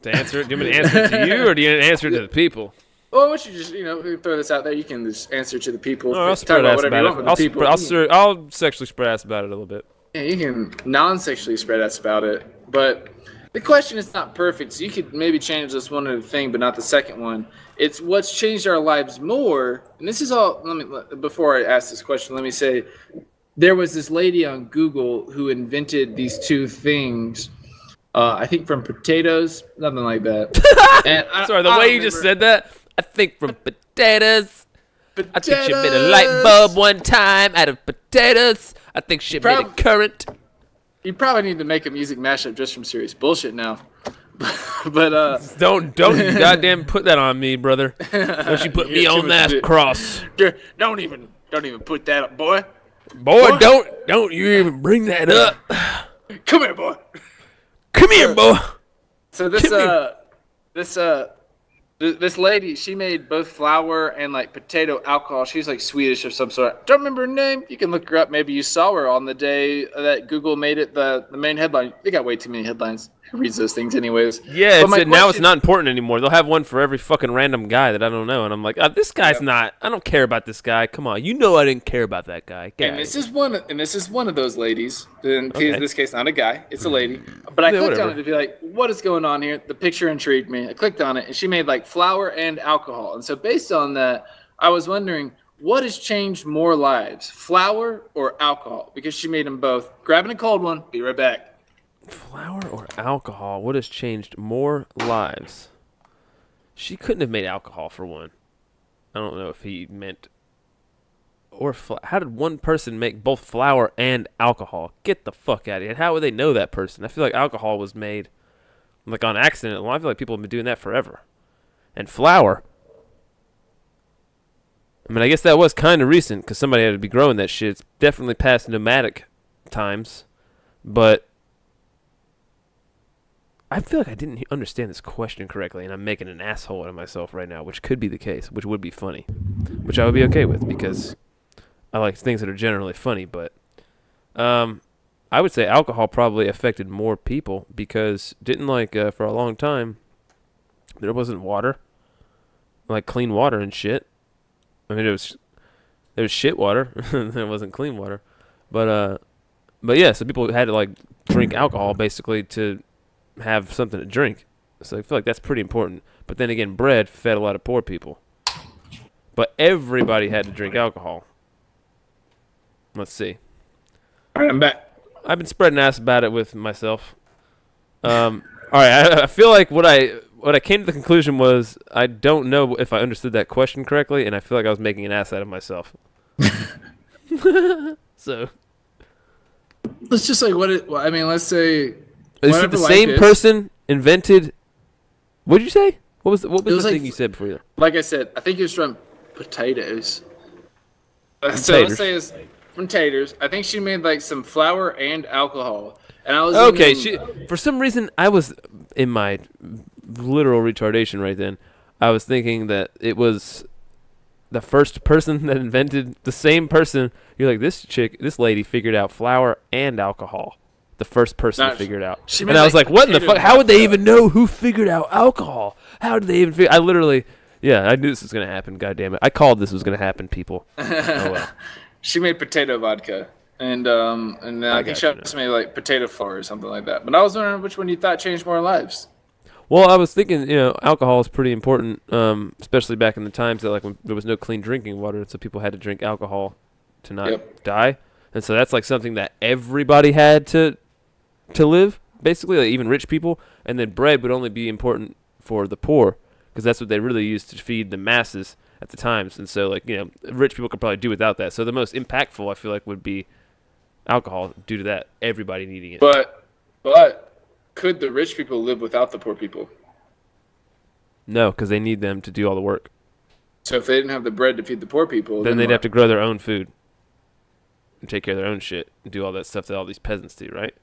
Speaker 3: To answer it, do you want me to answer it to you, or do you want to answer it to the people?
Speaker 4: Well, why don't you just, throw this out there? You can just answer to the people.
Speaker 3: I'll
Speaker 4: Talk
Speaker 3: spread
Speaker 4: about
Speaker 3: ass
Speaker 4: whatever you
Speaker 3: about
Speaker 4: want
Speaker 3: it.
Speaker 4: with the people.
Speaker 3: I'll sexually spread ass about it a little bit.
Speaker 4: Yeah, you can non-sexually spread ass about it. But the question is not perfect, so you could maybe change this one other thing, but not the second one. It's what's changed our lives more. And this is all. Before I ask this question, let me say there was this lady on Google who invented these two things. I think from potatoes, nothing like that. And
Speaker 3: Sorry, the way you just said that. I think from potatoes.
Speaker 4: potatoes.
Speaker 3: I think she made a light bulb one time out of potatoes. I think she made a current.
Speaker 4: You probably need to make a music mashup just from serious bullshit now. But
Speaker 3: Don't you goddamn put that on me, brother. Don't you put me
Speaker 4: You're too
Speaker 3: on
Speaker 4: much
Speaker 3: that
Speaker 4: shit.
Speaker 3: cross.
Speaker 4: don't even put that up, boy.
Speaker 3: Boy,
Speaker 4: What?
Speaker 3: don't you even bring that up.
Speaker 4: Come here, boy.
Speaker 3: Come here, boy.
Speaker 4: So this lady, she made both flour and like potato alcohol. She's like Swedish of some sort. Don't remember her name. You can look her up. Maybe you saw her on the day that Google made it the main headline. They got way too many headlines. Who reads those things anyways?
Speaker 3: Yeah,
Speaker 4: But my
Speaker 3: now it's
Speaker 4: question-
Speaker 3: not important anymore. They'll have one for every fucking random guy that I don't know, and I'm like, this guy's not. I don't care about this guy. Come on, you know I didn't care about that guy. Get
Speaker 4: And
Speaker 3: outta
Speaker 4: this
Speaker 3: here.
Speaker 4: is one of those ladies. In
Speaker 3: Okay.
Speaker 4: this case, not a guy. It's a lady. But I
Speaker 3: Yeah,
Speaker 4: clicked on
Speaker 3: whatever.
Speaker 4: it to be like, what is going on here? The picture intrigued me. I clicked on it, and she made like flour and alcohol. And so based on that, I was wondering, what has changed more lives, flour or alcohol? Because she made them both. Grabbing a cold one. Be right back.
Speaker 3: Flour or alcohol? What has changed more lives? She couldn't have made alcohol for one. I don't know if he meant. Or how did one person make both flour and alcohol? Get the fuck out of here! How would they know that person? I feel like alcohol was made like on accident. Well, I feel like people have been doing that forever. And flour. I mean, I guess that was kind of recent because somebody had to be growing that shit. It's definitely past nomadic times, but I feel like I didn't understand this question correctly, and I'm making an asshole out of myself right now, which could be the case, which would be funny, which I would be okay with because I like things that are generally funny. But I would say alcohol probably affected more people because for a long time there wasn't water, like clean water and shit. I mean, there was shit water, there wasn't clean water, but yeah, so people had to like drink alcohol basically to have something to drink. So I feel like that's pretty important. But then again, bread fed a lot of poor people. But everybody had to drink alcohol. Let's see.
Speaker 4: All right, I'm back.
Speaker 3: I've been spreading ass about it with myself. All right, I feel like what I came to the conclusion was I don't know if I understood that question correctly, and I feel like I was making an ass out of myself. So
Speaker 4: Let's just like let's say
Speaker 3: is it
Speaker 4: whatever
Speaker 3: the
Speaker 4: life
Speaker 3: same
Speaker 4: is.
Speaker 3: person invented? What did you say? What was the
Speaker 4: was like
Speaker 3: thing you said before that?
Speaker 4: Like I said, I think it was from potatoes. So let's
Speaker 3: Taters.
Speaker 4: say it's from taters. I think she made like some flour and alcohol. And I was
Speaker 3: Okay,
Speaker 4: thinking-
Speaker 3: for some reason I was in my literal retardation right then. I was thinking that it was the first person that invented the same person. You're like, this lady figured out flour and alcohol. The first person
Speaker 4: No,
Speaker 3: to figure it out.
Speaker 4: she
Speaker 3: And
Speaker 4: made,
Speaker 3: I was
Speaker 4: like,
Speaker 3: like, what in the
Speaker 4: potato
Speaker 3: fuck? How would they
Speaker 4: vodka.
Speaker 3: even know who figured out alcohol? How did they even figure? I literally, yeah, I knew this was gonna happen. God damn it! I called this was gonna happen, people. Oh well.
Speaker 4: She made potato vodka. And I think
Speaker 3: got
Speaker 4: she
Speaker 3: you now.
Speaker 4: also made like potato flour or something like that. But I was wondering which one you thought changed more lives.
Speaker 3: Well, I was thinking, alcohol is pretty important, especially back in the times that when there was no clean drinking water, so people had to drink alcohol to not die, and so that's like something that everybody had to live, basically, like even rich people. And then bread would only be important for the poor because that's what they really used to feed the masses at the times. And so, rich people could probably do without that. So the most impactful, I feel like, would be alcohol due to that, everybody needing it.
Speaker 4: But could the rich people live without the poor people?
Speaker 3: No, because they need them to do all the work.
Speaker 4: So if they didn't have the bread to feed the poor people,
Speaker 3: Then they'd
Speaker 4: what?
Speaker 3: have to grow their own food and take care of their own shit and do all that stuff that all these peasants do, right?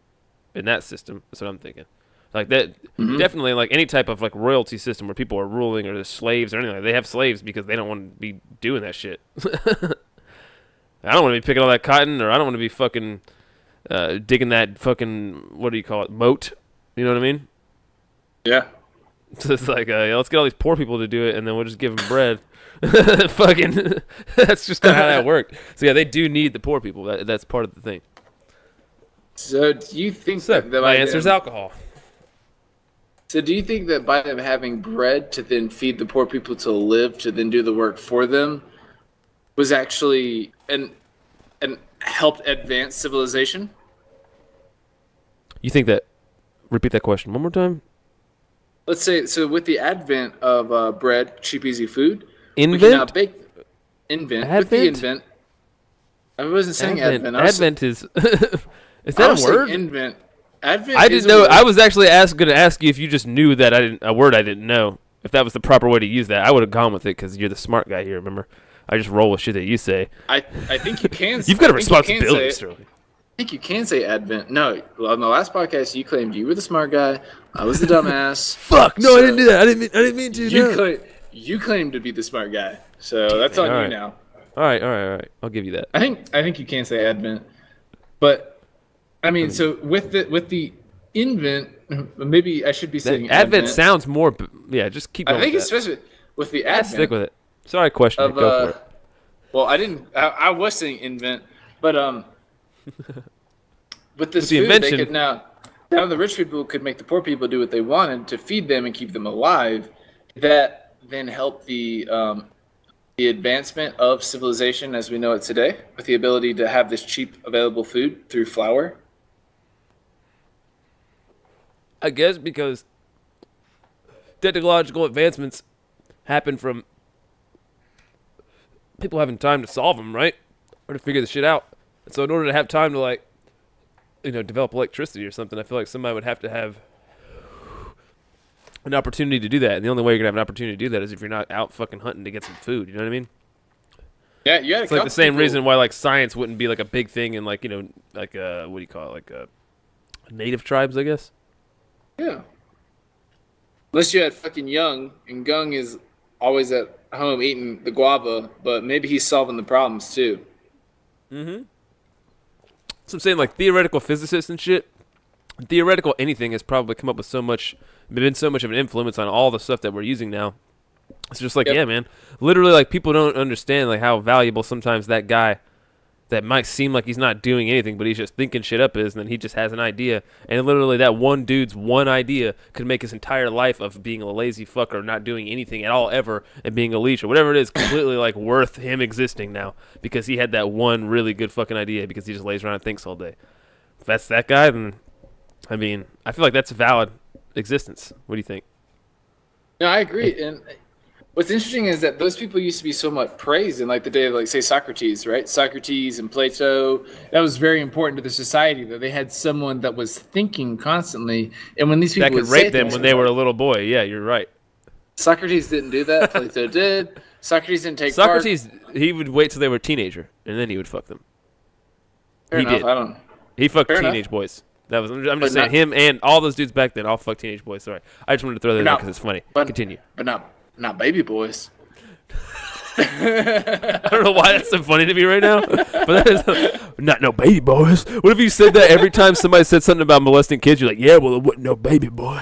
Speaker 3: In that system, that's what I'm thinking. Like that, definitely like any type of like royalty system where people are ruling or there's slaves or anything. They have slaves because they don't want to be doing that shit. I don't want to be picking all that cotton, or I don't want to be fucking digging that fucking, what do you call it, moat? You know what I mean?
Speaker 4: Yeah.
Speaker 3: So it's like, yeah, let's get all these poor people to do it, and then we'll just give them bread. Fucking, that's just kind of how that worked. So yeah, they do need the poor people. That's part of the thing.
Speaker 4: So do you think
Speaker 3: So
Speaker 4: that
Speaker 3: my answer is alcohol.
Speaker 4: So do you think that by them having bread to then feed the poor people to live, to then do the work for them, was actually and helped advance civilization?
Speaker 3: You think that? Repeat that question one more time.
Speaker 4: Let's say, so with the advent of bread, cheap, easy food, we can now
Speaker 3: Invent?
Speaker 4: bake. Invent. With
Speaker 3: Advent?
Speaker 4: the invent. I wasn't saying advent.
Speaker 3: Advent is. Is
Speaker 4: I
Speaker 3: that
Speaker 4: was
Speaker 3: a
Speaker 4: saying
Speaker 3: word?
Speaker 4: invent. Advent.
Speaker 3: I
Speaker 4: is
Speaker 3: didn't
Speaker 4: a
Speaker 3: know.
Speaker 4: word.
Speaker 3: I was actually going to ask you if you just knew that a word I didn't know. If that was the proper way to use that, I would have gone with it because you're the smart guy here. Remember, I just roll with shit that you say.
Speaker 4: I think you can.
Speaker 3: You've got a
Speaker 4: I think you can
Speaker 3: responsibility,
Speaker 4: say it.
Speaker 3: Sterling.
Speaker 4: I think you can say advent. No, well, on the last podcast, you claimed you were the smart guy. I was the dumbass.
Speaker 3: Fuck! No,
Speaker 4: So-
Speaker 3: I didn't do that. I didn't mean to. No.
Speaker 4: You claim to be the smart guy. So that's on
Speaker 3: all
Speaker 4: you
Speaker 3: right.
Speaker 4: now.
Speaker 3: All right. I'll give you that.
Speaker 4: I think you can say advent, but I mean, so with the invent, maybe I should be saying
Speaker 3: Advent sounds more. Yeah, just keep going.
Speaker 4: I think
Speaker 3: with
Speaker 4: it's
Speaker 3: that.
Speaker 4: especially with the
Speaker 3: Yeah,
Speaker 4: advent.
Speaker 3: stick with it. Sorry, question.
Speaker 4: Of,
Speaker 3: Go for it.
Speaker 4: Well, I didn't. I was saying invent, but with this
Speaker 3: the
Speaker 4: food,
Speaker 3: invention-
Speaker 4: they could now the rich people could make the poor people do what they wanted to feed them and keep them alive. That then helped the advancement of civilization as we know it today, with the ability to have this cheap, available food through flour.
Speaker 3: I guess because technological advancements happen from people having time to solve them, right? Or to figure the shit out. And so in order to have time to develop electricity or something, I feel like somebody would have to have an opportunity to do that. And the only way you're gonna have an opportunity to do that is if you're not out fucking hunting to get some food. You know what I mean?
Speaker 4: Yeah, you had
Speaker 3: It's like the same reason why like science wouldn't be like a big thing in what do you call it, native tribes, I guess.
Speaker 4: Yeah. Unless you had fucking Young, and Gung is always at home eating the guava, but maybe he's solving the problems too.
Speaker 3: So I'm saying, like, theoretical physicists and shit, theoretical anything has probably come up with been so much of an influence on all the stuff that we're using now. It's just like,
Speaker 4: Yep.
Speaker 3: yeah, man. Literally, like, people don't understand, like, how valuable sometimes that guy that might seem like he's not doing anything, but he's just thinking shit up is, and then he just has an idea. And literally that one dude's one idea could make his entire life of being a lazy fuck or not doing anything at all ever and being a leech or whatever it is completely, like, worth him existing now because he had that one really good fucking idea because he just lays around and thinks all day. If that's that guy, then, I mean, I feel like that's a valid existence. What do you think?
Speaker 4: No, I agree. And what's interesting is that those people used to be so much praised in like the day of, like, say, Socrates, right? Socrates and Plato. That was very important to the society, that they had someone that was thinking constantly. And when these people
Speaker 3: That could
Speaker 4: would say
Speaker 3: rape them
Speaker 4: things,
Speaker 3: when they were a little boy. Yeah, you're right.
Speaker 4: Socrates didn't do that. Plato did. Socrates didn't take
Speaker 3: Socrates, he would wait till they were a teenager, and then he would fuck them.
Speaker 4: part. Fair
Speaker 3: he
Speaker 4: enough.
Speaker 3: did.
Speaker 4: I don't.
Speaker 3: He fucked
Speaker 4: Fair
Speaker 3: teenage
Speaker 4: enough.
Speaker 3: boys. That was. I'm
Speaker 4: But
Speaker 3: just saying,
Speaker 4: not-
Speaker 3: him and all those dudes back then all fucked teenage boys. Sorry, I just wanted to throw that in
Speaker 4: not-
Speaker 3: because it's funny.
Speaker 4: but-
Speaker 3: Continue.
Speaker 4: But not baby boys.
Speaker 3: I don't know why that's so funny to me right now, but that is not no baby boys. What if you said that every time somebody said something about molesting kids? You're like, yeah, well, it wasn't no baby boy,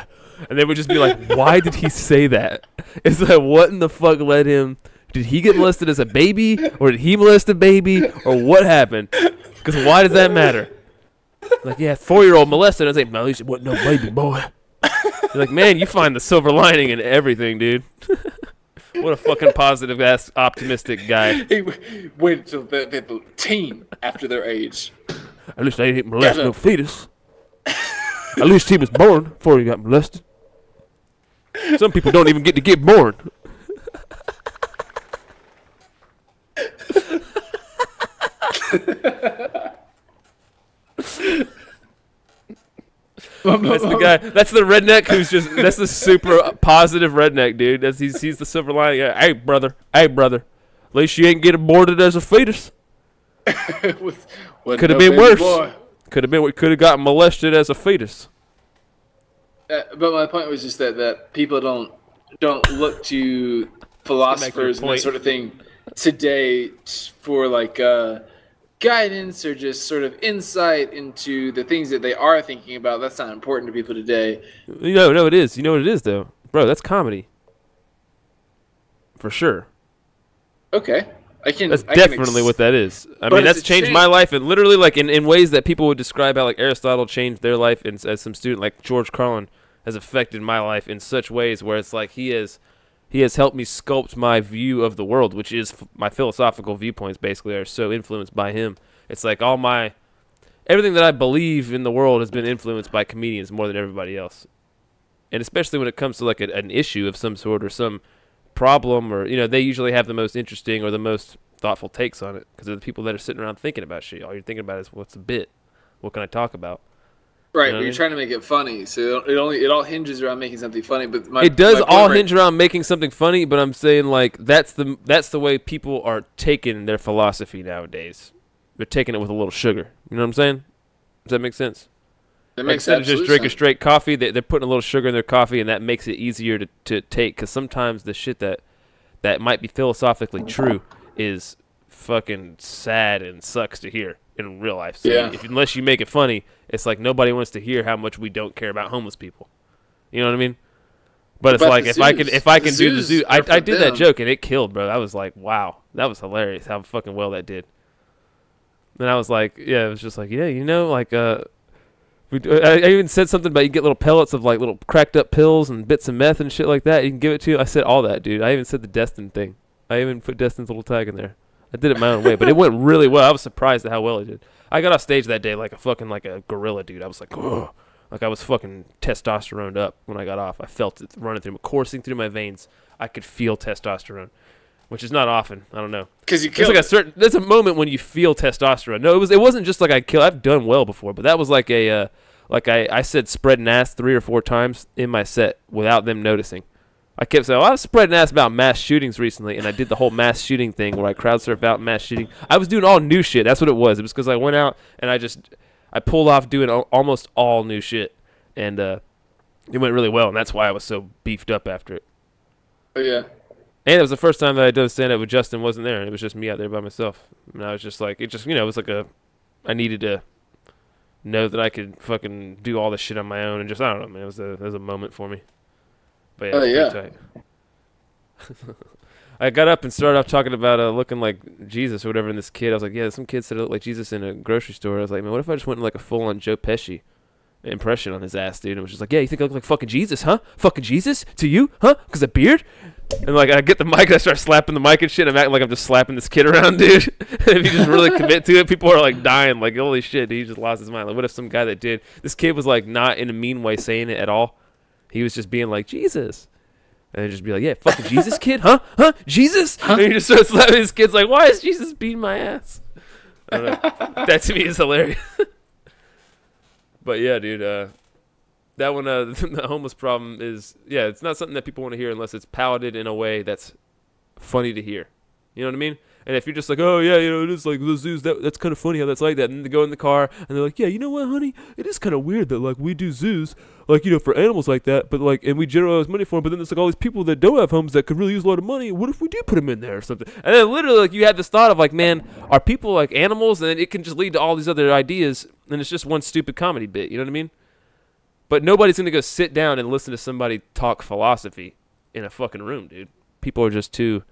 Speaker 3: and they would just be like, why did he say that? It's like, what in the fuck led him? Did he get molested as a baby, or did he molest a baby, or what happened? Because why does that matter? Like, yeah, 4-year-old molested. I was like, no, it wasn't no baby boy. You're like, man, you find the silver lining in everything, dude. What a fucking positive ass, optimistic guy.
Speaker 4: He waited until they're teen after their age.
Speaker 3: At least they didn't molest
Speaker 4: Yeah,
Speaker 3: no fetus. At least he was born before he got molested. Some people don't even get to get born. That's the guy. That's the redneck who's just. That's the super positive redneck dude. He's the silver lining guy. Hey brother. At least you ain't get aborted as a fetus. Could have been worse. Could have gotten molested as a fetus.
Speaker 4: But my point was just that people don't look to philosophers and that
Speaker 3: point.
Speaker 4: sort of thing today for like guidance or just sort of insight into the things that they are thinking about. That's not important to people today.
Speaker 3: No, it is. You know what it is though. bro, that's comedy. For sure.
Speaker 4: Okay.
Speaker 3: That's definitely what that is. I mean, that's changed my life, and literally, like, in ways that people would describe how, like, Aristotle changed their life, and as some student, like, George Carlin has affected my life in such ways where it's like he has helped me sculpt my view of the world, which is my philosophical viewpoints, basically, are so influenced by him. It's like everything that I believe in the world has been influenced by comedians more than everybody else. And especially when it comes to, like, an issue of some sort or some problem, or they usually have the most interesting or the most thoughtful takes on it because they're the people that are sitting around thinking about shit. All you're thinking about is what's the bit, what can I talk about,
Speaker 4: right? But you're trying to make it funny, so it all hinges around making something funny. But
Speaker 3: it does all hinge around making something funny. But I'm saying, like, that's the way people are taking their philosophy nowadays. They're taking it with a little sugar. You know what I'm saying? Does that make sense?
Speaker 4: It makes
Speaker 3: sense. Instead of just drinking straight coffee, they're putting a little sugar in their coffee, and that makes it easier to take. Because sometimes the shit that might be philosophically true is fucking sad and sucks to hear in real life. So unless you make it funny, it's like nobody wants to hear how much we don't care about homeless people. You know what I mean? But it's like if I can do the zoo, I did that joke and it killed, bro. I was like, wow, that was hilarious how fucking well that did. And I was like, yeah, it was just like, yeah, like I even said something about you get little pellets of like little cracked up pills and bits of meth and shit like that. You can give it to you. I said all that, dude. I even said the Destin thing. I even put Destin's little tag in there. I did it my own way, but it went really well. I was surprised at how well it did. I got off stage that day like a gorilla, dude. I was like, ugh. Like I was fucking testosteroned up when I got off. I felt it running through, coursing through my veins. I could feel testosterone, which is not often. I don't know.
Speaker 4: Because you killed.
Speaker 3: There's a moment when you feel testosterone. No, it wasn't just like I killed. I've done well before, but that was like I said spreading ass 3 or 4 times in my set without them noticing. I kept saying, I was spreading ass about mass shootings recently, and I did the whole mass shooting thing where I crowd surf out mass shooting. I was doing all new shit. That's what it was. It was because I went out and I pulled off doing almost all new shit, and it went really well, and that's why I was so beefed up after it.
Speaker 4: Oh, yeah.
Speaker 3: And it was the first time that I done stand-up with Justin wasn't there, and it was just me out there by myself. And I was just like, it was like I needed to know that I could fucking do all this shit on my own, and just, I don't know, man, it was a moment for me. But yeah, it was pretty tight. I got up and started off talking about looking like Jesus or whatever in this kid. I was like, yeah, some kid said I looked like Jesus in a grocery store. I was like, man, what if I just went in like a full-on Joe Pesci impression on his ass, dude? And it was just like, yeah, you think I look like fucking Jesus, huh? Fucking Jesus? To you? Huh? Because of beard? And like I get the mic and I start slapping the mic and shit. I'm acting like I'm just slapping this kid around, dude. If you just really commit to it, people are like dying. Like, holy shit, dude, he just lost his mind. Like, what if some guy that did this kid was like not in a mean way saying it at all? He was just being like, Jesus. And just be like, yeah, fucking Jesus, kid? Huh? Jesus? Huh? And he just starts slapping his kids like, why is Jesus beating my ass? I don't know. That to me is hilarious. But yeah, dude, that one, the homeless problem is, yeah, it's not something that people want to hear unless it's palatted in a way that's funny to hear. You know what I mean? And if you're just like, oh, yeah, it is like the zoos, that's kind of funny how that's like that. And then they go in the car and they're like, yeah, you know what, honey? It is kind of weird that, like, we do zoos, like, for animals like that, but, like, and we generate money for them, but then there's, like, all these people that don't have homes that could really use a lot of money. What if we do put them in there or something? And then literally, like, you had this thought of, like, man, are people like animals? And then it can just lead to all these other ideas, and it's just one stupid comedy bit. You know what I mean? But nobody's going to go sit down and listen to somebody talk philosophy in a fucking room, dude. People are just too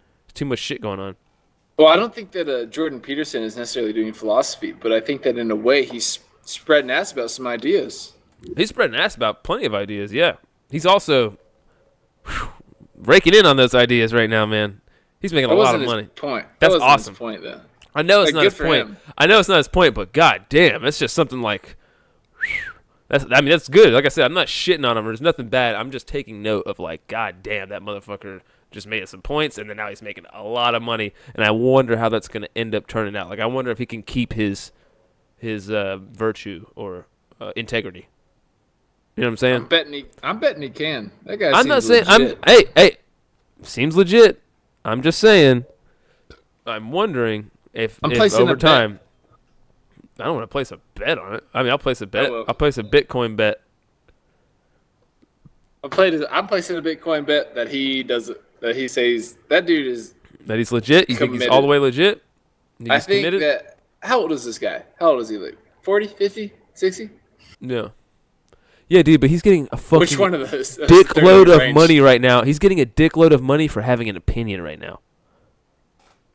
Speaker 3: much shit going on.
Speaker 4: Well, I don't think that Jordan Peterson is necessarily doing philosophy, but I think that in a way he's spreading ass about some ideas.
Speaker 3: He's spreading ass about plenty of ideas, yeah. He's also raking in on those ideas right now, man. He's making a lot of money.
Speaker 4: Point.
Speaker 3: That's awesome.
Speaker 4: His point, though.
Speaker 3: I know it's not his point. I know it's not his point, but god damn, it's just something like that's good. Like I said, I'm not shitting on him. There's nothing bad. I'm just taking note of like, god damn, that motherfucker just made some points, and then now he's making a lot of money, and I wonder how that's going to end up turning out. Like, I wonder if he can keep his virtue or integrity. You know what I'm saying?
Speaker 4: I'm betting he can. That guy.
Speaker 3: I'm not saying.
Speaker 4: Legit.
Speaker 3: Hey, seems legit. I'm just saying. I'm wondering if over time. I don't want to place a bet on it. I mean, I'll place a bet. I'll place a Bitcoin bet.
Speaker 4: I'm placing a Bitcoin bet that he does it. That he says that dude is.
Speaker 3: That he's legit. You think he's all the way legit?
Speaker 4: I think committed? That. How old is this guy? How old is he? Like 40, 50, 60?
Speaker 3: Yeah. Yeah, dude, but he's getting a fucking
Speaker 4: Which one of those?
Speaker 3: dickload of money right now. He's getting a dickload of money for having an opinion right now.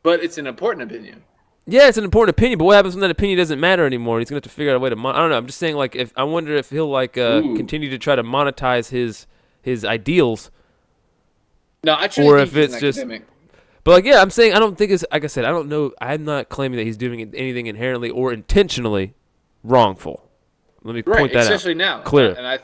Speaker 4: But it's an important opinion.
Speaker 3: Yeah, it's an important opinion, but what happens when that opinion doesn't matter anymore? He's gonna have to figure out a way to. I don't know. I'm just saying, like, I wonder if he'll continue to try to monetize his ideals.
Speaker 4: No, I truly
Speaker 3: or
Speaker 4: think
Speaker 3: if
Speaker 4: he's
Speaker 3: it's
Speaker 4: an
Speaker 3: just.
Speaker 4: academic.
Speaker 3: But like, yeah, I'm saying I don't think it's like I said. I don't know. I'm not claiming that he's doing anything inherently or intentionally wrongful. Let me point that out.
Speaker 4: Especially now.
Speaker 3: Clear.
Speaker 4: And I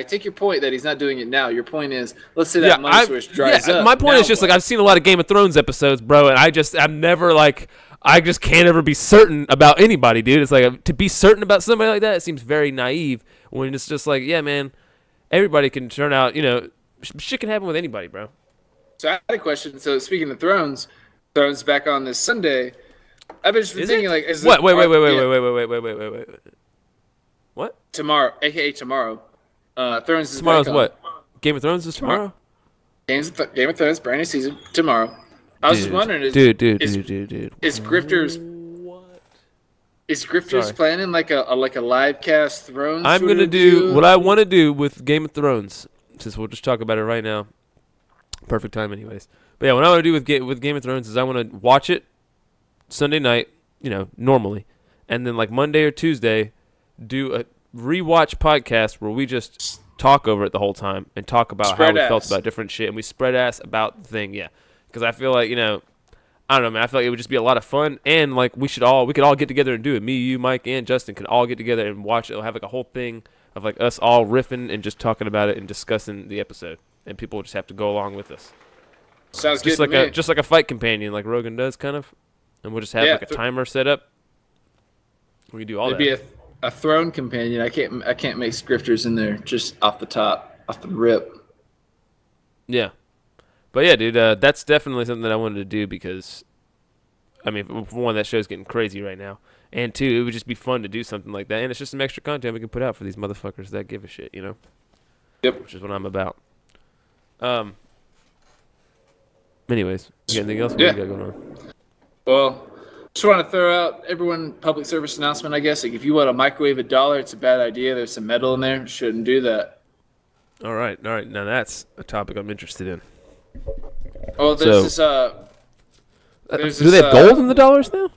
Speaker 4: take your point that he's not doing it now. Your point is, let's say that money switch dries up.
Speaker 3: My point
Speaker 4: now
Speaker 3: is just
Speaker 4: what?
Speaker 3: like I've seen a lot of Game of Thrones episodes, bro, and I'm never like I just can't ever be certain about anybody, dude. It's like to be certain about somebody like that, it seems very naive when it's just like, yeah, man, everybody can turn out, shit can happen with anybody, bro.
Speaker 4: So I had a question. So speaking of Thrones back on this Sunday. I've been thinking like, is
Speaker 3: what? Wait. What?
Speaker 4: Tomorrow, aka tomorrow. Thrones is
Speaker 3: tomorrow's
Speaker 4: back
Speaker 3: what? Game of Thrones is tomorrow?
Speaker 4: Game of Thrones, brand new season tomorrow. I was just wondering, is Grifters planning like a live cast Thrones?
Speaker 3: I'm gonna do what I want to do with Game of Thrones, since we'll just talk about it right now. Perfect time, anyways. But yeah, what I want to do with Game of Thrones is I want to watch it Sunday night, normally, and then like Monday or Tuesday, do a rewatch podcast where we just talk over it the whole time and talk about how we felt about different shit, and we spread ass about the thing, yeah. Because I feel like, I don't know, man. I feel like it would just be a lot of fun, and like we could all get together and do it. Me, you, Mike, and Justin can all get together and watch it. We'll have like a whole thing of like us all riffing and just talking about it and discussing the episode, and people will just have to go along with us.
Speaker 4: Sounds
Speaker 3: just
Speaker 4: good
Speaker 3: like just like a fight companion, like Rogan does, kind of. And we'll just have like a timer set up. We can do all that.
Speaker 4: It'd be a throne companion. I can't make Grifters in there just off the rip.
Speaker 3: Yeah. But yeah, dude, that's definitely something that I wanted to do because, I mean, for one, that show's getting crazy right now. And two, it would just be fun to do something like that. And it's just some extra content we can put out for these motherfuckers that give a shit,
Speaker 4: Yep.
Speaker 3: Which is what I'm about. Anyways, you got anything else?
Speaker 4: Yeah.
Speaker 3: What do you got going on?
Speaker 4: Well, just want to throw out everyone public service announcement, I guess. Like if you want to microwave $1, it's a bad idea. There's some metal in there. Shouldn't do that.
Speaker 3: All right. Now that's a topic I'm interested in.
Speaker 4: Oh, there's
Speaker 3: do they have gold in the dollars now?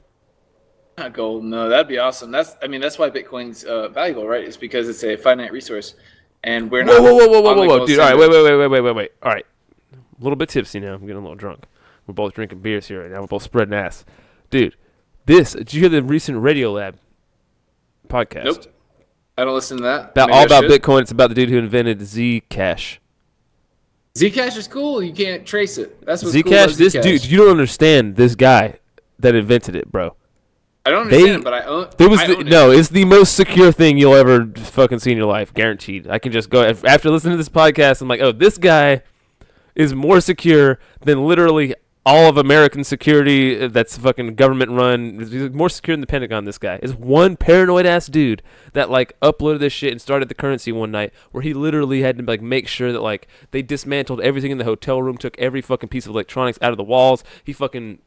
Speaker 4: Not gold. No, that'd be awesome. That's why Bitcoin's valuable, right? It's because it's a finite resource, and we're not.
Speaker 3: Whoa, dude! All right, wait. All right, a little bit tipsy now. I'm getting a little drunk. We're both drinking beers here right now. We're both spreading ass, dude. Did you hear the recent Radiolab podcast?
Speaker 4: Nope. I don't listen to that.
Speaker 3: All about Bitcoin. It's about the dude who invented Zcash.
Speaker 4: Zcash is cool. You can't trace it. That's what's
Speaker 3: Zcash.
Speaker 4: Cool about
Speaker 3: This
Speaker 4: Zcash.
Speaker 3: dude, you don't understand this guy that invented it, bro.
Speaker 4: I don't understand it, but I own it.
Speaker 3: It's the most secure thing you'll ever fucking see in your life, guaranteed. I can just go after listening to this podcast. I'm like, oh, this guy is more secure than literally all of American security that's fucking government run. He's more secure than the Pentagon. This guy is one paranoid ass dude that like uploaded this shit and started the currency one night where he literally had to like make sure that like they dismantled everything in the hotel room, took every fucking piece of electronics out of the walls. He fucking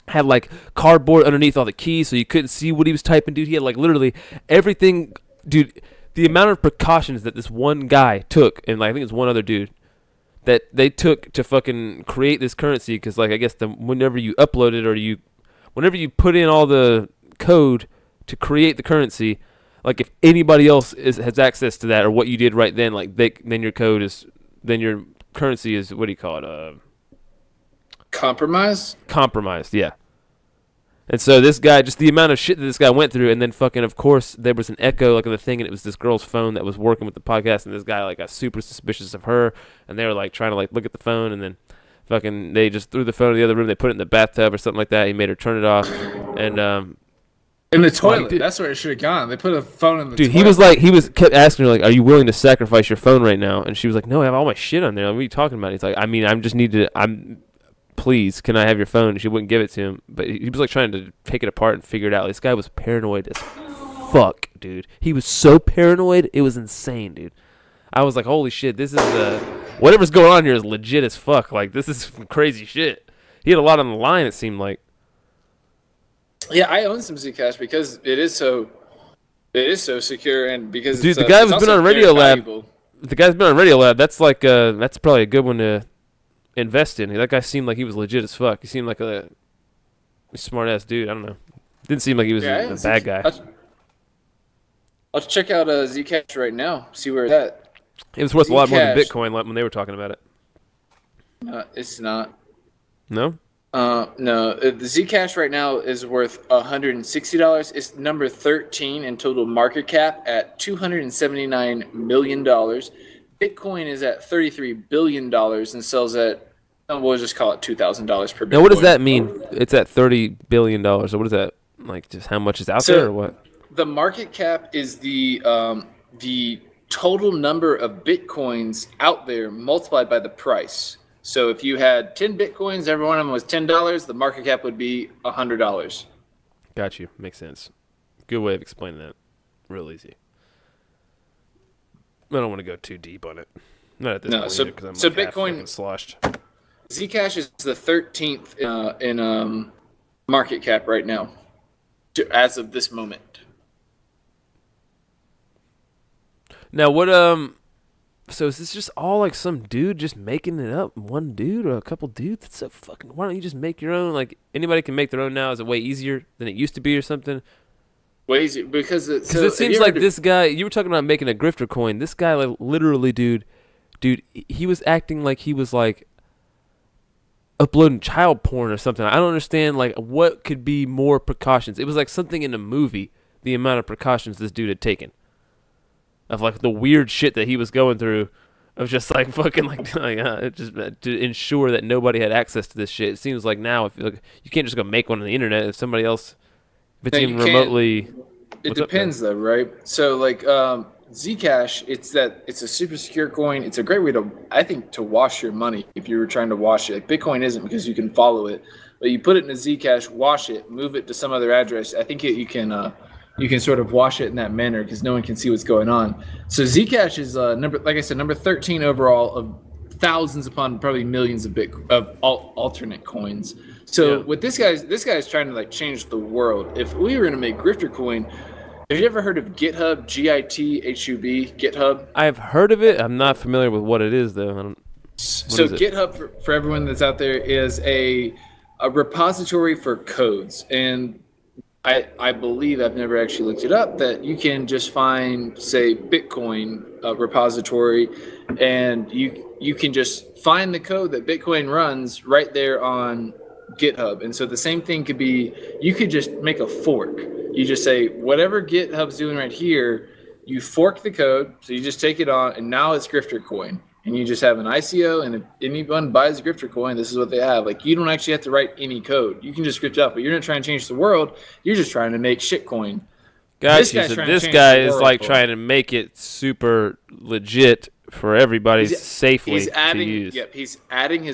Speaker 3: had like cardboard underneath all the keys so you couldn't see what he was typing, dude. He had like literally everything, dude. The amount of precautions that this one guy took, and like I think it's one other dude that they took to fucking create this currency, because like I guess whenever you upload it or whenever you put in all the code to create the currency, like if anybody else has access to that or what you did right then, like then your currency is, what do you call it? Compromised, yeah. And so this guy, just the amount of shit that this guy went through, and then fucking, of course, there was an echo like on the thing, and it was this girl's phone that was working with the podcast, and this guy like got super suspicious of her, and they were like trying to like look at the phone, and then fucking they just threw the phone in the other room, they put it in the bathtub or something like that. He made her turn it off, and
Speaker 4: in the toilet. That's where it should have gone. They put a phone in the toilet.
Speaker 3: Dude, he kept asking her like, "Are you willing to sacrifice your phone right now?" And she was like, "No, I have all my shit on there. What are you talking about?" He's like, "I mean, please, can I have your phone?" And she wouldn't give it to him. But he was like trying to take it apart and figure it out. This guy was paranoid as fuck, dude. He was so paranoid, it was insane, dude. I was like, holy shit, this is whatever's going on here is legit as fuck. Like, this is some crazy shit. He had a lot on the line, it seemed like.
Speaker 4: Yeah, I own some Zcash because it is so secure, and because
Speaker 3: dude, the guy who's been on Radiolab. the guy's been on Radiolab. That's like that's probably a good one to invest in. That guy seemed like he was legit as fuck. He seemed like a smart ass dude. I don't know. Didn't seem like he was a bad guy.
Speaker 4: I'll check out Zcash right now. See where it's at.
Speaker 3: It was worth a lot more than Bitcoin when they were talking about it.
Speaker 4: It's not.
Speaker 3: No.
Speaker 4: No. The Zcash right now is worth $160. It's number 13 in total market cap at $279 million. Bitcoin is at $33 billion and sells at, we'll just call it $2,000 per Bitcoin.
Speaker 3: Now, what does that mean? It's at $30 billion. So what is that? Like, just how much is out there or what?
Speaker 4: The market cap is the total number of Bitcoins out there multiplied by the price. So if you had 10 Bitcoins, every one of them was $10, the market cap would be $100.
Speaker 3: Got you. Makes sense. Good way of explaining that. Real easy. I don't want to go too deep on it. Not at this point either, 'cause I'm
Speaker 4: so
Speaker 3: like
Speaker 4: Bitcoin
Speaker 3: sloshed.
Speaker 4: Zcash is the 13th in market cap right now, as of this moment.
Speaker 3: Now what so is this just all like some dude just making it up? One dude or a couple dudes? That's so fucking. Why don't you just make your own? Like anybody can make their own now. Is it way easier than it used to be or something?
Speaker 4: Way easier because it
Speaker 3: seems like this guy. You were talking about making a grifter coin. This guy, like literally, dude, he was acting like he was like uploading child porn or something. I don't understand. Like what could be more precautions? It was like something in a movie. The amount of precautions this dude had taken. Of like the weird shit that he was going through, of just like fucking like just to ensure that nobody had access to this shit. It seems like now if you can't just go make one on the internet. If somebody else, if it's even remotely,
Speaker 4: it depends though, right? So like Zcash, it's a super secure coin. It's a great way to wash your money if you were trying to wash it. Like Bitcoin isn't because you can follow it, but you put it in a Zcash, wash it, move it to some other address. I think you can sort of wash it in that manner because no one can see what's going on. So Zcash is number 13 overall of thousands upon probably millions of alternate coins. So with this guy's trying to like change the world. If we were going to make grifter coin, have you ever heard of GitHub? GitHub? GitHub?
Speaker 3: I've heard of it. I'm not familiar with what it is though.
Speaker 4: So GitHub for everyone that's out there is a repository for codes. And I believe, I've never actually looked it up, that you can just find, say, Bitcoin repository, and you can just find the code that Bitcoin runs right there on GitHub. And so the same thing could be, you could just make a fork. You just say, whatever GitHub's doing right here, you fork the code, so you just take it on, and now it's Grifter Coin. And you just have an ICO, and if anyone buys a Grifter coin, this is what they have. Like, you don't actually have to write any code. You can just script up, but you're not trying to change the world. You're just trying to make shitcoin.
Speaker 3: Gotcha. So this guy is like trying to make it super legit for everybody safely to use.
Speaker 4: Yep, he's adding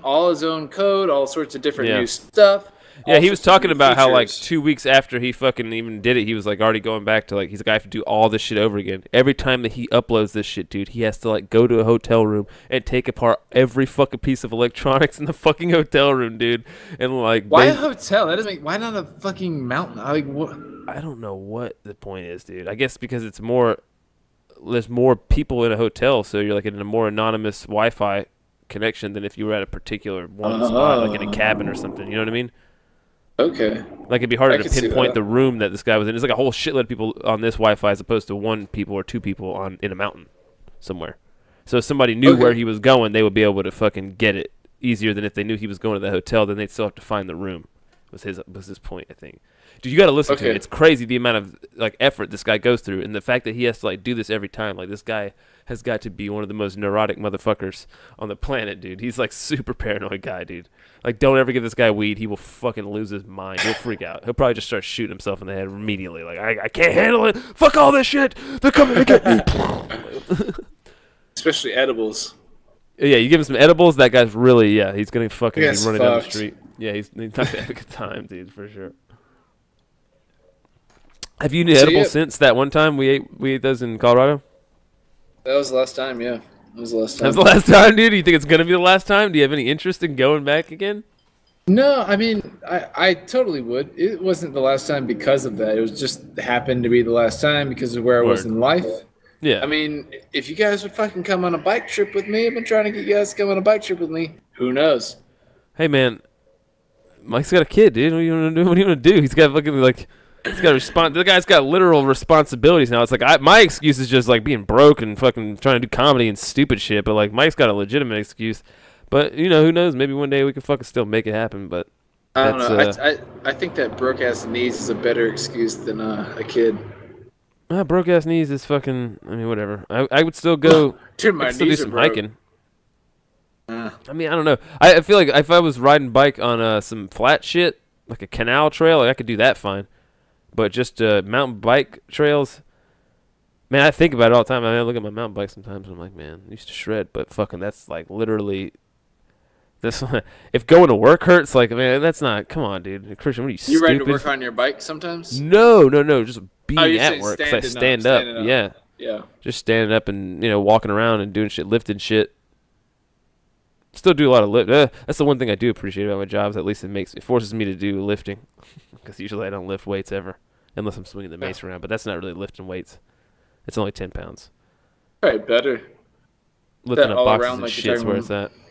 Speaker 4: all his own code, all sorts of different new stuff.
Speaker 3: Yeah, he was talking about how like 2 weeks after he fucking even did it, he was like already going back to like, he's like, I have to do all this shit over again. Every time that he uploads this shit, dude, he has to like go to a hotel room and take apart every fucking piece of electronics in the fucking hotel room, dude. And like,
Speaker 4: why a hotel? That doesn't make. Why not a fucking mountain? Like what?
Speaker 3: I don't know what the point is, dude. I guess because there's more people in a hotel, so you're like in a more anonymous Wi-Fi connection than if you were at a particular spot, like in a cabin or something. You know what I mean?
Speaker 4: Okay.
Speaker 3: Like it'd be harder to pinpoint the room that this guy was in. There's like a whole shitload of people on this Wi-Fi as opposed to one people or two people in a mountain somewhere. So if somebody knew where he was going, they would be able to fucking get it easier than if they knew he was going to the hotel. Then they'd still have to find the room. Was his point, I think. Dude, you got to listen to it. It's crazy the amount of like effort this guy goes through, and the fact that he has to like do this every time. Like this guy has got to be one of the most neurotic motherfuckers on the planet, dude. He's like super paranoid guy, dude. Like don't ever give this guy weed. He will fucking lose his mind. He'll freak out. He'll probably just start shooting himself in the head immediately. Like I can't handle it. Fuck all this shit. They're coming to get me.
Speaker 4: Especially edibles.
Speaker 3: Yeah, you give him some edibles, that guy's really he's gonna fucking be running down the street. Yeah, he's not gonna have a good time, dude, for sure. Have you eaten edibles since that one time we ate those in Colorado?
Speaker 4: That was the last time, yeah. That was the last time.
Speaker 3: That was the last time, dude? Do you think it's going to be the last time? Do you have any interest in going back again?
Speaker 4: No, I mean, I totally would. It wasn't the last time because of that. It was just happened to be the last time because of where I was in life.
Speaker 3: Yeah.
Speaker 4: I mean, if you guys would fucking come on a bike trip with me, I've been trying to get you guys to come on a bike trip with me. Who knows?
Speaker 3: Hey man, Mike's got a kid, dude. What do you want to do? What do you want to do? He's got fucking like, he's got to respond. The guy's got literal responsibilities now. It's like my excuse is just like being broke and fucking trying to do comedy and stupid shit. But like Mike's got a legitimate excuse. But you know, who knows? Maybe one day we can fucking still make it happen. But
Speaker 4: I don't know. I think that broke ass knees is a better excuse than a kid.
Speaker 3: Broke ass knees is fucking. I mean, whatever. I would still go.
Speaker 4: Dude, my
Speaker 3: I'd still do
Speaker 4: knees are
Speaker 3: some
Speaker 4: broke.
Speaker 3: hiking. I mean, I don't know. I feel like if I was riding bike on some flat shit, like a canal trail, like I could do that fine. But just mountain bike trails, man, I think about it all the time. I look at my mountain bike sometimes, and I'm like, man, I used to shred, but fucking that's like literally. This if going to work hurts, like man, that's not. Come on, dude, Christian, what are you?
Speaker 4: You
Speaker 3: stupid?
Speaker 4: ride to work on your bike sometimes?
Speaker 3: No, just being
Speaker 4: you're
Speaker 3: at
Speaker 4: saying
Speaker 3: work. 'Cause I
Speaker 4: standing
Speaker 3: stand up.
Speaker 4: standing up.
Speaker 3: Yeah,
Speaker 4: Yeah.
Speaker 3: just standing up and walking around and doing shit, lifting shit. Still do a lot of lift. That's the one thing I do appreciate about my job. Is at least it forces me to do lifting, because usually I don't lift weights ever, unless I'm swinging the mace around. But that's not really lifting weights. It's only 10 pounds.
Speaker 4: All right, better.
Speaker 3: Lifting
Speaker 4: That
Speaker 3: up
Speaker 4: all
Speaker 3: boxes
Speaker 4: around,
Speaker 3: and
Speaker 4: like you're
Speaker 3: shit's
Speaker 4: talking
Speaker 3: where
Speaker 4: about.
Speaker 3: it's at.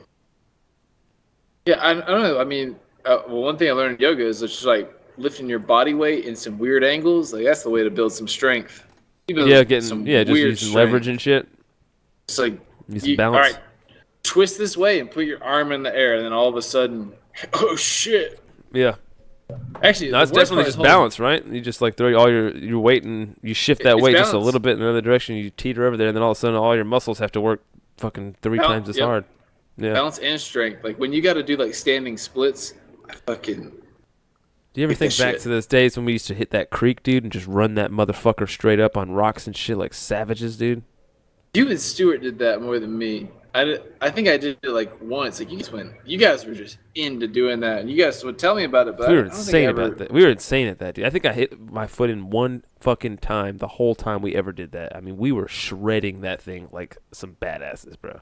Speaker 4: Yeah, I don't know. I mean, well, one thing I learned in yoga is just like lifting your body weight in some weird angles. Like that's the way to build some strength. You build
Speaker 3: Yeah,
Speaker 4: some
Speaker 3: just
Speaker 4: weird
Speaker 3: using
Speaker 4: strength.
Speaker 3: leverage and shit.
Speaker 4: It's like
Speaker 3: Use some balance.
Speaker 4: all right, twist this way and put your arm in the air, and then all of a sudden, oh shit!
Speaker 3: Yeah.
Speaker 4: Actually,
Speaker 3: No, it's
Speaker 4: the worst
Speaker 3: definitely
Speaker 4: part
Speaker 3: just
Speaker 4: is holding-
Speaker 3: balance, right? You just like throw all your weight and you shift that
Speaker 4: It's
Speaker 3: weight just a
Speaker 4: balance.
Speaker 3: little bit in another direction. You teeter over there, and then all of a sudden, all your muscles have to work fucking three
Speaker 4: Balance,
Speaker 3: times as
Speaker 4: yep.
Speaker 3: hard. Yeah.
Speaker 4: Balance and strength. Like when you got to do like standing splits, I fucking.
Speaker 3: Do you ever
Speaker 4: Get
Speaker 3: think
Speaker 4: that
Speaker 3: back
Speaker 4: shit.
Speaker 3: to those days when we used to hit that creek, dude, and just run that motherfucker straight up on rocks and shit like savages, dude?
Speaker 4: You and Stuart did that more than me. I think I did it like once. Like you guys were just into doing that, and you guys would tell me about it. But
Speaker 3: We were
Speaker 4: I don't think I
Speaker 3: insane
Speaker 4: ever-
Speaker 3: about that. We were insane at that, dude. I think I hit my foot in one fucking time the whole time we ever did that. I mean, we were shredding that thing like some badasses, bro.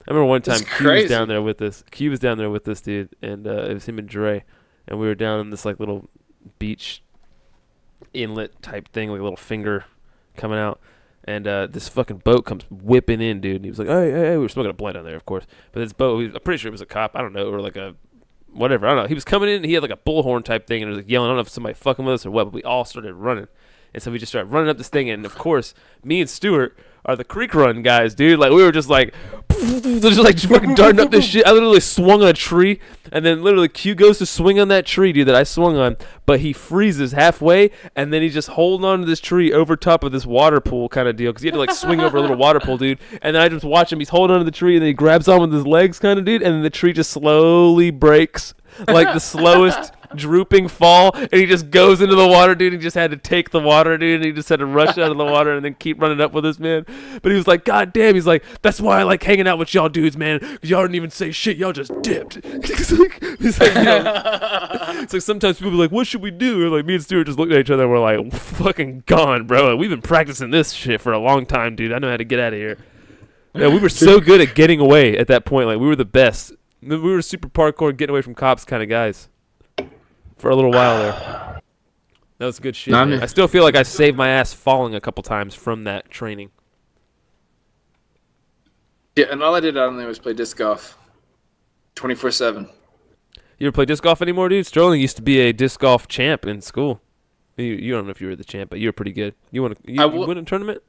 Speaker 3: I remember one time
Speaker 4: That's
Speaker 3: Q was
Speaker 4: crazy.
Speaker 3: down there with us. Q was down there with us, dude, and it was him and Dre, and we were down in this like little beach inlet type thing, like a little finger coming out. And this fucking boat comes whipping in, dude. And he was like, hey, we were smoking a blunt down there, of course. But this boat, I'm pretty sure it was a cop. I don't know, or like a whatever. I don't know. He was coming in, and he had like a bullhorn type thing, and he was like yelling. I don't know if somebody fucking with us or what, but we all started running. And so we just started running up this thing, and of course, me and Stuart are the creek run guys, dude. Like we were just just fucking darting up this shit. I literally swung on a tree, and then literally Q goes to swing on that tree, dude, that I swung on, but he freezes halfway, and then he's just holding on to this tree over top of this water pool kind of deal, because he had to like swing over a little water pool, dude. And then I just watch him. He's holding on to the tree, and then he grabs on with his legs, kind of, dude, and then the tree just slowly breaks, like the slowest drooping fall, and he just goes into the water, dude. He just had to take the water, dude, and he just had to rush out of the water and then keep running up with us, man. But he was like, God damn, he's like, that's why I like hanging out with y'all dudes, man, because y'all didn't even say shit, y'all just dipped. He's like, you know, it's like sometimes people be like, what should we do? And like me and Stuart just looked at each other and we're like, fucking gone, bro. Like, we've been practicing this shit for a long time, dude. I know how to get out of here. Yeah, we were so good at getting away at that point. Like, we were the best. We were super parkour, getting away from cops kind of guys for a little while there. That was good shit.
Speaker 4: No, I
Speaker 3: man.
Speaker 4: mean-
Speaker 3: I still feel like I saved my ass falling a couple times from that training.
Speaker 4: Yeah, and all I did on there was play disc golf, 24/7.
Speaker 3: You ever play disc golf anymore, dude? Sterling used to be a disc golf champ in school. You don't know if you were the champ, but you were pretty good. You win a tournament?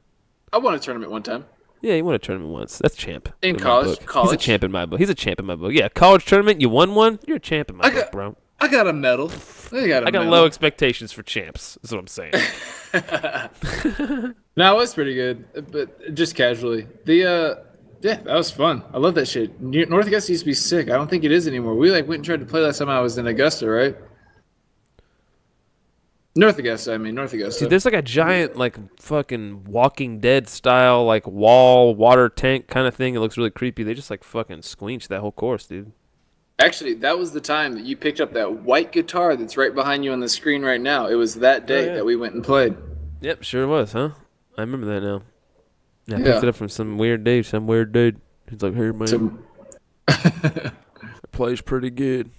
Speaker 4: I won a tournament one time.
Speaker 3: Yeah, you won a tournament once. That's champ.
Speaker 4: In
Speaker 3: my
Speaker 4: college-
Speaker 3: book. He's a
Speaker 4: college.
Speaker 3: champ in my book. He's a champ in my book. Yeah, college tournament, you won one, you're a champ in my book, bro.
Speaker 4: I got a medal. I got
Speaker 3: I got low expectations for champs, is what I'm saying.
Speaker 4: No, it was pretty good, but just casually. Yeah, that was fun. I love that shit. North Augusta used to be sick. I don't think it is anymore. We like went and tried to play last time I was in Augusta, right? North Augusta.
Speaker 3: Dude, there's like a giant, like, fucking Walking Dead style, like, wall, water tank kind of thing. It looks really creepy. They just, like, fucking squenched that whole course, dude.
Speaker 4: Actually, that was the time that you picked up that white guitar that's right behind you on the screen right now. It was that day
Speaker 3: yeah.
Speaker 4: that we went and played.
Speaker 3: Yep, sure was, huh? I remember that now. Yeah, I
Speaker 4: Yeah.
Speaker 3: picked it up from some weird dude. He's like, hey, man,
Speaker 4: So,
Speaker 3: it plays pretty good.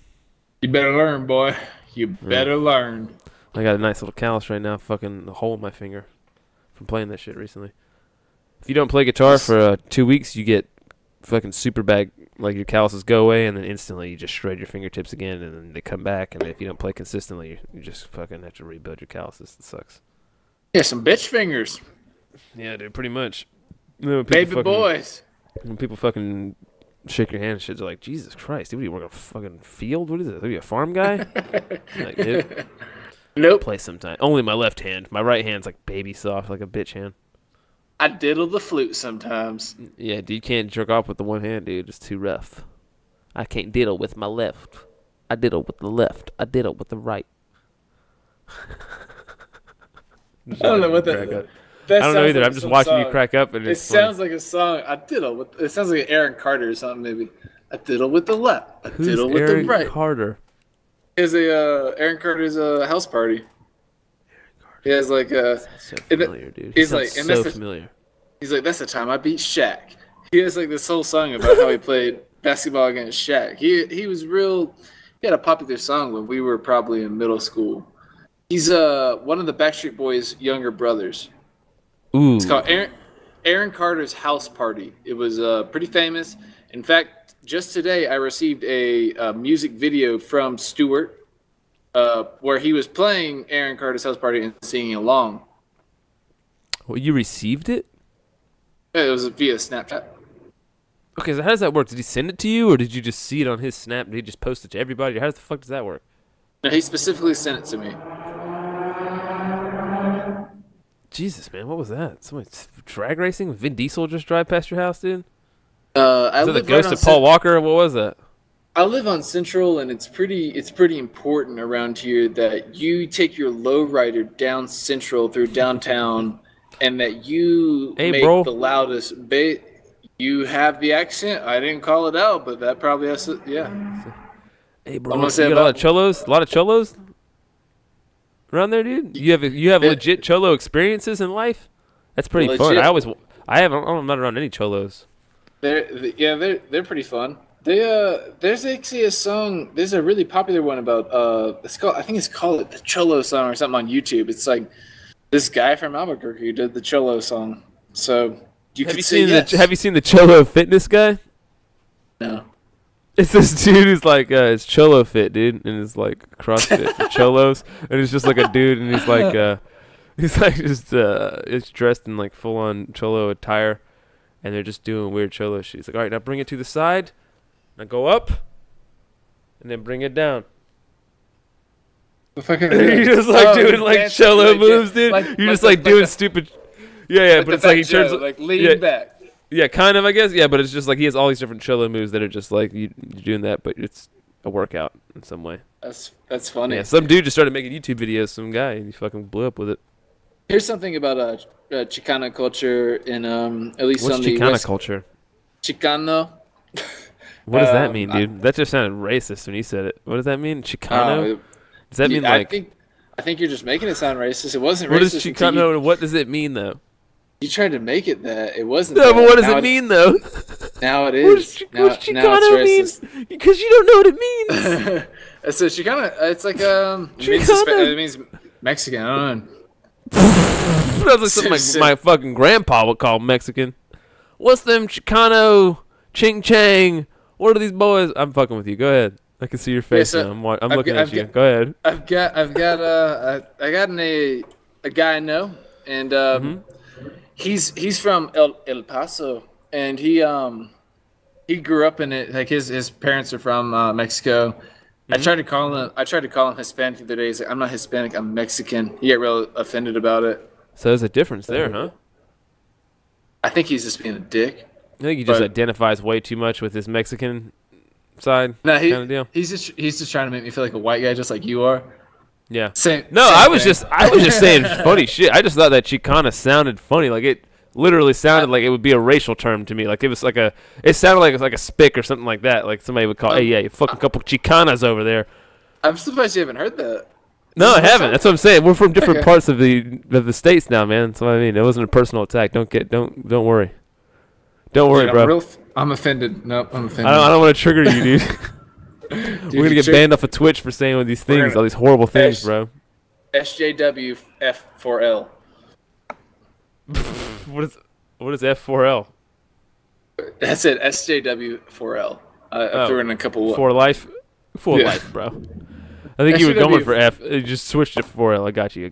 Speaker 4: you better learn, boy. You better learn.
Speaker 3: I got a nice little callus right now, fucking a hole in my finger from playing that shit recently. If you don't play guitar for 2 weeks, you get fucking super bad. Like your calluses go away, and then instantly you just shred your fingertips again, and then they come back. And if you don't play consistently, you just fucking have to rebuild your calluses. It sucks.
Speaker 4: Yeah, some bitch fingers.
Speaker 3: Yeah, dude, pretty much. You know, when
Speaker 4: Baby
Speaker 3: fucking,
Speaker 4: boys.
Speaker 3: When people fucking shake your hand and shit, they're like, Jesus Christ, dude, what, you work on a fucking field? What is it? Are you a farm guy? Like, dude,
Speaker 4: Nope.
Speaker 3: play sometime. Only my left hand. My right hand's like baby soft, like a bitch hand.
Speaker 4: I diddle the flute sometimes.
Speaker 3: Yeah, dude, you can't jerk off with the one hand, dude. It's too rough. I can't diddle with my left. I diddle with the left. I diddle with the right.
Speaker 4: I don't know what that.
Speaker 3: I don't know either. I'm just watching you crack up, and
Speaker 4: It
Speaker 3: it's
Speaker 4: sounds like a song. I diddle with. It sounds like Aaron Carter or something. Maybe I diddle with the left. I
Speaker 3: Who's
Speaker 4: diddle with
Speaker 3: Aaron
Speaker 4: the right.
Speaker 3: Carter?
Speaker 4: Is a Aaron Carter's a house party. He has like a.
Speaker 3: So familiar, dude.
Speaker 4: He's
Speaker 3: Sounds
Speaker 4: like, and
Speaker 3: so
Speaker 4: that's
Speaker 3: familiar.
Speaker 4: He's like, that's the time I beat Shaq. He has like this whole song about how he played basketball against Shaq. He was real. He had a popular song when we were probably in middle school. He's one of the Backstreet Boys' younger brothers.
Speaker 3: Ooh.
Speaker 4: It's called Aaron Carter's House Party. It was pretty famous. In fact, just today I received a music video from Stewart where he was playing Aaron Carter's House Party and singing along.
Speaker 3: Well, you received it?
Speaker 4: It was via Snapchat.
Speaker 3: Okay, so how does that work? Did he send it to you, or did you just see it on his Snap? Did he just post it to everybody? How the fuck does that work?
Speaker 4: No, he specifically sent it to me.
Speaker 3: Jesus, man, what was that? Somebody drag racing? Vin Diesel just drive past your house, dude?
Speaker 4: I
Speaker 3: Is that the
Speaker 4: live
Speaker 3: ghost
Speaker 4: right
Speaker 3: of Paul Walker? What was that?
Speaker 4: I live on Central, and it's pretty important around here that you take your lowrider down Central through downtown, and that you make the loudest. You have the accent. I didn't call it out, but that probably has to. Yeah.
Speaker 3: Hey, bro, you got a lot of cholos? A lot of cholos around there, dude. You have legit cholo experiences in life. That's pretty fun. I'm not around any cholos.
Speaker 4: They're pretty fun. There's actually a song. There's a really popular one about I think it's called the Cholo song or something on YouTube. It's like this guy from Albuquerque did the Cholo song. So have you seen
Speaker 3: the Cholo fitness guy?
Speaker 4: No.
Speaker 3: It's this dude who's like it's Cholo Fit, dude, and it's like CrossFit for cholos, and it's just like a dude, and he's like it's dressed in like full on cholo attire, and they're just doing weird cholo shit. He's like, all right, now bring it to the side, now go up, and then bring it down. You're just like doing like cholo moves, dude. You're just like doing stupid. Yeah, but it's like he turns
Speaker 4: like lean back.
Speaker 3: Yeah, kind of, I guess. Yeah, but it's just like he has all these different cholo moves that are just like you're doing that, but it's a workout in some way.
Speaker 4: That's funny.
Speaker 3: Yeah, some dude just started making YouTube videos, some guy, and he fucking blew up with it.
Speaker 4: Here's something about Chicano culture in at least
Speaker 3: What's
Speaker 4: on the
Speaker 3: Chicano
Speaker 4: West.
Speaker 3: culture?
Speaker 4: Chicano.
Speaker 3: What does that mean, dude? That just sounded racist when you said it. What does that mean, Chicano? Does that mean like?
Speaker 4: I think you're just making it sound racist. It wasn't
Speaker 3: what
Speaker 4: racist.
Speaker 3: What is Chicano? And what does it mean though?
Speaker 4: You tried to make it that. It wasn't.
Speaker 3: No, but what does it mean though?
Speaker 4: Now it is.
Speaker 3: What's Chicano mean? Because you don't know what it means.
Speaker 4: So Chicano, it's like it means Mexican. I don't know.
Speaker 3: That's like something my fucking grandpa would call Mexican. What's them Chicano, Ching Chang? What are these boys? I'm fucking with you. Go ahead. I can see your face now. I'm looking at you. Go ahead.
Speaker 4: I got a guy I know, and he's from El Paso, and he grew up in it. Like his parents are from Mexico. Mm-hmm. I tried to call him Hispanic the other day. He's like, I'm not Hispanic. I'm Mexican. He got real offended about it.
Speaker 3: So there's a difference there, huh?
Speaker 4: I think he's just being a dick.
Speaker 3: I think he just identifies way too much with his Mexican side kind of deal.
Speaker 4: He's just trying to make me feel like a white guy, just like you are.
Speaker 3: Yeah.
Speaker 4: I
Speaker 3: was just saying funny shit. I just thought that Chicana sounded funny. Like it literally sounded like it would be a racial term to me. Like it was like it sounded like it was like a spick or something like that. Like somebody would call, hey, yeah, you fucking couple Chicanas over there.
Speaker 4: I'm surprised you haven't heard that.
Speaker 3: No, I haven't. That's what I'm saying. We're from different parts of the states now, man. That's what I mean. It wasn't a personal attack. Don't worry. Don't worry, bro.
Speaker 4: I'm offended. Nope, I'm offended.
Speaker 3: I don't want to trigger you, dude. We're gonna get banned off of Twitch for saying all these things, all these horrible things, bro.
Speaker 4: SJWF4L.
Speaker 3: What is? What is F4L?
Speaker 4: That's it. SJW4L. I threw in a couple.
Speaker 3: For life? For
Speaker 4: Yeah.
Speaker 3: life, bro. I think you were going for F. You just switched to 4L. I got you.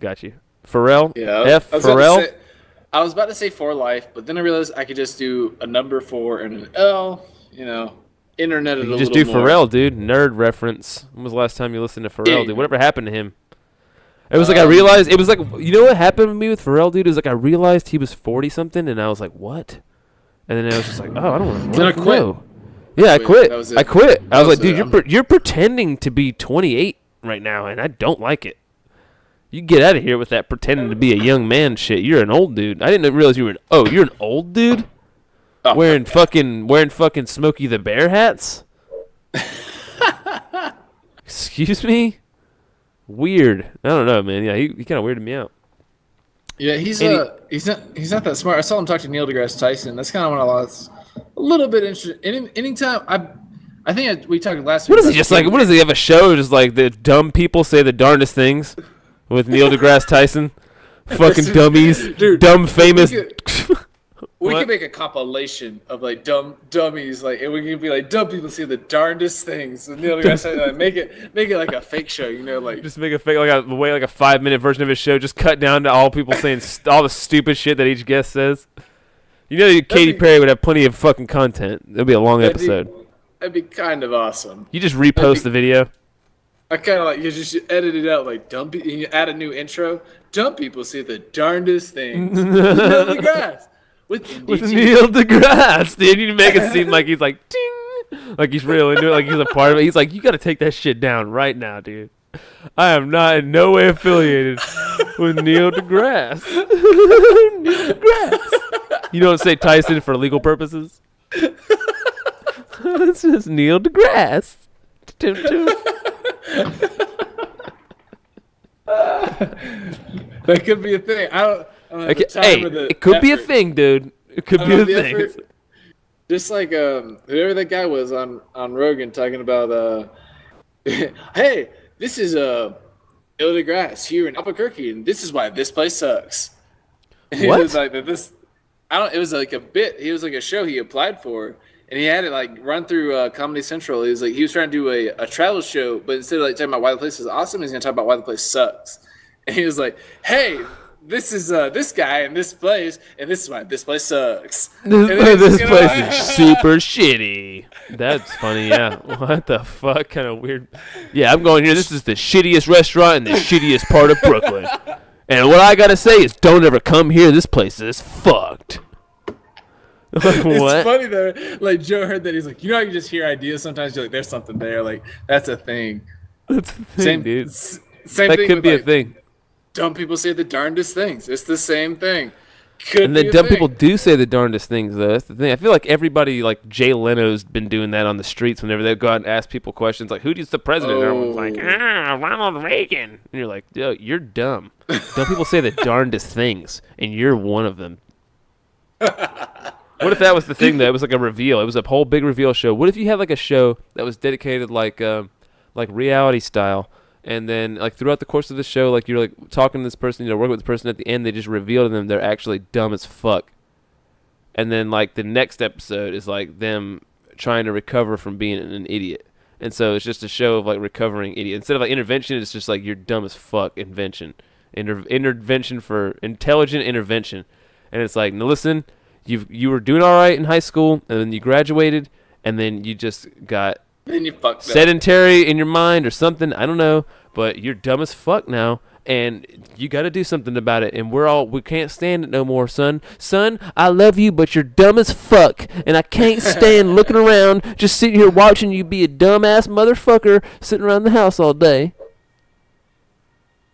Speaker 3: Pharrell?
Speaker 4: Yeah.
Speaker 3: F, Pharrell?
Speaker 4: I was about to say for life, but then I realized I could just do a number 4 and an L. You know, internet it a
Speaker 3: You just
Speaker 4: little
Speaker 3: do
Speaker 4: more.
Speaker 3: Pharrell, dude. Nerd reference. When was the last time you listened to Pharrell,
Speaker 4: Yeah.
Speaker 3: dude? Whatever happened to him? It was like I realized, it was like, you know what happened with me with Pharrell, dude? It was like I realized he was 40-something, and I was like, what? And then I was just like, oh, I don't want to
Speaker 4: Then I quit.
Speaker 3: know. Yeah, I
Speaker 4: Quit.
Speaker 3: quit.
Speaker 4: That was it.
Speaker 3: I quit. I was
Speaker 4: was
Speaker 3: like, dude,
Speaker 4: it.
Speaker 3: you're pretending to be 28 right now, and I don't like it. You get out of here with that pretending to be a young man shit. You're an old dude. I didn't realize you were you're an old dude?
Speaker 4: Oh,
Speaker 3: Wearing fucking Smokey the Bear hats? Excuse me? Weird. I don't know, man. Yeah, he kind of weirded me out.
Speaker 4: Yeah, he's not that smart. I saw him talk to Neil deGrasse Tyson. That's kind of when I lost a little bit interested. Anytime I think we talked last week.
Speaker 3: What is he just like? What does he have a show? Just like the dumb people say the darndest things with Neil deGrasse Tyson? Fucking dummies,
Speaker 4: Dude,
Speaker 3: dumb famous.
Speaker 4: We
Speaker 3: What?
Speaker 4: could make a compilation of like dummies, like, and we could be like dumb people see the darndest things. And Neil deGrasse Tyson, like, make it like a fake show, you know, like
Speaker 3: Just make a fake like a 5-minute version of his show. Just cut down to all people saying all the stupid shit that each guest says. You know, Katy Perry would have plenty of fucking content. It'd be a long episode.
Speaker 4: That'd be kind of awesome.
Speaker 3: You just repost the video.
Speaker 4: I kind of like you just edit it out like dumb. You add a new intro. Dumb people see the darndest things. Neil deGrasse with NDT.
Speaker 3: Neil deGrasse, dude. You make it seem like he's like, ding, like he's real into it, like he's a part of it. He's like, you got to take that shit down right now, dude. I am not in no way affiliated with Neil deGrasse. Neil deGrasse. You don't say Tyson for legal purposes. It's just Neil deGrasse.
Speaker 4: That could be a thing. I don't have
Speaker 3: Okay,
Speaker 4: the time
Speaker 3: hey,
Speaker 4: or the
Speaker 3: it could be a
Speaker 4: effort.
Speaker 3: thing, dude. It could
Speaker 4: I
Speaker 3: be
Speaker 4: don't
Speaker 3: a
Speaker 4: have the
Speaker 3: thing.
Speaker 4: effort. Just like whoever that guy was on Rogan talking about hey, this is Neil deGrasse here in Albuquerque, and this is why this place sucks. And
Speaker 3: What?
Speaker 4: It was like this. It was like a bit. He was like a show he applied for, and he had it like run through Comedy Central. He was trying to do a travel show, but instead of like talking about why the place is awesome, he's gonna talk about why the place sucks. And he was like, "Hey, this is this guy in this place, and this is why this place sucks."
Speaker 3: This place is super shitty. That's funny, yeah. What the fuck? Kind of weird. Yeah, I'm going here. This is the shittiest restaurant in the shittiest part of Brooklyn. And what I gotta say is, don't ever come here. This place is fucked. Like,
Speaker 4: It's
Speaker 3: what?
Speaker 4: funny though. Like Joe heard that, he's like, you know, how you just hear ideas sometimes. You're like, there's something there. Like that's a thing.
Speaker 3: That's the thing, dude.
Speaker 4: Same
Speaker 3: That
Speaker 4: thing
Speaker 3: could
Speaker 4: with,
Speaker 3: be a
Speaker 4: like,
Speaker 3: thing.
Speaker 4: Dumb people say the darndest things. It's the same thing. Could
Speaker 3: And
Speaker 4: be
Speaker 3: then
Speaker 4: a
Speaker 3: dumb
Speaker 4: thing.
Speaker 3: people do say the darndest things, though. That's the thing. I feel like everybody, like Jay Leno's been doing that on the streets whenever they go out and ask people questions like, who's the president? And everyone's like, Ronald Reagan. And you're like, yo, you're dumb. Dumb people say the darndest things, and you're one of them. What if that was the thing, though? It was like a reveal. It was a whole big reveal show. What if you had like a show that was dedicated like reality style, and then like throughout the course of the show, like you're like talking to this person, you know, working with this person, at the end they just reveal to them they're actually dumb as fuck. And then like the next episode is like them trying to recover from being an idiot. And so it's just a show of like recovering idiot. Instead of like intervention, it's just like you're dumb as fuck invention. Intervention for intelligent intervention. And it's like, now listen, you were doing all right in high school, and then you graduated, and then you just got
Speaker 4: Then you fucked up.
Speaker 3: sedentary in your mind or something. I don't know, but you're dumb as fuck now, and you got to do something about it. And we can't stand it no more, son. Son, I love you, but you're dumb as fuck, and I can't stand looking around, just sitting here watching you be a dumbass motherfucker sitting around the house all day.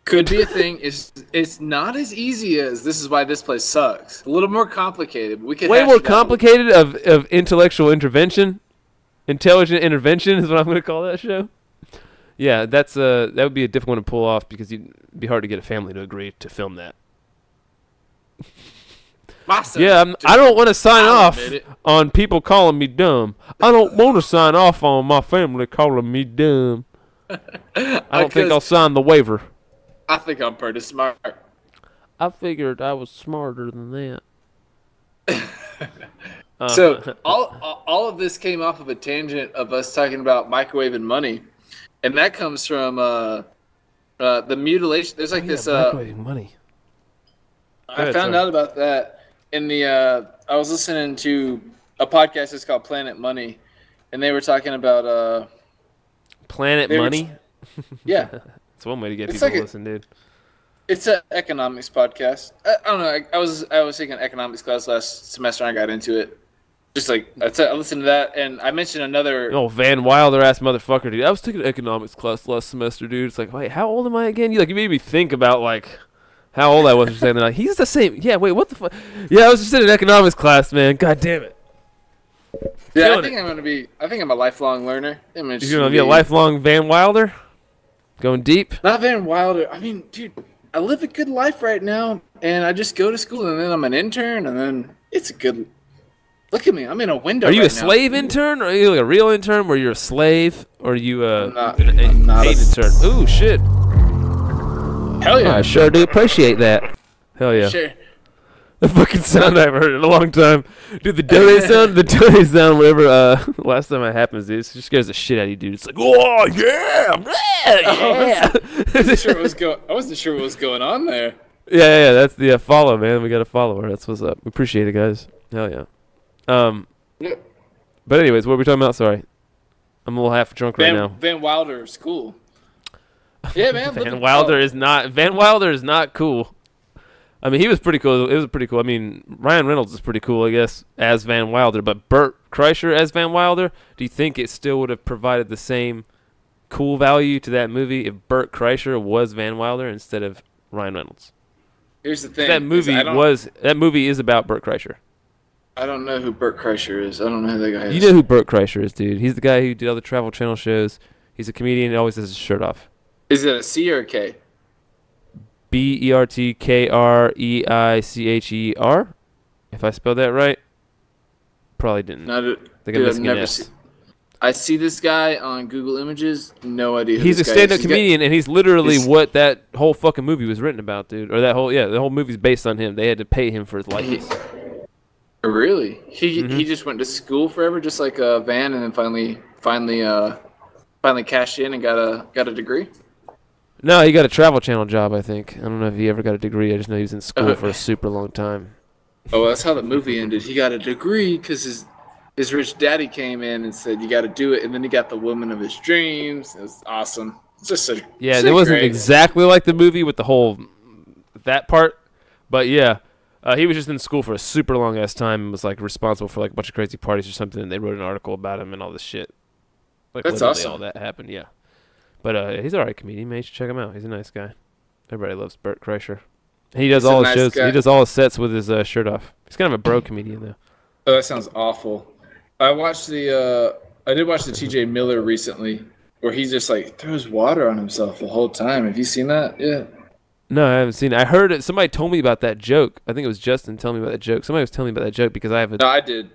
Speaker 4: Could be a thing. It's not as easy as this is why this place sucks. A little more complicated. But we could
Speaker 3: Way
Speaker 4: hash
Speaker 3: more
Speaker 4: it out.
Speaker 3: complicated of intellectual intervention. Intelligent intervention is what I'm going to call that show. Yeah, that would be a difficult one to pull off because it'd be hard to get a family to agree to film that. Yeah, I don't want to sign
Speaker 4: I'll
Speaker 3: off
Speaker 4: admit it.
Speaker 3: on people calling me dumb. I don't want to sign off on my family calling me dumb. I don't think I'll sign the waiver.
Speaker 4: I think I'm pretty smart.
Speaker 3: I figured I was smarter than that.
Speaker 4: So all of this came off of a tangent of us talking about microwave and money, and that comes from the mutilation. There's like this.
Speaker 3: Microwave money.
Speaker 4: I found out about that in the. I was listening to a podcast that's called Planet Money, and they were talking about
Speaker 3: Planet Money.
Speaker 4: Yeah,
Speaker 3: it's one way to get
Speaker 4: It's
Speaker 3: people
Speaker 4: like
Speaker 3: to
Speaker 4: a-
Speaker 3: listen, dude.
Speaker 4: it's an economics podcast. I don't know. I was taking an economics class last semester, and I got into it. Just like I listened to that, and I mentioned another.
Speaker 3: Oh, Van Wilder ass motherfucker, dude. I was taking an economics class last semester, dude. It's like, wait, how old am I again? You made me think about like how old I was. You're saying that like he's the same. Yeah, wait, what the fuck? Yeah, I was just in an economics class, man. God damn it.
Speaker 4: Yeah,
Speaker 3: Killing
Speaker 4: I think I'm a lifelong learner.
Speaker 3: You're gonna be a lifelong Van Wilder, going deep.
Speaker 4: Not Van Wilder. I mean, dude, I live a good life right now, and I just go to school, and then I'm an intern, and then it's a good. Look at me, I'm in a window.
Speaker 3: Are you
Speaker 4: right
Speaker 3: a
Speaker 4: now.
Speaker 3: slave intern, or are you like a real intern where you're a slave, or are you
Speaker 4: I'm not
Speaker 3: paid
Speaker 4: a-
Speaker 3: intern? Ooh, shit.
Speaker 4: Hell yeah,
Speaker 3: I sure do appreciate that. Hell yeah.
Speaker 4: Sure.
Speaker 3: The fucking sound I haven't heard in a long time. Dude, the donate sound, whenever, last time it happens, dude, it just scares the shit out of you, dude. It's like, oh, yeah, yeah.
Speaker 4: I wasn't sure what was going on there.
Speaker 3: Yeah, that's the follow, man. We got a follower. That's what's up. We appreciate it, guys. Hell yeah.
Speaker 4: Yeah.
Speaker 3: But anyways, what are we talking about? Sorry. I'm a little half drunk right now.
Speaker 4: Van Wilder school. Yeah, man.
Speaker 3: Van Wilder is not cool. I mean, he was pretty cool. It was pretty cool. I mean, Ryan Reynolds is pretty cool, I guess, as Van Wilder. But Burt Kreischer as Van Wilder, do you think it still would have provided the same cool value to that movie if Burt Kreischer was Van Wilder instead of Ryan Reynolds?
Speaker 4: Here's the thing.
Speaker 3: That movie is about Burt Kreischer.
Speaker 4: I don't know who Burt Kreischer is. I don't know who that guy is.
Speaker 3: You know who Burt Kreischer is, dude. He's the guy who did all the Travel Channel shows. He's a comedian. He always has his shirt off.
Speaker 4: Is it a C or a K?
Speaker 3: BERTKREICHER. If I spelled that right. Probably didn't.
Speaker 4: No,
Speaker 3: I think I'm
Speaker 4: dude, I've
Speaker 3: missing an
Speaker 4: never
Speaker 3: S.
Speaker 4: seen. I see this guy on Google Images. No idea who
Speaker 3: He's a
Speaker 4: this guy
Speaker 3: stand-up
Speaker 4: is. He's got-
Speaker 3: comedian, and he's literally
Speaker 4: he's-
Speaker 3: what that whole fucking movie was written about, dude. Or the whole movie's based on him. They had to pay him for his likeness.
Speaker 4: Really? He
Speaker 3: Mm-hmm.
Speaker 4: he just went to school forever, just like Van, and then finally cashed in and got a degree.
Speaker 3: No, he got a Travel Channel job, I think. I don't know if he ever got a degree. I just know he was in school for a super long time.
Speaker 4: Oh, that's how the movie ended. He got a degree because his rich daddy came in and said, "You got to do it," and then he got the woman of his dreams. It was awesome. It's just so
Speaker 3: Yeah,
Speaker 4: so
Speaker 3: it wasn't
Speaker 4: great.
Speaker 3: exactly like the movie with the whole that part, but yeah, he was just in school for a super long ass time and was like responsible for like a bunch of crazy parties or something. And they wrote an article about him and all this shit. Like
Speaker 4: That's
Speaker 3: literally
Speaker 4: awesome.
Speaker 3: all that happened. Yeah, but he's alright comedian. Man, you should check him out. He's a nice guy. Everybody loves Burt Kreischer. He does
Speaker 4: He's a
Speaker 3: all his
Speaker 4: nice
Speaker 3: shows.
Speaker 4: guy.
Speaker 3: He does all his sets with his shirt off. He's kind of a bro comedian though.
Speaker 4: Oh, that sounds awful. I did watch the TJ Miller recently, where he just like throws water on himself the whole time. Have you seen that? Yeah.
Speaker 3: No, I haven't seen it. I heard it. Somebody told me about that joke. I think it was Justin telling me about that joke. Somebody was telling me about that joke because I have a.
Speaker 4: No, I did.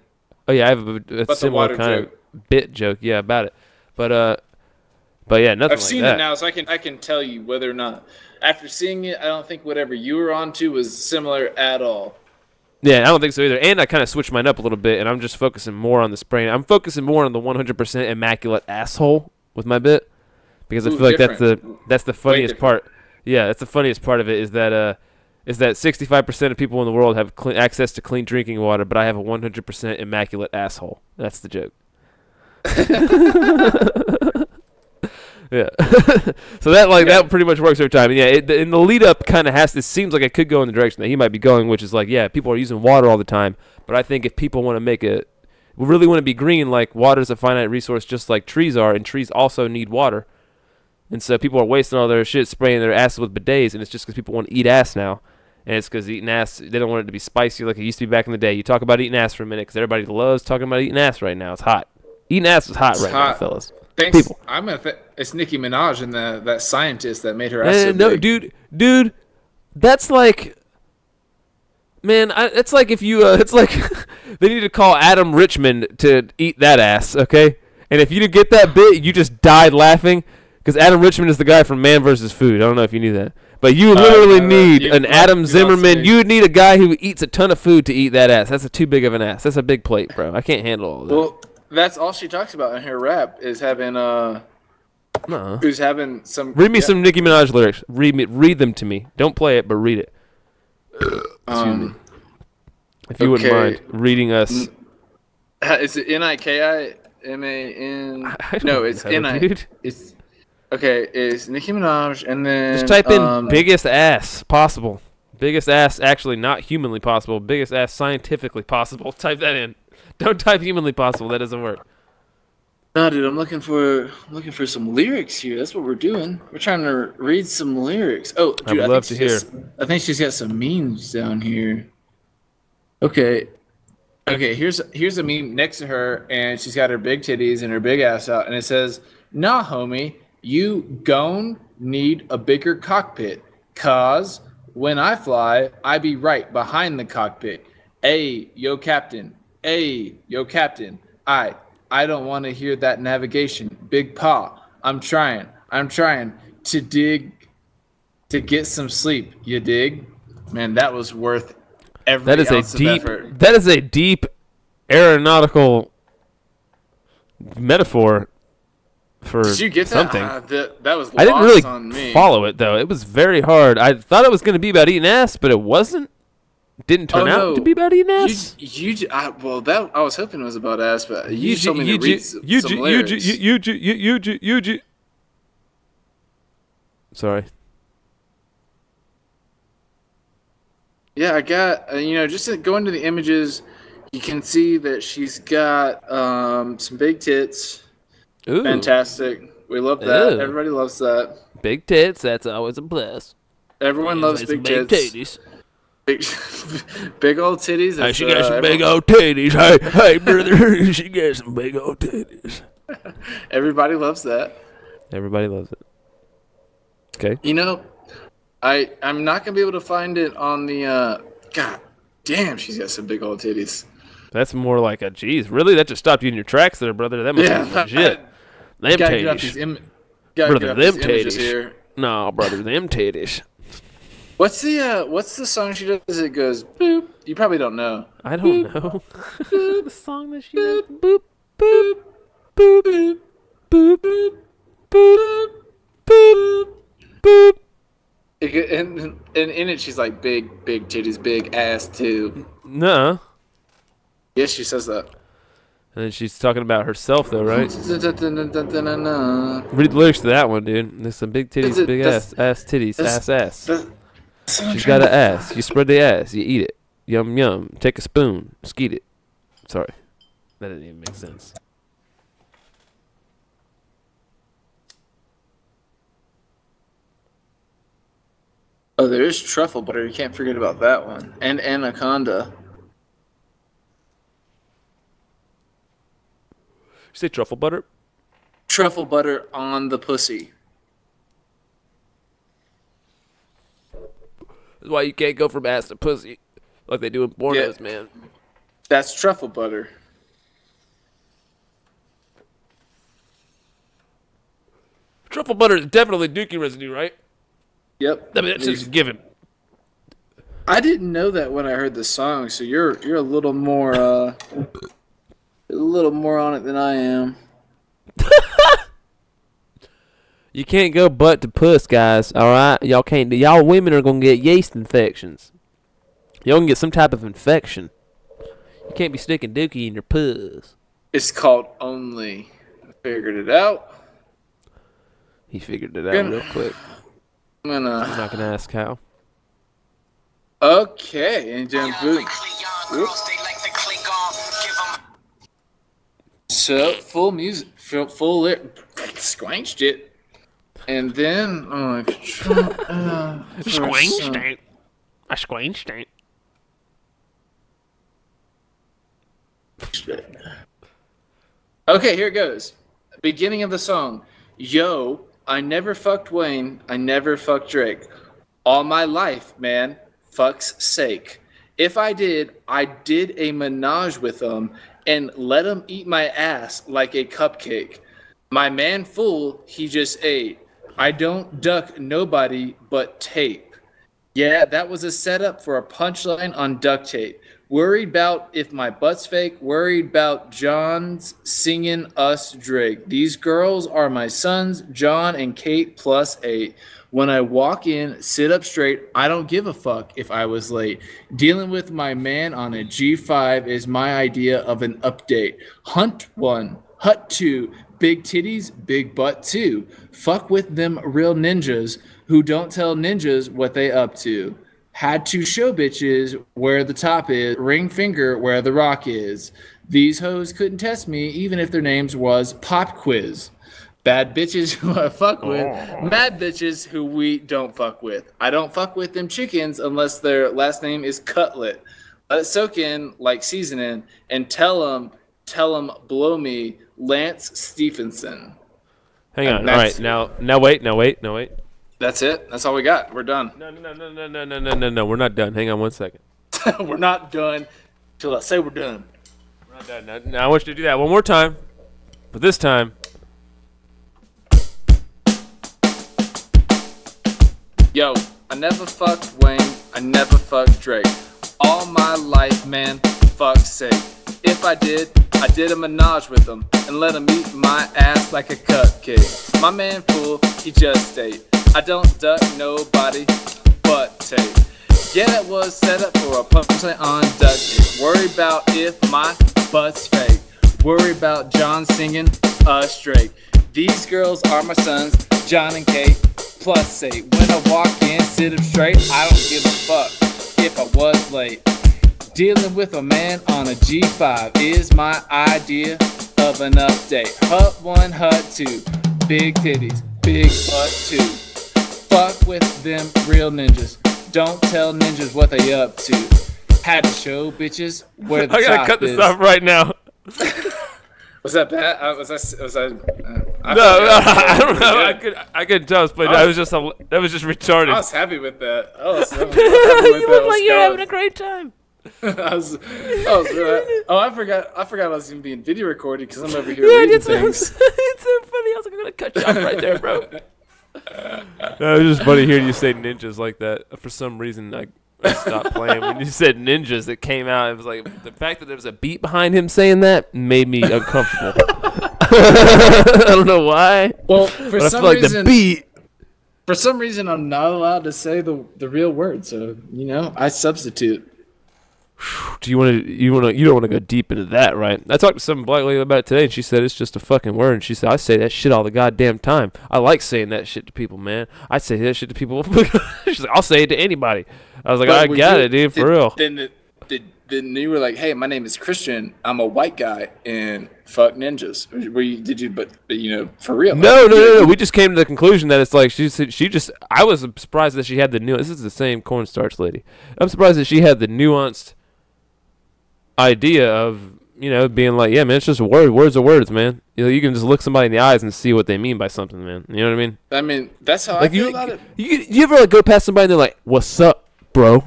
Speaker 3: Oh yeah, I have a
Speaker 4: the
Speaker 3: similar
Speaker 4: water
Speaker 3: kind
Speaker 4: joke.
Speaker 3: of bit joke. Yeah, about it. But yeah, nothing
Speaker 4: I've
Speaker 3: like
Speaker 4: seen
Speaker 3: that.
Speaker 4: it now, so I can tell you whether or not. After seeing it, I don't think whatever you were on to was similar at all.
Speaker 3: Yeah, I don't think so either. And I kind of switched mine up a little bit, and I'm just focusing more on the spraying. I'm focusing more on the 100% immaculate asshole with my bit because I
Speaker 4: Ooh,
Speaker 3: feel like
Speaker 4: different.
Speaker 3: that's the funniest part. Yeah, that's the funniest part of it is that 65% of people in the world have access to clean drinking water, but I have a 100% immaculate asshole. That's the joke. Yeah. So that pretty much works every time. And yeah, in the lead up kind of it seems like it could go in the direction that he might be going, which is like, yeah, people are using water all the time. But I think if people want to really want to be green, like water is a finite resource just like trees are, and trees also need water. And so people are wasting all their shit spraying their asses with bidets, and it's just because people want to eat ass now. And it's because eating ass, they don't want it to be spicy like it used to be back in the day. You talk about eating ass for a minute because everybody loves talking about eating ass right now. It's hot. Eating ass is hot
Speaker 4: It's
Speaker 3: right now,
Speaker 4: hot.
Speaker 3: fellas.
Speaker 4: Thanks.
Speaker 3: People.
Speaker 4: It's Nicki Minaj and that scientist that made her ass so
Speaker 3: No,
Speaker 4: big.
Speaker 3: dude, that's like, man, it's like if you, it's like they need to call Adam Richmond to eat that ass, okay? And if you didn't get that bit, you just died laughing Because Adam Richman is the guy from Man vs. Food. I don't know if you knew that. But you
Speaker 4: no,
Speaker 3: literally
Speaker 4: no,
Speaker 3: need
Speaker 4: you
Speaker 3: an
Speaker 4: must-
Speaker 3: Adam
Speaker 4: you must
Speaker 3: Zimmerman.
Speaker 4: be.
Speaker 3: You would need a guy who eats a ton of food to eat that ass. That's too big of an ass. That's a big plate, bro. I can't handle all of that.
Speaker 4: Well, that's all she talks about in her rap is having
Speaker 3: Nuh-uh.
Speaker 4: who's having some.
Speaker 3: Read me
Speaker 4: yeah,
Speaker 3: some Nicki Minaj lyrics. Read them to me. Don't play it, but read it. Excuse me. If you wouldn't
Speaker 4: okay.
Speaker 3: mind reading us.
Speaker 4: Is it Nikiman?
Speaker 3: I don't
Speaker 4: No, it's
Speaker 3: know,
Speaker 4: Ni.
Speaker 3: dude.
Speaker 4: It's okay. It's Nicki Minaj, and then
Speaker 3: Just type in biggest ass possible. Biggest ass actually not humanly possible. Biggest ass scientifically possible. Type that in. Don't type humanly possible. That doesn't work.
Speaker 4: No, dude, I'm looking for some lyrics here. That's what we're doing. We're trying to read some lyrics. Oh, dude,
Speaker 3: I would love to hear.
Speaker 4: I think she's got some memes down here. Okay. Here's a meme next to her, and she's got her big titties and her big ass out, and it says, "Nah, homie, you gon' need a bigger cockpit, 'cause when I fly, I be right behind the cockpit. Ay, yo, captain. Ay, yo, captain. I don't want to hear that navigation. Big paw. I'm trying to get some sleep. You dig? Man, that was worth every
Speaker 3: That is
Speaker 4: ounce
Speaker 3: a deep.
Speaker 4: of effort.
Speaker 3: That is a deep aeronautical metaphor for
Speaker 4: Did you get that?
Speaker 3: something.
Speaker 4: That was lost
Speaker 3: I didn't really
Speaker 4: on me.
Speaker 3: follow it though. It was very hard. I thought it was going to be about eating ass, but it wasn't. Didn't turn out to be about eating ass.
Speaker 4: I was hoping it was about ass, but you just told me to read some lyrics.
Speaker 3: Sorry.
Speaker 4: Yeah, I got, just going to the images, you can see that she's got some big tits.
Speaker 3: Ooh,
Speaker 4: Fantastic. We love that.
Speaker 3: Ooh.
Speaker 4: Everybody loves that.
Speaker 3: big tits. That's always a plus.
Speaker 4: Everyone loves big tits.
Speaker 3: titties.
Speaker 4: Big old titties.
Speaker 3: Hey, she got some big old titties. Hey, brother, she got some big old titties.
Speaker 4: Everybody loves that.
Speaker 3: Everybody loves it. Okay.
Speaker 4: I'm not gonna be able to find it on the. God damn, she's got some big old titties.
Speaker 3: That's more like a geez. Really? That just stopped you in your tracks there, brother. That must be legit. Them
Speaker 4: Gotta get off
Speaker 3: titties.
Speaker 4: these
Speaker 3: Brother, them
Speaker 4: images
Speaker 3: titties.
Speaker 4: here.
Speaker 3: No, brother, them titties.
Speaker 4: What's the song she does? It goes boop. You probably don't know.
Speaker 3: I don't know. The song that she does. Boop, boop, boop, boop, boop, boop, boop, boop.
Speaker 4: And in it, she's like big titties, big ass too.
Speaker 3: Nuh.
Speaker 4: Yes, she says that.
Speaker 3: And then she's talking about herself, though, right? Read
Speaker 4: Read
Speaker 3: the lyrics to that one, dude. There's some big titties, big ass titties, ass. She's got an ass. You spread the ass. You eat it. Yum, yum. Take a spoon. Skeet it. Sorry. That didn't even make sense.
Speaker 4: Oh, there is truffle butter. You can't forget about that one. And anaconda.
Speaker 3: You say truffle butter?
Speaker 4: Truffle butter on the pussy.
Speaker 3: That's why you can't go from ass to pussy like they do in pornos, man.
Speaker 4: That's truffle butter.
Speaker 3: Truffle butter is definitely dookie residue, right?
Speaker 4: Yep.
Speaker 3: I mean, that's just a given.
Speaker 4: I didn't know that when I heard the song, so you're a little more on it than I am.
Speaker 3: You can't go butt to puss, guys. All right, y'all can't. Y'all women are gonna get yeast infections. Y'all can get some type of infection. You can't be sticking dookie in your puss.
Speaker 4: It's called Only. I figured it out.
Speaker 3: He figured it out real quick. I'm not gonna ask how.
Speaker 4: Okay, and then boom. So full music, full squanched it, and then
Speaker 3: Squanched it. I squanched it.
Speaker 4: Okay, here it goes. Beginning of the song. Yo, I never fucked Wayne. I never fucked Drake. All my life, man. Fuck's sake. If I did a menage with them and let them eat my ass like a cupcake. My man fool, he just ate. I don't duck nobody but tape. Yeah, that was a setup for a punchline on duct tape. Worried about if my butt's fake. Worried about John's singing us Drake. These girls are my sons, John and Kate plus 8. When I walk in, sit up straight. I don't give a fuck if I was late. Dealing with my man on a G5 is my idea of an update. Hunt 1, hut 2, big titties, big butt 2. Fuck with them real ninjas who don't tell ninjas what they up to. Had to show bitches where the top is, ring finger where the rock is. These hoes couldn't test me even if their names was Pop Quiz. Bad bitches who I fuck with, mad bitches who we don't fuck with. I don't fuck with them chickens unless their last name is Cutlet. Let it soak in like seasoning and tell them blow me Lance Stephenson.
Speaker 3: Hang on. All right. Now wait.
Speaker 4: That's it. That's all we got. We're done.
Speaker 3: No. We're not done. Hang on 1 second.
Speaker 4: We're not done till I say we're done.
Speaker 3: We're not done. Now I want you to do that one more time. But this time.
Speaker 4: Yo, I never fucked Wayne. I never fucked Drake. All my life, man, fuck's sake. If I did a menage with him and let him eat my ass like a cupcake. My man fool, he just ate. I don't duck nobody but tape. Yeah, that was set up for a punchline on duct tape. Worry about if my butt's fake. Worry about John singing us Drake. These girls are my sons, John and Kate, plus 8. When I walk in, sit up straight. I don't give a fuck if I was late. Dealing with a man on a G5 is my idea of an update. Hut 1, hut 2, big titties, big butt 2. Fuck with them real ninjas. Don't tell ninjas what they up to. Had to show bitches where the top is.
Speaker 3: I gotta cut this off right now.
Speaker 4: Was that bad? I
Speaker 3: don't know. I could tell, but that was just retarded.
Speaker 4: I was happy with that. You
Speaker 3: look like you're having a great time.
Speaker 4: I forgot I was even being video recorded because I'm over here reading things.
Speaker 3: It's so funny. I was like, I'm gonna cut you off right there, bro. No, it was just funny hearing you say ninjas like that. For some reason, I stopped playing when you said ninjas. It came out. It was like the fact that there was a beat behind him saying that made me uncomfortable. I don't know why.
Speaker 4: Well, for some reason,
Speaker 3: the beat.
Speaker 4: For some reason, I'm not allowed to say the real word. So I substitute.
Speaker 3: Do you don't want to go deep into that, right? I talked to some black lady about it today, and she said it's just a fucking word. And she said I say that shit all the goddamn time. I like saying that shit to people, man. I say that shit to people. She's like, I'll say it to anybody. I was like, I got it, dude, for real.
Speaker 4: Then you were like, hey, my name is Christian. I'm a white guy, and fuck ninjas. But for real?
Speaker 3: No. We just came to the conclusion that it's like I was surprised that she had the nuance. This is the same cornstarch lady. I'm surprised that she had the nuanced idea of being like, yeah, man, it's just a word. Words are words, man. You can just look somebody in the eyes and see what they mean by something, man. You know what I mean?
Speaker 4: I mean, that's how I feel about it.
Speaker 3: You ever go past somebody and they're like, "What's up, bro?"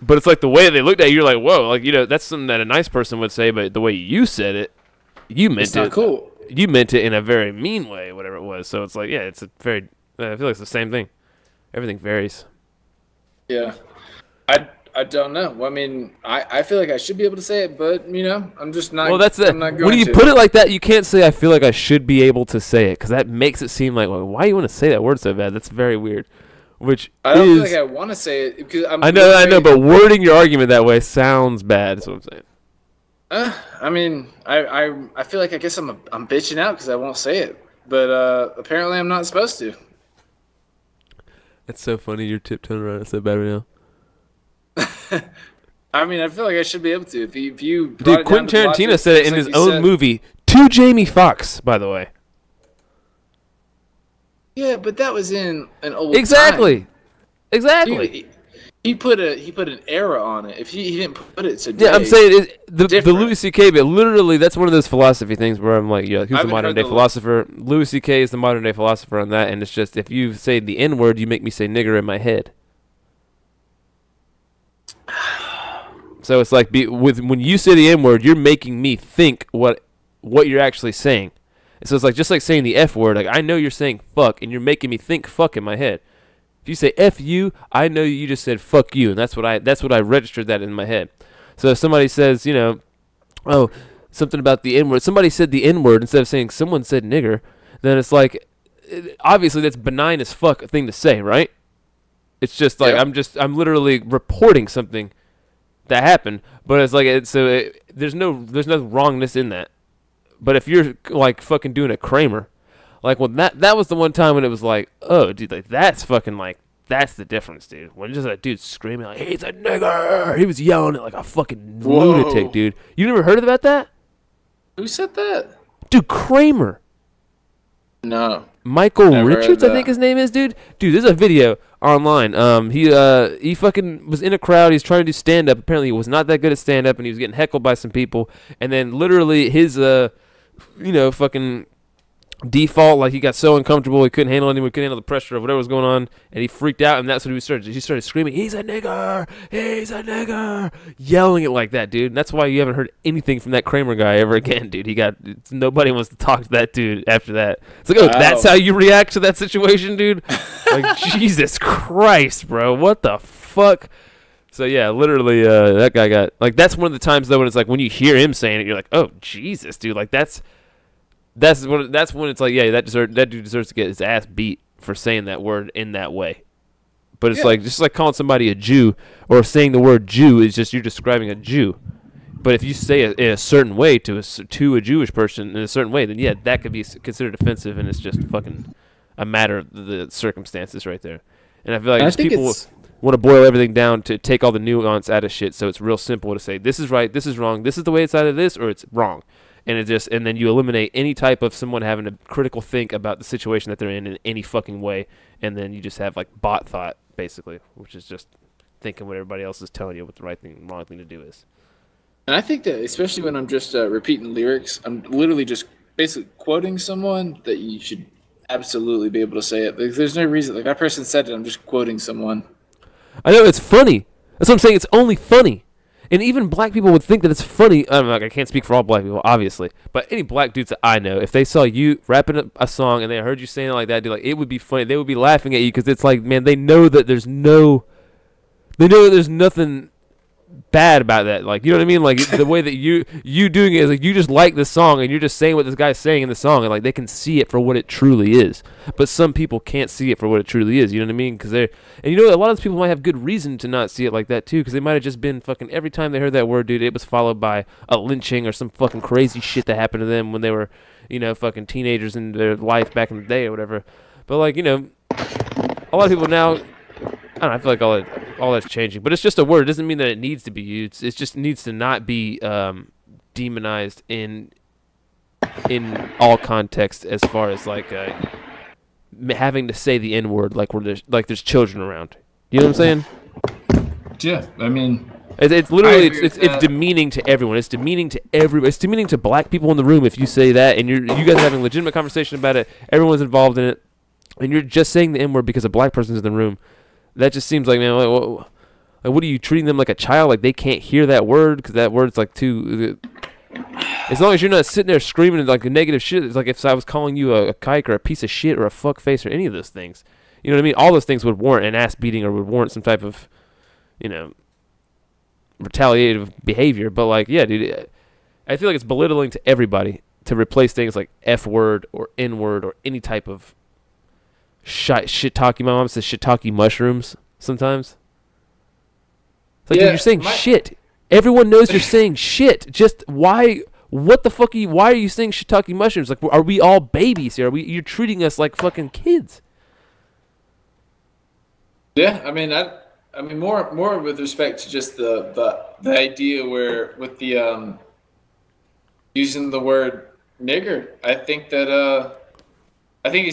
Speaker 3: But it's like the way they looked at you, you're like, "Whoa!" Like that's something that a nice person would say, but the way you said it, you meant
Speaker 4: it's not cool.
Speaker 3: You meant it in a very mean way, whatever it was. So it's like, yeah, it's a very. I feel like it's the same thing. Everything varies.
Speaker 4: Yeah, I don't know. Well, I mean, I feel like I should be able to say it, but I'm just not.
Speaker 3: Well, that's it. When you put it like that, you can't say I feel like I should be able to say it because that makes it seem like, well, why do you want to say that word so bad? That's very weird. I
Speaker 4: don't feel like I want to say it because
Speaker 3: I know, but wording your argument that way sounds bad. That's what I'm saying.
Speaker 4: I mean, I feel like I guess I'm bitching out because I won't say it, but apparently I'm not supposed to.
Speaker 3: That's so funny. You're tiptoeing around it so bad right now.
Speaker 4: I mean, I feel like I should be able to. If you
Speaker 3: dude, Quentin Tarantino said it in his own movie to Jamie Foxx, by the way.
Speaker 4: Yeah, but that was in an old
Speaker 3: Exactly.
Speaker 4: He put an era on it. If he didn't put it today.
Speaker 3: Yeah, I'm saying the Louis C.K. But literally, that's one of those philosophy things where I'm like, yeah, who's the modern day philosopher? Louis C.K. is the modern day philosopher on that, and it's just if you say the N word, you make me say nigger in my head. So it's like when you say the N word, you're making me think what you're actually saying. So it's like just like saying the F word. Like I know you're saying fuck, and you're making me think fuck in my head. If you say F you, I know you just said fuck you, and that's what I registered that in my head. So if somebody says, oh, something about the N word, somebody said the N word instead of saying someone said nigger, then it's like, obviously that's benign as fuck a thing to say, right? It's just like I'm literally reporting something that happened, but it's like there's no wrongness in that. But if you're like fucking doing a Kramer, like when that was the one time when it was like, oh dude, like that's fucking like that's the difference, dude. When just a dude screaming like he's a nigger, he was yelling it like a fucking lunatic, dude. You never heard about that?
Speaker 4: Who said that?
Speaker 3: Dude, Kramer.
Speaker 4: No.
Speaker 3: Michael Richards, I think his name is, dude. Dude, there's a video online. He fucking was in a crowd. He's trying to do stand up. Apparently, he was not that good at stand up, and he was getting heckled by some people. And then literally his fucking default, like he got so uncomfortable he couldn't handle anyone, couldn't handle the pressure of whatever was going on, and he freaked out, and that's what he started screaming, he's a nigger, yelling it like that, dude. And that's why you haven't heard anything from that Kramer guy ever again, dude. Nobody wants to talk to that dude after that. It's like, that's how you react to that situation, dude? Like, Jesus Christ, bro, what the fuck? So yeah, literally that guy got, like, that's one of the times though when it's like when you hear him saying it, you're like, oh Jesus, dude, like that's when it's like, yeah, that dude deserves to get his ass beat for saying that word in that way. But it's like just like calling somebody a Jew or saying the word Jew is just you're describing a Jew. But if you say it in a certain way to a Jewish person in a certain way, then yeah, that could be considered offensive, and it's just fucking a matter of the circumstances right there. And I feel like people want to boil everything down to take all the nuance out of shit, so it's real simple to say this is right, this is wrong, this is the way it's either this or it's wrong. And then you eliminate any type of someone having a critical think about the situation that they're in any fucking way, and then you just have like bot thought basically, which is just thinking what everybody else is telling you what the right thing and wrong thing to do is. And
Speaker 4: I think that especially when I'm just repeating lyrics, I'm literally just basically quoting someone that you should absolutely be able to say it. Like, there's no reason. Like that person said it, I'm just quoting someone.
Speaker 3: I know it's funny. That's what I'm saying. It's only funny. And even black people would think that it's funny. I can't speak for all black people, obviously. But any black dudes that I know, if they saw you rapping a song and they heard you saying it like that, dude, like it would be funny. They would be laughing at you because it's like, man, they know that there's nothing bad about that. Like, you know what I mean? Like the way that you doing it is like you just like the song and you're just saying what this guy's saying in the song, and like they can see it for what it truly is. But some people can't see it for what it truly is. You know what I mean? Because a lot of those people might have good reason to not see it like that too, because they might have just been fucking every time they heard that word, dude, it was followed by a lynching or some fucking crazy shit that happened to them when they were, fucking teenagers in their life back in the day or whatever. But like, a lot of people now, I don't know, I feel like all that's changing, but it's just a word. It doesn't mean that it needs to be used. It just needs to not be demonized in all contexts, as far as like having to say the N word like there's children around. You know what I'm saying?
Speaker 4: Yeah, I mean,
Speaker 3: it's literally it's demeaning to everyone. It's demeaning to everybody. It's demeaning to black people in the room if you say that, and you guys are having a legitimate conversation about it. Everyone's involved in it, and you're just saying the N word because a black person's in the room. That just seems like, man, what are you treating them like a child? Like they can't hear that word because that word's like too. As long as you're not sitting there screaming like a negative shit, it's like if I was calling you a kike or a piece of shit or a fuck face or any of those things. You know what I mean? All those things would warrant an ass beating or would warrant some type of, retaliative behavior. But like, yeah, dude, I feel like it's belittling to everybody to replace things like F word or N word or any type of shiitake. My mom says shiitake mushrooms sometimes. It's like, dude, you're saying shit. Everyone knows you're saying shit. Just why? What the fuck are you? Why are you saying shiitake mushrooms? Like, are we all babies here? You're treating us like fucking kids.
Speaker 4: Yeah, I mean, more with respect to just the idea where with the using the word nigger. I think it's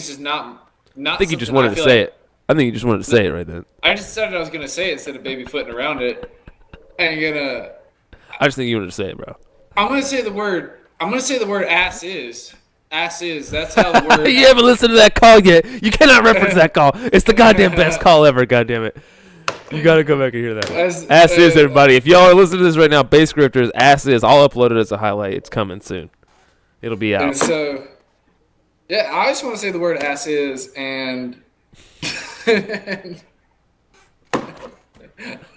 Speaker 4: just not.
Speaker 3: I think you just wanted to say it. I think you just wanted to say it right then.
Speaker 4: I just decided I was gonna say it instead of baby footing around it. I
Speaker 3: just think you wanted to say it, bro.
Speaker 4: I'm gonna say the word ass is. Ass is. That's how the word.
Speaker 3: You haven't listened to that call yet. You cannot reference that call. It's the goddamn best call ever. Goddamn it. You gotta go back and hear that. Ass is, everybody. If y'all are listening to this right now, Bass Grifters, ass is. I'll upload it as a highlight. It's coming soon. It'll be out.
Speaker 4: And so Yeah, I just want to say the word ass is, and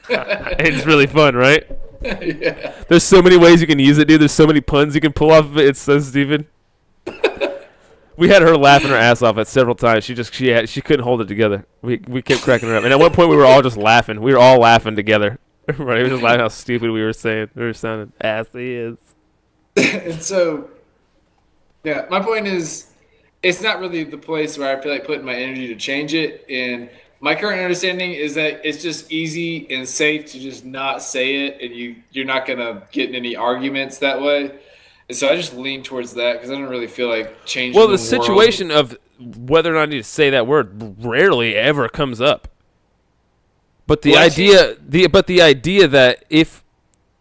Speaker 3: It's really fun, right?
Speaker 4: yeah.
Speaker 3: There's so many ways you can use it, dude. There's so many puns you can pull off of it. It's so stupid. We had her laughing her ass off at several times. She couldn't hold it together. We kept cracking her up, and at one point we were all just laughing. We were all laughing together. Right? We were just laughing how stupid we were saying. We were sounding ass is.
Speaker 4: And so, yeah, my point is, it's not really the place where I feel like putting my energy to change it. And my current understanding is that it's just easy and safe to just not say it, and you're not gonna get in any arguments that way. And so I just lean towards that because I don't really feel like changing.
Speaker 3: Well, the situation of whether or not I need to say that word rarely ever comes up. But the idea that if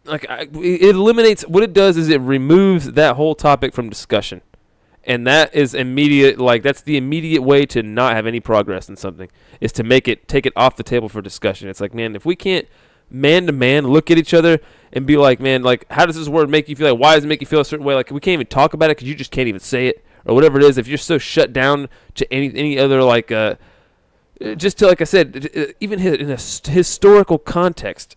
Speaker 3: it eliminates, what it does is it removes that whole topic from discussion. And that is immediate, that's the immediate way to not have any progress in something, is to take it off the table for discussion. It's like, man, if we can't man to man look at each other and be like, man, how does this word make you feel? Like, why does it make you feel a certain way? Like, we can't even talk about it because you just can't even say it or whatever it is. If you're so shut down to any other, just to, like I said, even in a historical context,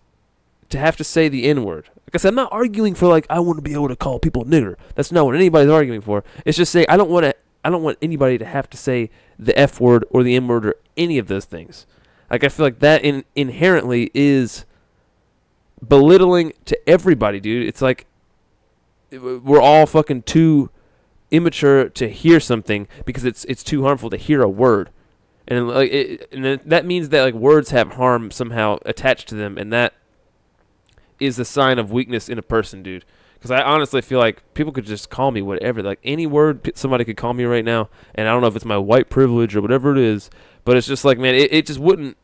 Speaker 3: to have to say the N-word. Like I said, I'm not arguing for, I want to be able to call people nigger. That's not what anybody's arguing for. It's just saying I don't want anybody to have to say the F word or the N word or any of those things. I feel like that inherently is belittling to everybody, dude. It's like we're all fucking too immature to hear something because it's too harmful to hear a word. And that means that words have harm somehow attached to them, and that is a sign of weakness in a person, dude. Because I honestly feel like people could just call me whatever. Like, any word somebody could call me right now, and I don't know if it's my white privilege or whatever it is, but it's just like, man, it just wouldn't.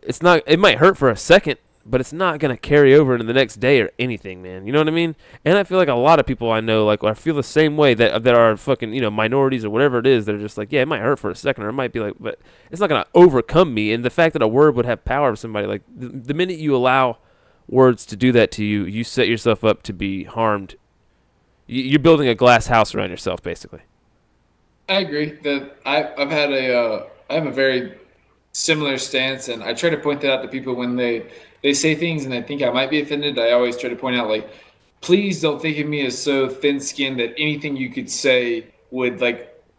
Speaker 3: It's not. It might hurt for a second, but it's not gonna carry over into the next day or anything, man. You know what I mean? And I feel like a lot of people I know, I feel the same way that are fucking minorities or whatever it is. They're just like, yeah, it might hurt for a second, or it might be like, but it's not gonna overcome me. And the fact that a word would have power to somebody, the minute you allow words to do that to you, you set yourself up to be harmed. You're building a glass house around yourself, basically.
Speaker 4: I agree that I have a very similar stance, and I try to point that out to people when they say things and I think I might be offended. I always try to point out, please don't think of me as so thin-skinned that anything you could say would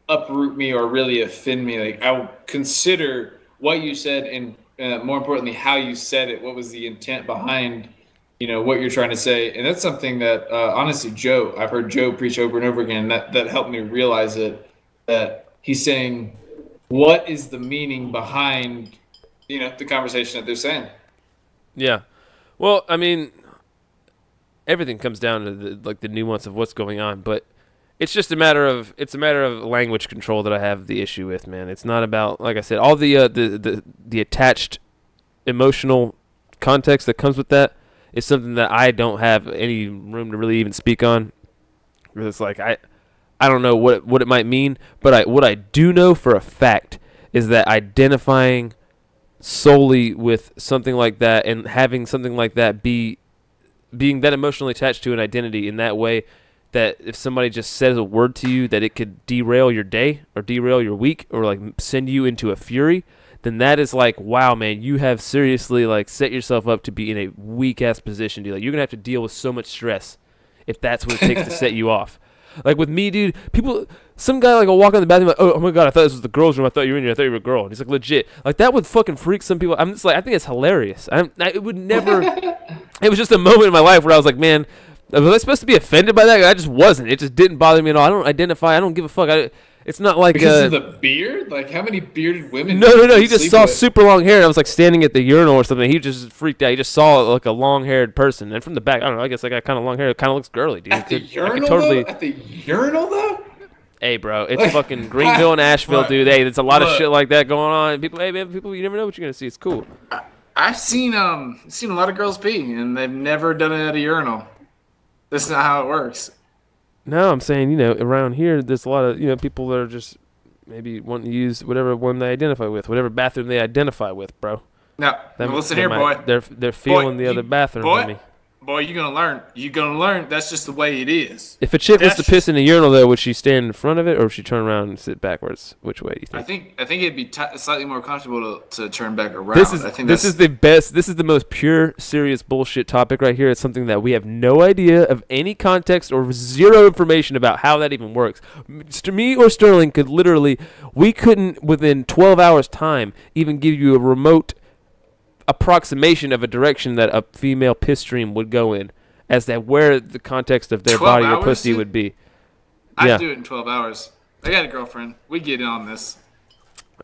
Speaker 4: uproot me or really offend me. I will consider what you said and more importantly, how you said it. What was the intent behind, what you're trying to say? And that's something that, honestly, I've heard Joe preach over and over again. That helped me realize it. That he's saying, what is the meaning behind, the conversation that they're saying?
Speaker 3: Yeah. Well, I mean, everything comes down to the nuance of what's going on, but it's just a matter of language control that I have the issue with, man. It's not about, like I said, all the attached emotional context that comes with that is something that I don't have any room to really even speak on. It's I don't know what it might mean, but what I do know for a fact is that identifying solely with something like that and having something like that being that emotionally attached to an identity in that way, that if somebody just says a word to you that it could derail your day or derail your week or send you into a fury, then that is wow, man, you have seriously set yourself up to be in a weak ass position, dude. You're gonna have to deal with so much stress if that's what it takes to set you off. With me, dude, some guy will walk in the bathroom oh my god, I thought this was the girls' room. I thought you were in here. I thought you were a girl. And he's legit. That would fucking freak some people. I'm just I think it's hilarious. It would never. It was just a moment in my life where I was like, man, was I supposed to be offended by that? I just wasn't. It just didn't bother me at all. I don't identify. I don't give a fuck. It's not
Speaker 4: because of the beard. How many bearded women?
Speaker 3: No. He just saw super long hair. And I was standing at the urinal or something. He just freaked out. He just saw a long-haired person, and from the back, I don't know. I guess I got kind of long hair. It kind of looks girly, dude.
Speaker 4: At the urinal, At the urinal, though.
Speaker 3: Hey, bro, it's fucking Greenville and Asheville, dude. Hey, there's a lot of shit like that going on. People, hey man, you never know what you're gonna see. It's cool.
Speaker 4: I've seen a lot of girls pee, and they've never done it at a urinal. That's not how it works.
Speaker 3: No, I'm saying, around here, there's a lot of, people that are just maybe wanting to use whatever one they identify with, whatever bathroom they identify with, bro.
Speaker 4: Now listen here, boy.
Speaker 3: They're feeling the other bathroom than me.
Speaker 4: boy, you're gonna learn. You're gonna learn. That's just the way it is.
Speaker 3: If a chick was to piss in a urinal, though, would she stand in front of it, or would she turn around and sit backwards? Which way do you think?
Speaker 4: I think it'd be slightly more comfortable to turn back around.
Speaker 3: This is the best. This is the most pure, serious bullshit topic right here. It's something that we have no idea of any context or zero information about how that even works. Me or Sterling could literally, we couldn't within 12 hours time even give you a remote approximation of a direction that a female piss stream would go in, as that where the context of their body or pussy would be.
Speaker 4: I'd do it in 12 hours. I got a girlfriend. We get in on this.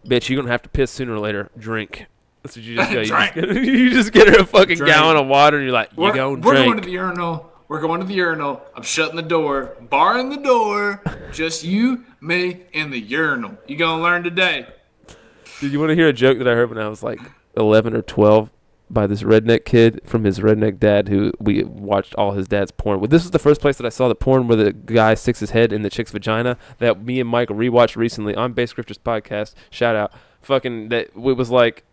Speaker 3: Bitch, you're gonna have to piss sooner or later. Drink. That's what you just go. You just get her a fucking gallon of water, and you're like, we're going
Speaker 4: to the urinal. We're going to the urinal. I'm shutting the door, barring the door. Just you, me, and the urinal. You gonna learn today.
Speaker 3: Dude, you want to hear a joke that I heard when I was like 11 or 12 by this redneck kid from his redneck dad who we watched all his dad's porn. Well, this was the first place that I saw the porn where the guy sticks his head in the chick's vagina that me and Mike rewatched recently on Base Scriptures podcast. Shout out. Fucking that it was like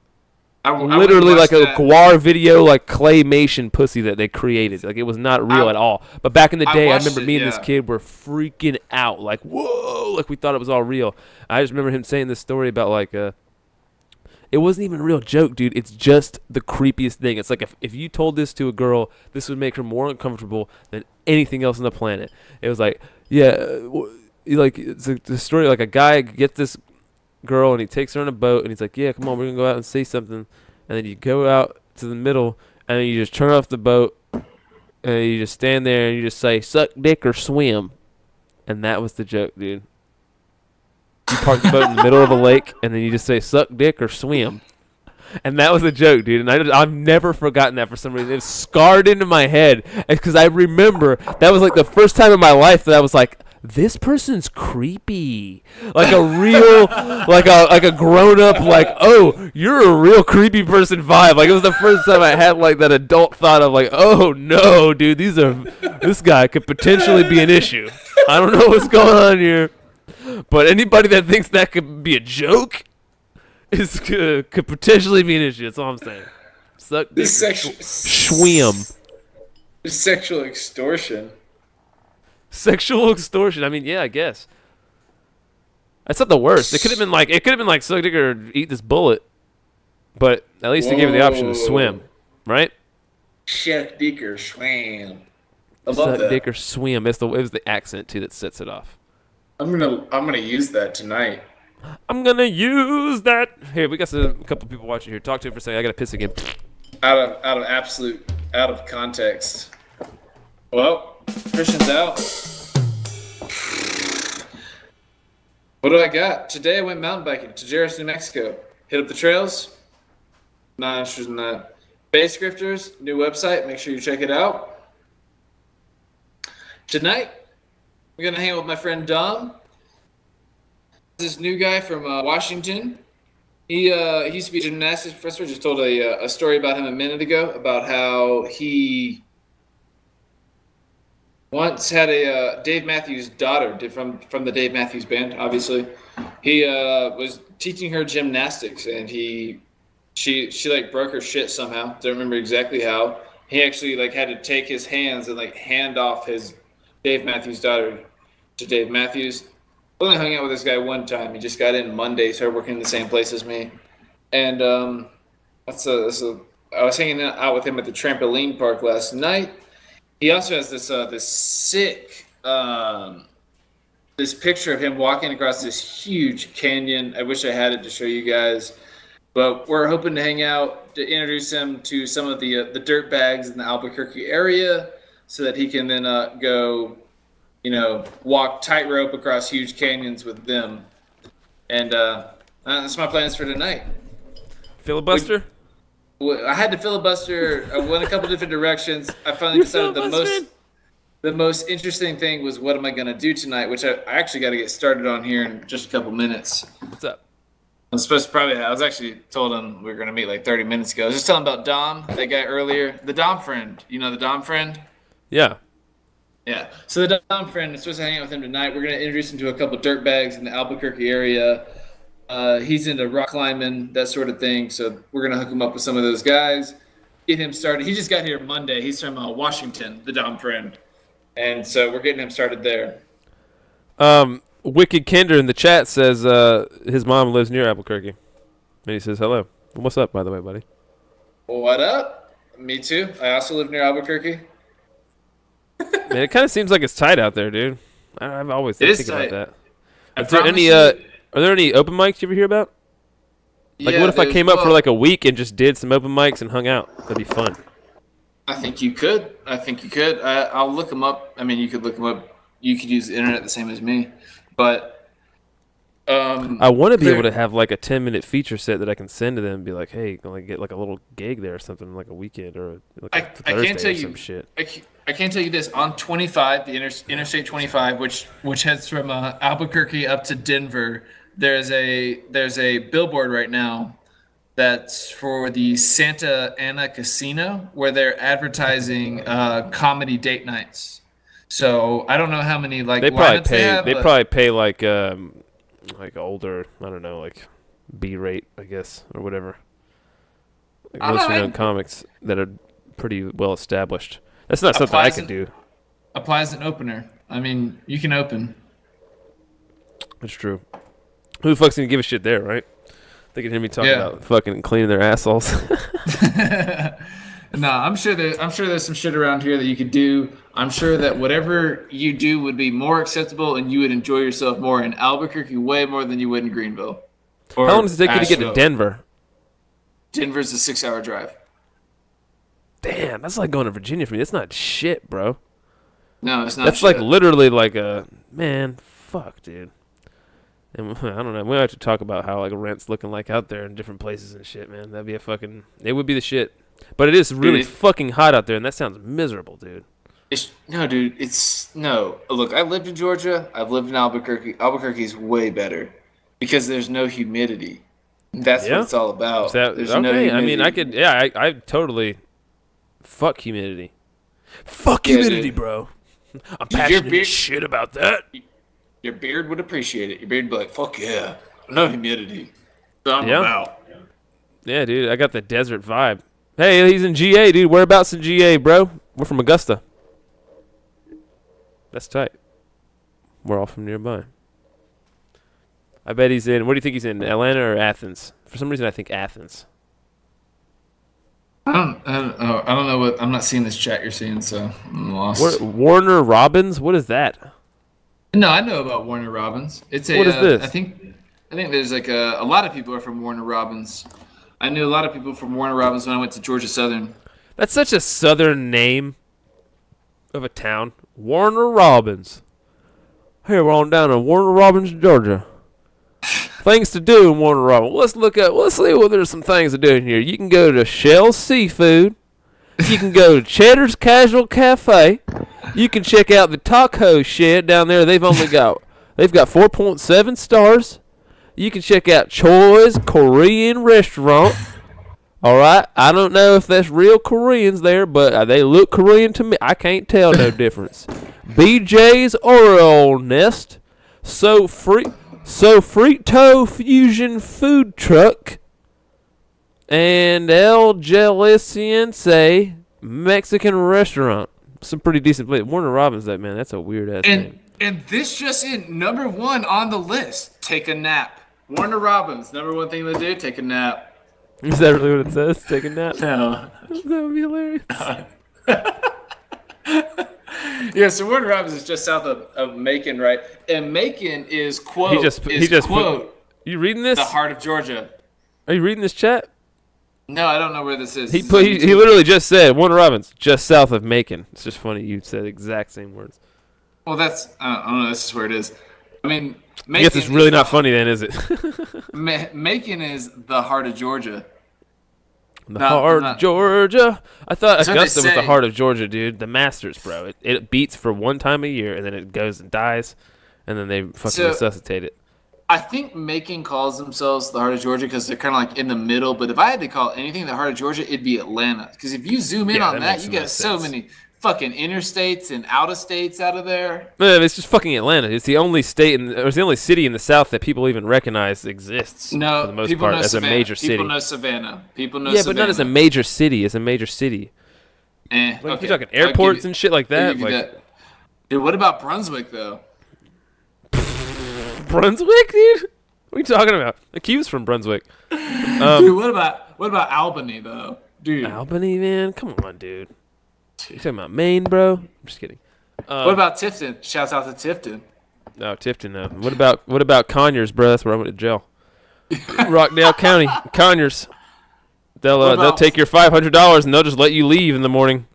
Speaker 3: literally like a Guar video, like claymation pussy that they created. Like it was not real at all. But back in the day, I remember me and this kid were freaking out. Like, whoa, like we thought it was all real. I just remember him saying this story about like it wasn't even a real joke, dude. It's just the creepiest thing. It's like if you told this to a girl, this would make her more uncomfortable than anything else on the planet. It was like, yeah, like it's the story. Like a guy gets this girl and he takes her on a boat and he's like, yeah, come on, we're gonna go out and see something. And then you go out to the middle and then you just turn off the boat and you just stand there and you just say, suck dick or swim. And that was the joke, dude. You park the boat in the middle of a lake, and then you just say, suck dick or swim. And that was a joke, dude. And I've never forgotten that for some reason. It's scarred into my head. Because I remember that was like the first time in my life that I was like, this person's creepy. Like a real, like a grown-up, like, oh, you're a real creepy person vibe. Like it was the first time I had like that adult thought of like, oh, no, dude, this guy could potentially be an issue. I don't know what's going on here. But anybody that thinks that could be a joke could potentially be an issue. That's all I'm saying. Suck dick. Swim.
Speaker 4: Sexual extortion.
Speaker 3: Sexual extortion. I mean, yeah, I guess. That's not the worst. It could have been like suck dick or eat this bullet. But at least they gave you the option to swim, right?
Speaker 4: Suck dick or swim. I love
Speaker 3: suck
Speaker 4: that.
Speaker 3: Dick or swim. It was the accent too that sets it off.
Speaker 4: I'm gonna use that tonight.
Speaker 3: I'm gonna use that. Here, we got a couple people watching here. Talk to him for a second. I gotta piss again.
Speaker 4: Out of context. Well, Christian's out. What do I got? Today I went mountain biking to Tijeras, New Mexico. Hit up the trails. Not interested in that. Base Scripters, new website. Make sure you check it out. Tonight, we're going to hang out with my friend Dom. This new guy from Washington. He used to be a gymnastics professor. Just told a story about him a minute ago about how he once had a Dave Matthews daughter from the Dave Matthews Band, obviously. He was teaching her gymnastics, and she like broke her shit somehow. Don't remember exactly how. He actually like had to take his hands and like hand off his Dave Matthews' daughter to Dave Matthews. I only hung out with this guy one time. He just got in Monday, started working in the same place as me. And I was hanging out with him at the trampoline park last night. He also has this sick this picture of him walking across this huge canyon. I wish I had it to show you guys. But we're hoping to hang out, to introduce him to some of the dirt bags in the Albuquerque area so that he can then go, walk tightrope across huge canyons with them. And that's my plans for tonight.
Speaker 3: Filibuster?
Speaker 4: I had to filibuster. I went a couple different directions. I finally decided the most interesting thing was what am I going to do tonight, which I actually got to get started on here in just a couple minutes.
Speaker 3: What's up?
Speaker 4: I was actually told him we were going to meet like 30 minutes ago. I was just telling about Dom, that guy earlier. The Dom friend. You know the Dom friend?
Speaker 3: Yeah.
Speaker 4: Yeah. So the Dom friend is supposed to hang out with him tonight. We're going to introduce him to a couple dirt bags in the Albuquerque area. He's into rock climbing, that sort of thing. So we're going to hook him up with some of those guys. get him started. He just got here Monday. He's from Washington, the Dom friend, and so we're getting him started there.
Speaker 3: Wicked Kinder in the chat says his mom lives near Albuquerque. And he says hello. What's up, by the way, buddy?
Speaker 4: What up? Me too. I also live near Albuquerque.
Speaker 3: Man, it kind of seems like it's tight out there, dude. I've always thinking about that. Are there any open mics you ever hear about? Like, what if I came up for like a week and just did some open mics and hung out? That'd be fun.
Speaker 4: I think you could. I'll look them up. I mean, you could look them up. You could use the internet the same as me. But
Speaker 3: I want to be able to have like a 10-minute feature set that I can send to them and be like, hey, can get like a little gig there or something, like a weekend or like a Thursday
Speaker 4: can't tell
Speaker 3: or
Speaker 4: you,
Speaker 3: some shit.
Speaker 4: I can't tell you this. On 25, the Interstate 25, which heads from Albuquerque up to Denver, there's a billboard right now that's for the Santa Ana Casino where they're advertising comedy date nights. So I don't know how many
Speaker 3: they probably pay like older, I don't know, like B rate, I guess, or whatever. Like most known comics that are pretty well established. That's not something I can do.
Speaker 4: Apply as an opener. I mean, you can open.
Speaker 3: That's true. Who the fuck's gonna give a shit there, right? They can hear me talking about fucking cleaning their assholes.
Speaker 4: No, I'm sure there's some shit around here that you could do. I'm sure that whatever you do would be more acceptable and you would enjoy yourself more in Albuquerque way more than you would in Greenville.
Speaker 3: How long does it take you to get to Denver?
Speaker 4: Denver's a 6-hour drive.
Speaker 3: Damn, that's like going to Virginia for me. That's not shit, bro.
Speaker 4: No, it's not.
Speaker 3: That's like literally like fuck, dude. And I don't know. We have to talk about how like rent's looking like out there in different places and shit, man. That'd be it would be the shit. But it is really fucking hot out there, and that sounds miserable, dude.
Speaker 4: Look, I lived in Georgia. I've lived in Albuquerque. Albuquerque's way better because there's no humidity. That's what it's all about. There's no humidity.
Speaker 3: I totally fuck humidity. Fuck humidity, bro. I'm passionate as shit about that.
Speaker 4: Your beard would appreciate it. Your beard would be like, fuck yeah. No humidity. So I'm about.
Speaker 3: Yeah, dude. I got the desert vibe. Hey, he's in GA, dude. Whereabouts in GA, bro? We're from Augusta. That's tight. We're all from nearby. I bet he's in. What do you think he's in? Atlanta or Athens? For some reason, I think Athens.
Speaker 4: I don't know what. I'm not seeing this chat you're seeing, so I'm lost.
Speaker 3: Warner Robins? What is that?
Speaker 4: No, I know about Warner Robins. It's a.
Speaker 3: What is this?
Speaker 4: I think there's like a lot of people are from Warner Robins. I knew a lot of people from Warner Robins when I went to Georgia Southern.
Speaker 3: That's such a southern name of a town. Warner Robins. Here, we're on down to Warner Robins, Georgia. Things to do in Warner Robins. Let's see what there's some things to do in here. You can go to Shell Seafood. You can go to Cheddar's Casual Cafe. You can check out the taco shed down there. They've got 4.7 stars. You can check out Choi's Korean Restaurant. All right, I don't know if that's real Koreans there, but they look Korean to me. I can't tell no difference. BJ's Oreo Nest, Sofrito Fusion Food Truck, and El Jalisciense Mexican Restaurant. Some pretty decent place. Warner Robins, man. That's a weird ass name.
Speaker 4: And this just in, #1 on the list. Take a nap. Warner Robins, #1 thing to do, take a nap.
Speaker 3: Is that really what it says? Take a nap?
Speaker 4: No.
Speaker 3: That would be hilarious.
Speaker 4: Yeah, so Warner Robins is just south of Macon, right? And Macon is, quote,
Speaker 3: you reading this?
Speaker 4: The heart of Georgia.
Speaker 3: Are you reading this chat?
Speaker 4: No, I don't know where this is.
Speaker 3: He literally just said, Warner Robins, just south of Macon. It's just funny you said the exact same words.
Speaker 4: Well, I don't know, this is where it is. I mean,
Speaker 3: Macon, I guess it's really not funny then, is it?
Speaker 4: Macon is the heart of Georgia.
Speaker 3: The heart of Georgia. I thought Augusta was the heart of Georgia, dude. The Masters, bro. It beats for one time a year, and then it goes and dies, and then they fucking resuscitate it.
Speaker 4: I think Macon calls themselves the heart of Georgia because they're kind of like in the middle. But if I had to call anything the heart of Georgia, it'd be Atlanta. Because if you zoom in on that, you get so many fucking interstates and out of states out of there.
Speaker 3: No, it's just fucking Atlanta. It's the only state, it's the only city in the South that people even recognize exists.
Speaker 4: No,
Speaker 3: for the most
Speaker 4: people
Speaker 3: part,
Speaker 4: know
Speaker 3: as
Speaker 4: Savannah.
Speaker 3: a major city.
Speaker 4: People know Savannah. People know
Speaker 3: Yeah,
Speaker 4: Savannah.
Speaker 3: but not as a major city. As a major city.
Speaker 4: Like,
Speaker 3: Like, you're talking airports and shit like that. Like
Speaker 4: Dude, what about Brunswick though?
Speaker 3: Brunswick, dude. What are you talking about? The Q's from Brunswick.
Speaker 4: Dude, what about Albany though? Dude,
Speaker 3: Albany, man. Come on, dude. You talking about Maine, bro? I'm just kidding.
Speaker 4: what about Tifton? Shouts out to Tifton.
Speaker 3: No, Tifton. No. What about Conyers, bro? That's where I went to jail. Rockdale County, Conyers. They'll take your $500 and they'll just let you leave in the morning.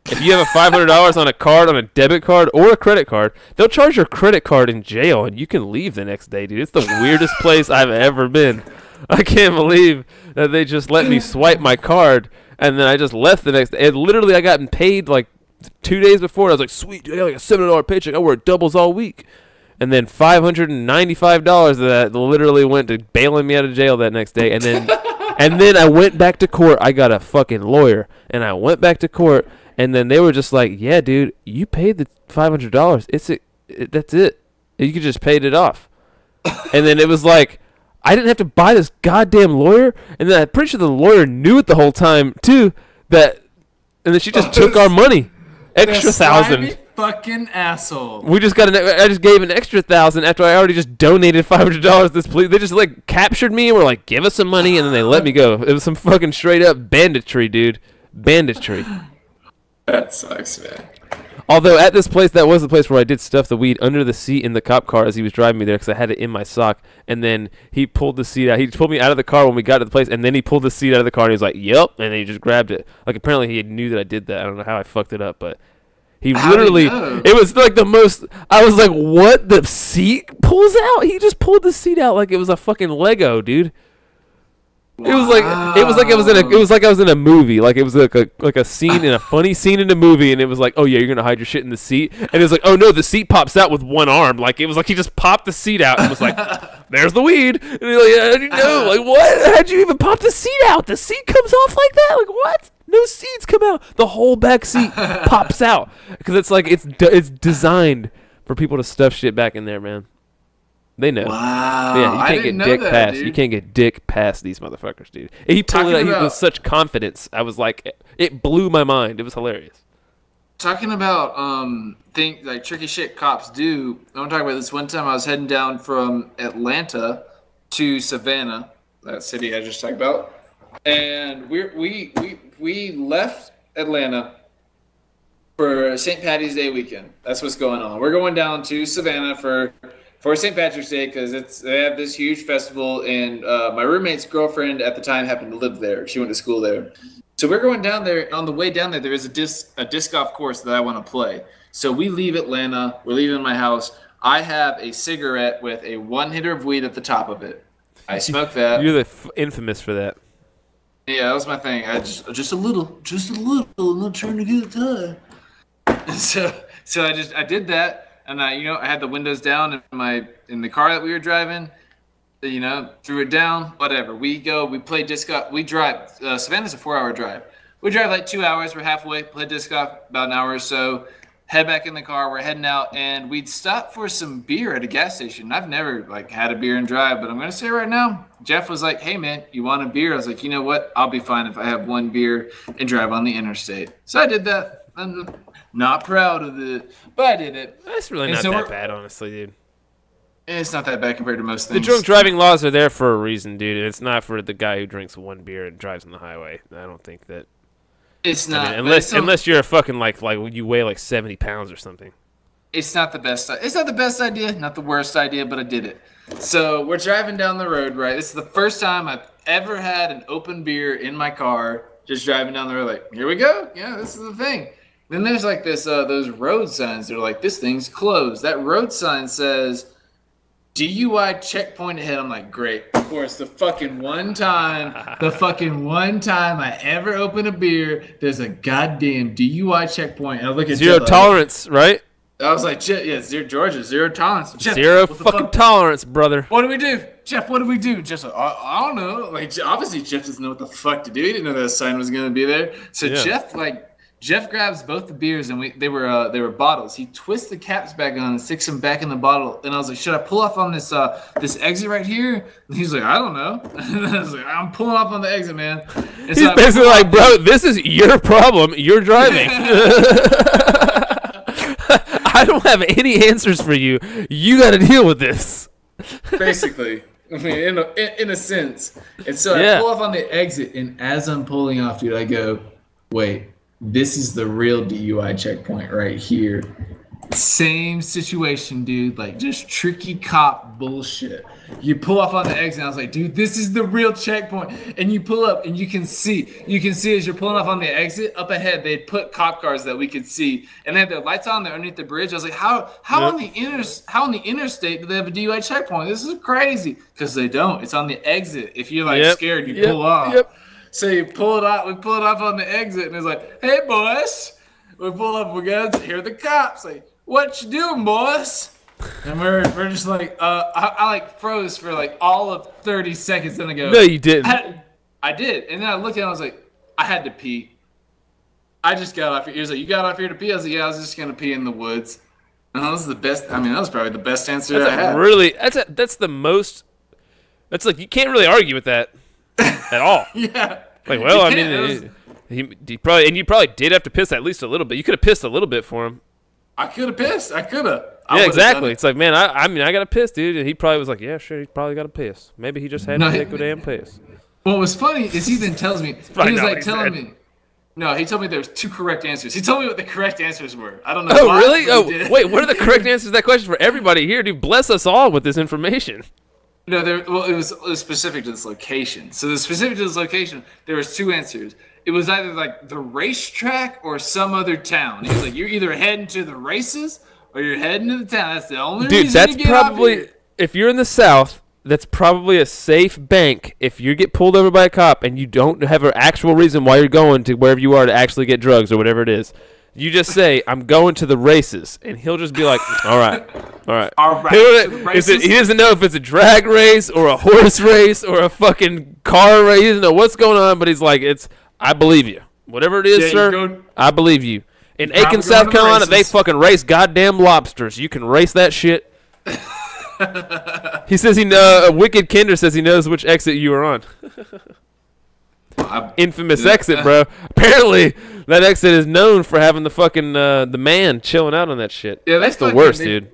Speaker 3: If you have a $500 on a card, on a debit card or a credit card, they'll charge your credit card in jail and you can leave the next day, dude. It's the weirdest place I've ever been. I can't believe that they just let me swipe my card and then I just left the next day. And literally, I got paid like 2 days before. And I was like, sweet, dude, I got like a $7 paycheck. I work doubles all week. And then $595 of that literally went to bailing me out of jail that next day. And then and then I went back to court. I got a fucking lawyer. And I went back to court. And then they were just like, yeah, dude, you paid the $500. That's it. You could just paid it off. And then it was like, I didn't have to buy this goddamn lawyer. And then I'm pretty sure the lawyer knew it the whole time, too. And then she just took our money. Extra $1,000.
Speaker 4: Fucking asshole.
Speaker 3: We just I just gave an extra $1,000 after I already just donated $500 to this police. They just like captured me and were like, give us some money. And then they let me go. It was some fucking straight up banditry, dude. Banditry.
Speaker 4: That sucks, man.
Speaker 3: Although at this place, that was the place where I did stuff the weed under the seat in the cop car as he was driving me there because I had it in my sock. And then he pulled the seat out. He pulled me out of the car when we got to the place, and then he pulled the seat out of the car and he was like, "Yep," and then he just grabbed it. Like apparently he knew that I did that. I don't know how I fucked it up, but he literally. It was like the most. I was like, "What? The seat pulls out?" He just pulled the seat out like it was a fucking Lego, dude. Wow. It was like I was in a movie. Like it was like a scene in a funny scene in a movie, and it was like, oh yeah, you're gonna hide your shit in the seat, and it was like, oh no, the seat pops out with one arm. Like it was like he just popped the seat out and was like, there's the weed, and he's like, how did you know? Like what? How'd you even pop the seat out? The seat comes off like that? Like what? No seats come out. The whole back seat pops out because it's like it's designed for people to stuff shit back in there, man. They know.
Speaker 4: Wow.
Speaker 3: Yeah, you can't get dick past.
Speaker 4: Dude.
Speaker 3: You can't get dick past these motherfuckers, dude. And he pulled it out with such confidence. I was like, it blew my mind. It was hilarious.
Speaker 4: Talking about things like tricky shit cops do. I want to talk about this one time I was heading down from Atlanta to Savannah, that city I just talked about, and we left Atlanta for St. Patty's Day weekend. That's what's going on. We're going down to Savannah for St. Patrick's Day because they have this huge festival, and my roommate's girlfriend at the time happened to live there. She went to school there. So we're going down there. On the way down there is a disc golf course that I want to play. So we leave Atlanta. We're leaving my house. I have a cigarette with a one-hitter of weed at the top of it. I smoke that.
Speaker 3: You're infamous for that.
Speaker 4: Yeah, that was my thing. I just a little. I'm not trying to get it done. So I did that. And I had the windows down in the car that we were driving, threw it down, whatever. We play disc golf. We drive. Savannah's a 4-hour drive. We drive like 2 hours. We're halfway. Play disc golf about an hour or so. Head back in the car. We're heading out, and we'd stop for some beer at a gas station. I've never had a beer and drive, but I'm gonna say right now, Jeff was like, "Hey man, you want a beer?" I was like, "You know what? I'll be fine if I have one beer and drive on the interstate." So I did that. I'm not proud of it, but I did it.
Speaker 3: That's really not that bad, honestly, dude.
Speaker 4: It's not that bad compared to most things.
Speaker 3: The drunk driving laws are there for a reason, dude. And it's not for the guy who drinks one beer and drives on the highway. I don't think that.
Speaker 4: It's not.
Speaker 3: I mean, unless you're a fucking like you weigh like 70 pounds or something.
Speaker 4: It's not the best. It's not the best idea, not the worst idea, but I did it. So we're driving down the road, right? This is the first time I've ever had an open beer in my car. Just driving down the road, like, here we go. Yeah, this is the thing. Then there's like this those road signs that are like, this thing's closed. That road sign says DUI checkpoint ahead. I'm like, great. Of course, the fucking one time I ever open a beer, there's a goddamn DUI checkpoint. And I look at
Speaker 3: zero tolerance, right?
Speaker 4: I was like, yeah, Georgia, zero tolerance. Jeff,
Speaker 3: zero fucking tolerance, brother.
Speaker 4: What do we do? Jeff, what do we do? Jeff's like, I don't know. Like, obviously, Jeff doesn't know what the fuck to do. He didn't know that sign was going to be there. So yeah. Jeff grabs both the beers, and they were bottles. He twists the caps back on and sticks them back in the bottle. And I was like, should I pull off on this exit right here? And he's like, I don't know. And I was like, I'm pulling off on the exit, man. And
Speaker 3: He's basically like, bro, this is your problem. You're driving. I don't have any answers for you. You got to deal with this.
Speaker 4: Basically. I mean, in a sense. And so I pull off on the exit, and as I'm pulling off, dude, I go, wait, this is the real DUI checkpoint right here. Same situation, dude. Like, just tricky cop bullshit. You pull off on the exit, and I was like, dude, this is the real checkpoint. And you pull up, and you can see as you're pulling off on the exit, up ahead, they'd put cop cars that we could see, and they had their lights on there underneath the bridge. I was like, how on the interstate do they have a DUI checkpoint? This is crazy. Because they don't. It's on the exit. If you're like scared, you pull off. So you pull it off. We pull it off on the exit, and it's like, hey, boys. We pull up. We got here are the cops. Like, what you doing, boys? And we're just like, I like froze for like all of 30 seconds. Then I go,
Speaker 3: no, you didn't.
Speaker 4: I did. And then I looked at him. I was like, I had to pee. I just got off here. He was like, you got off here to pee? I was like, yeah, I was just gonna pee in the woods. And that was the best. I mean, that was probably the best answer I had.
Speaker 3: Really, that's the most. That's like, you can't really argue with that at all.
Speaker 4: Yeah.
Speaker 3: Like, well, I mean, he probably, and you probably did have to piss at least a little bit. You could have pissed a little bit for him.
Speaker 4: I could have pissed. I could have.
Speaker 3: Yeah, exactly. It's like, man, I mean, I got to piss, dude. And he probably was like, yeah, sure, he probably got to piss. Maybe he just had to take a damn piss.
Speaker 4: What was funny is he then tells me, he was like telling me, no, he told me there was 2 correct answers. He told me what the correct answers were. I don't know.
Speaker 3: Oh, really? Oh, wait, what are the correct answers to that question for everybody here? Dude, bless us all with this information.
Speaker 4: No, it was specific to this location. So the specific to this location, there was 2 answers. It was either like the racetrack or some other town. He was like, you're either heading to the races or you're heading to the town. That's the only reason
Speaker 3: that's
Speaker 4: you get
Speaker 3: probably,
Speaker 4: off here.
Speaker 3: if you're in the South, that's probably a safe bank. If you get pulled over by a cop and you don't have an actual reason why you're going to wherever you are to actually get drugs or whatever it is, you just say, I'm going to the races. And he'll just be like, all right. He doesn't know if it's a drag race or a horse race or a fucking car race. He doesn't know what's going on, but he's like, I believe you. Whatever it is, sir, I believe you. In Aiken, South Carolina, they fucking race goddamn lobsters. You can race that shit. He says Wicked Kinder says he knows which exit you are on. Infamous exit, bro. Apparently, that exit is known for having the fucking the man chilling out on that shit. Yeah, that's the worst, dude.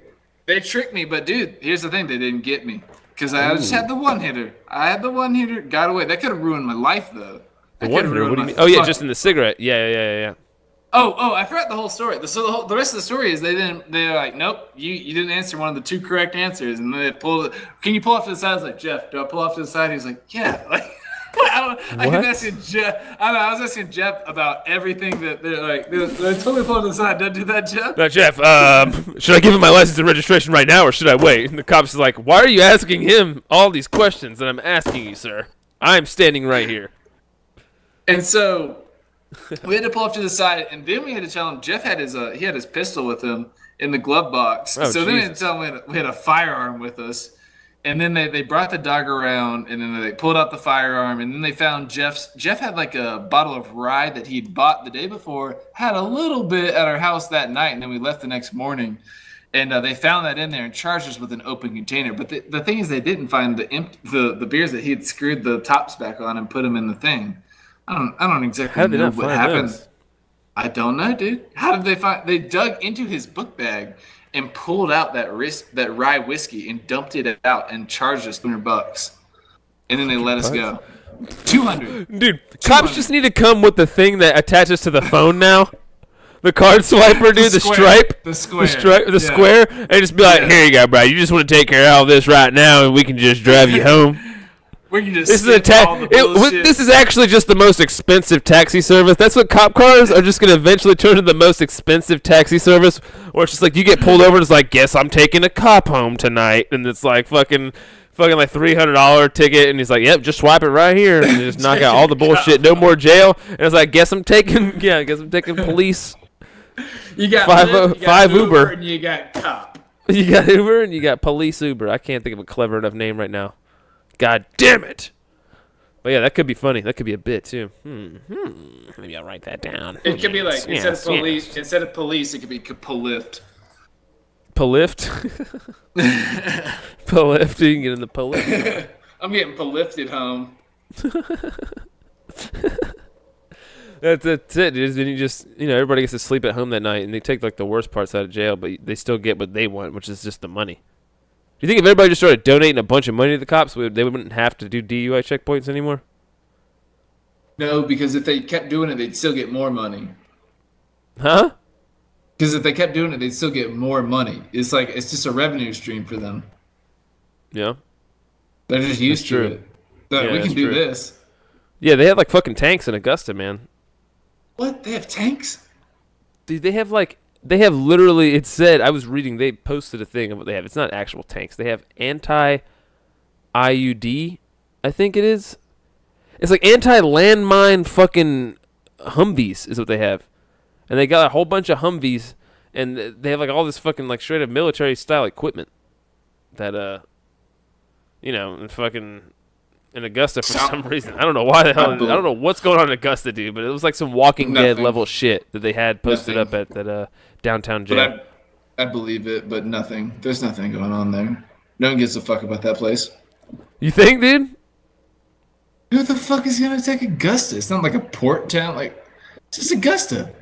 Speaker 4: They tricked me, but dude, here's the thing: they didn't get me because I just had the one hitter. Got away. That could have ruined my life, though.
Speaker 3: The one hitter? What do you mean? Oh yeah, just in the cigarette. Yeah.
Speaker 4: Oh, I forgot the whole story. So the rest of the story is they're like, nope, you didn't answer one of the 2 correct answers, and then they pulled it. Can you pull off to the side? I was like, Jeff, do I pull off to the side? He was like, yeah. Like, I was asking Jeff about everything that they're like. They totally pull off to the side. Don't do that, Jeff.
Speaker 3: No, Jeff. Should I give him my license and registration right now, or should I wait? And the cops is like, why are you asking him all these questions that I'm asking you, sir? I'm standing right here.
Speaker 4: And so we had to pull off to the side, and then we had to tell him Jeff had his pistol with him in the glove box. Oh, so then we had to tell him we had a firearm with us. And then they brought the dog around, and then they pulled out the firearm, and then they found Jeff had like a bottle of rye that he'd bought the day before, had a little bit at our house that night, and then we left the next morning. And they found that in there and charged us with an open container. But the thing is, they didn't find the beers that he had screwed the tops back on and put them in the thing. I don't exactly know what happened. Those? I don't know, dude. How did they find? They dug into his book bag and pulled out that rye whiskey and dumped it out and charged us $200. And then they let us go. 200.
Speaker 3: Dude, cops just need to come with the thing that attaches to the phone now. The card swiper, dude, the stripe.
Speaker 4: The square.
Speaker 3: Square. And just be like, here you go, bro. You just want to take care of all this right now and we can just drive you home.
Speaker 4: We can just
Speaker 3: this is actually just the most expensive taxi service. That's what cop cars are just going to eventually turn into the most expensive taxi service. Where it's just like you get pulled over and it's like, guess I'm taking a cop home tonight. And it's like fucking like $300 ticket. And he's like, yep, just swipe it right here. And just knock out all the bullshit. No more jail. And it's like, guess I'm taking police.
Speaker 4: You got
Speaker 3: five Uber.
Speaker 4: And you got cop.
Speaker 3: You got Uber and you got police Uber. I can't think of a clever enough name right now. God damn it. But yeah, that could be funny. That could be a bit too. Maybe I'll write that down.
Speaker 4: It could be like
Speaker 3: Yes,
Speaker 4: instead of police, it could be polift.
Speaker 3: Polift. Polift. You can get in the polift.
Speaker 4: I'm getting polifted home.
Speaker 3: That's it, dude. Then you just, everybody gets to sleep at home that night, and they take like the worst parts out of jail, but they still get what they want, which is just the money. Do you think if everybody just started donating a bunch of money to the cops, they wouldn't have to do DUI checkpoints anymore?
Speaker 4: No, because if they kept doing it, they'd still get more money.
Speaker 3: Huh?
Speaker 4: Because if they kept doing it, they'd still get more money. It's just a revenue stream for them.
Speaker 3: Yeah.
Speaker 4: They're just used to it. So
Speaker 3: Yeah,
Speaker 4: we
Speaker 3: that's
Speaker 4: can do
Speaker 3: true.
Speaker 4: this.
Speaker 3: Yeah, they have like fucking tanks in Augusta, man.
Speaker 4: What? They have tanks?
Speaker 3: Dude, they have literally, it said, I was reading, they posted a thing of what they have. It's not actual tanks. They have anti-IUD, I think it is. It's like anti-landmine fucking Humvees is what they have. And they got a whole bunch of Humvees, and they have like all this fucking like straight up military style equipment that, in Augusta for some reason. I don't know why the hell. I don't know what's going on in Augusta, dude. But it was like some Walking Dead level shit that they had posted up at that downtown jail.
Speaker 4: But I believe it, but nothing. There's nothing going on there. No one gives a fuck about that place.
Speaker 3: You think, dude?
Speaker 4: Who the fuck is gonna take Augusta? It's not like a port town. Like, it's just Augusta.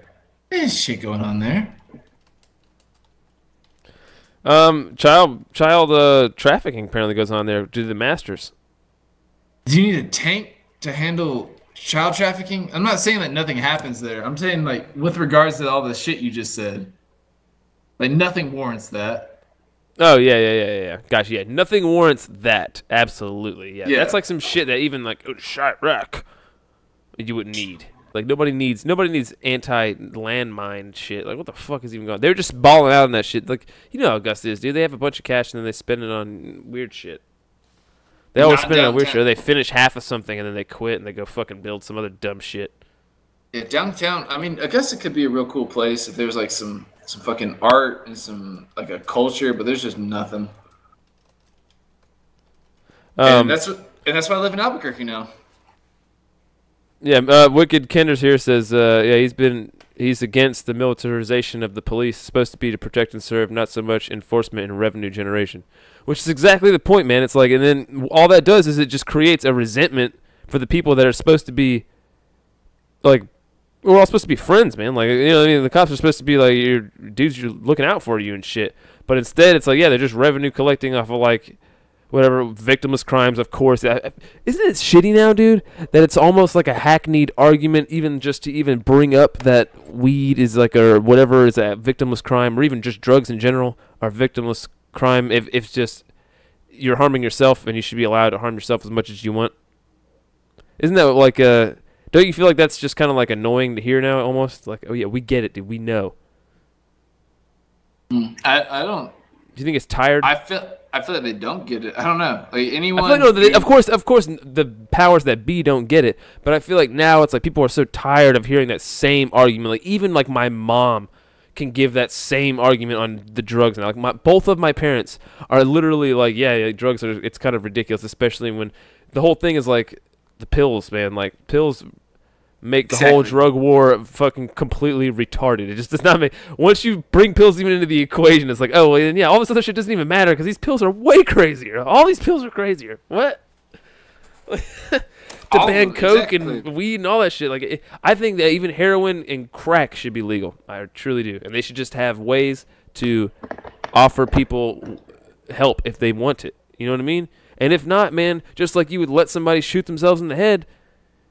Speaker 4: There's shit going on there.
Speaker 3: Child trafficking apparently goes on there due to the Masters.
Speaker 4: Do you need a tank to handle child trafficking? I'm not saying that nothing happens there. I'm saying, like, with regards to all the shit you just said, like, nothing warrants that.
Speaker 3: Oh, yeah. Gosh, yeah. Nothing warrants that. Absolutely, yeah. That's like some shit that even, like, Chirac, you wouldn't need. Like, nobody needs anti-landmine shit. Like, what the fuck is even going on? They're just balling out on that shit. Like, you know how Augusta is, dude. They have a bunch of cash and then they spend it on weird shit. They always spend it on weird shit. They finish half of something and then they quit and they go fucking build some other dumb shit.
Speaker 4: Yeah, downtown. I mean, Augusta could be a real cool place if there was like some fucking art and some like a culture, but there's just nothing. And that's why I live in Albuquerque now.
Speaker 3: Yeah, Wicked Kenders here says, he's against the militarization of the police. It's supposed to be to protect and serve, not so much enforcement and revenue generation. Which is exactly the point, man. It's like, and then all that does is it just creates a resentment for the people that are supposed to be, like, we're all supposed to be friends, man. Like, the cops are supposed to be like your dudes, you're looking out for you and shit. But instead, it's like, yeah, they're just revenue collecting off of like whatever victimless crimes, of course. Isn't it shitty now, dude, that it's almost like a hackneyed argument, even just to even bring up that weed is like, or whatever is a victimless crime, or even just drugs in general are victimless crime. If it's just you're harming yourself and you should be allowed to harm yourself as much as you want. Isn't that like don't you feel like that's just kind of like annoying to hear now, almost like, oh yeah, we get it, dude, we know.
Speaker 4: I don't.
Speaker 3: Do you think it's tired?
Speaker 4: I feel like they don't get it. I don't know. Like anyone.
Speaker 3: I feel like, no, of course, the powers that be don't get it. But I feel like now it's like people are so tired of hearing that same argument. Like even like my mom can give that same argument on the drugs now. Like both of my parents are literally like, yeah, drugs are. It's kind of ridiculous, especially when the whole thing is like the pills, man. Like pills make the whole drug war fucking completely retarded. It just does not make. Once you bring pills even into the equation, it's like, oh, well, yeah, all this other shit doesn't even matter because these pills are way crazier. All these pills are crazier. What? To ban coke and weed and all that shit. Like, I think that even heroin and crack should be legal. I truly do, and they should just have ways to offer people help if they want it. You know what I mean? And if not, man, just like you would let somebody shoot themselves in the head.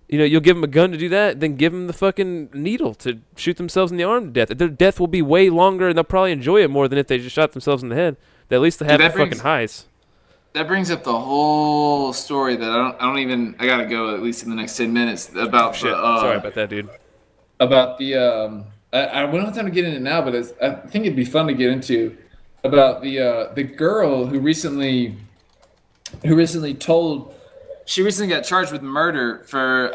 Speaker 3: You'll give them a gun to do that, then give them the fucking needle to shoot themselves in the arm to death. Their death will be way longer, and they'll probably enjoy it more than if they just shot themselves in the head. At least they have the fucking highs.
Speaker 4: That brings up the whole story that I gotta go at least in the next 10 minutes about
Speaker 3: shit. Sorry about that, dude.
Speaker 4: About the we don't have time to get into it now, but I think it'd be fun to get into about the girl who recently told. She recently got charged with murder for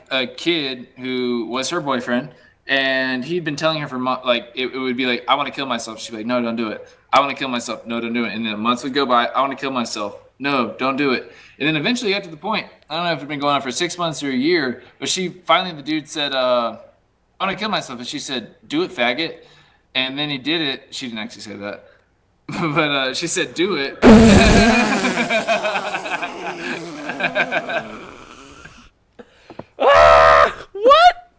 Speaker 4: a kid who was her boyfriend, and he'd been telling her for like it would be like, I want to kill myself. She'd be like, no, don't do it. I want to kill myself. No, don't do it. And then months would go by. I want to kill myself. no, don't do it. And then eventually got to the point, I don't know if it's been going on for 6 months or a year, but the dude said, I want to kill myself. And she said, do it, faggot. And then he did it. She didn't actually say that. But she said, do it.
Speaker 3: What?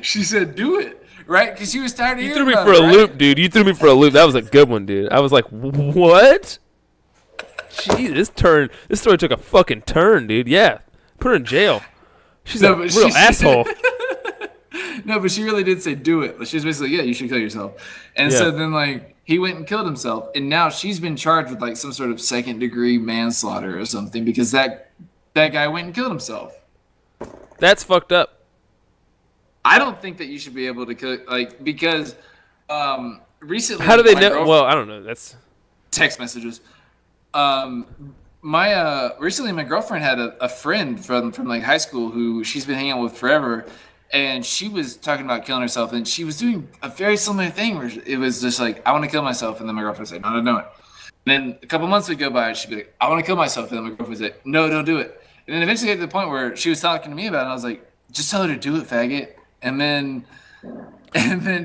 Speaker 4: She said, do it. Right? Because she was tired of
Speaker 3: You
Speaker 4: hearing
Speaker 3: threw me
Speaker 4: about
Speaker 3: for
Speaker 4: it,
Speaker 3: a
Speaker 4: right?
Speaker 3: loop, dude. You threw me for a loop. That was a good one, dude. I was like, what? Gee, this story took a fucking turn, dude. Yeah. Put her in jail. She's a real asshole.
Speaker 4: No, but she really did say do it. She was basically, yeah, you should kill yourself. And so then, like, he went and killed himself. And now she's been charged with, like, some sort of second-degree manslaughter or something because that guy went and killed himself.
Speaker 3: That's fucked up.
Speaker 4: I don't think that you should be able to kill, like, because recently.
Speaker 3: How do they know? Well, I don't know. That's
Speaker 4: text messages. Recently my girlfriend had a friend from like high school who she's been hanging out with forever, and she was talking about killing herself, and she was doing a very similar thing where it was just like, I want to kill myself, and then my girlfriend said, no, don't do it. And then a couple months would go by, and she'd be like, I want to kill myself, and then my girlfriend would say, no, don't do it. And then eventually got to the point where she was talking to me about it, and I was like, just tell her to do it, faggot. And then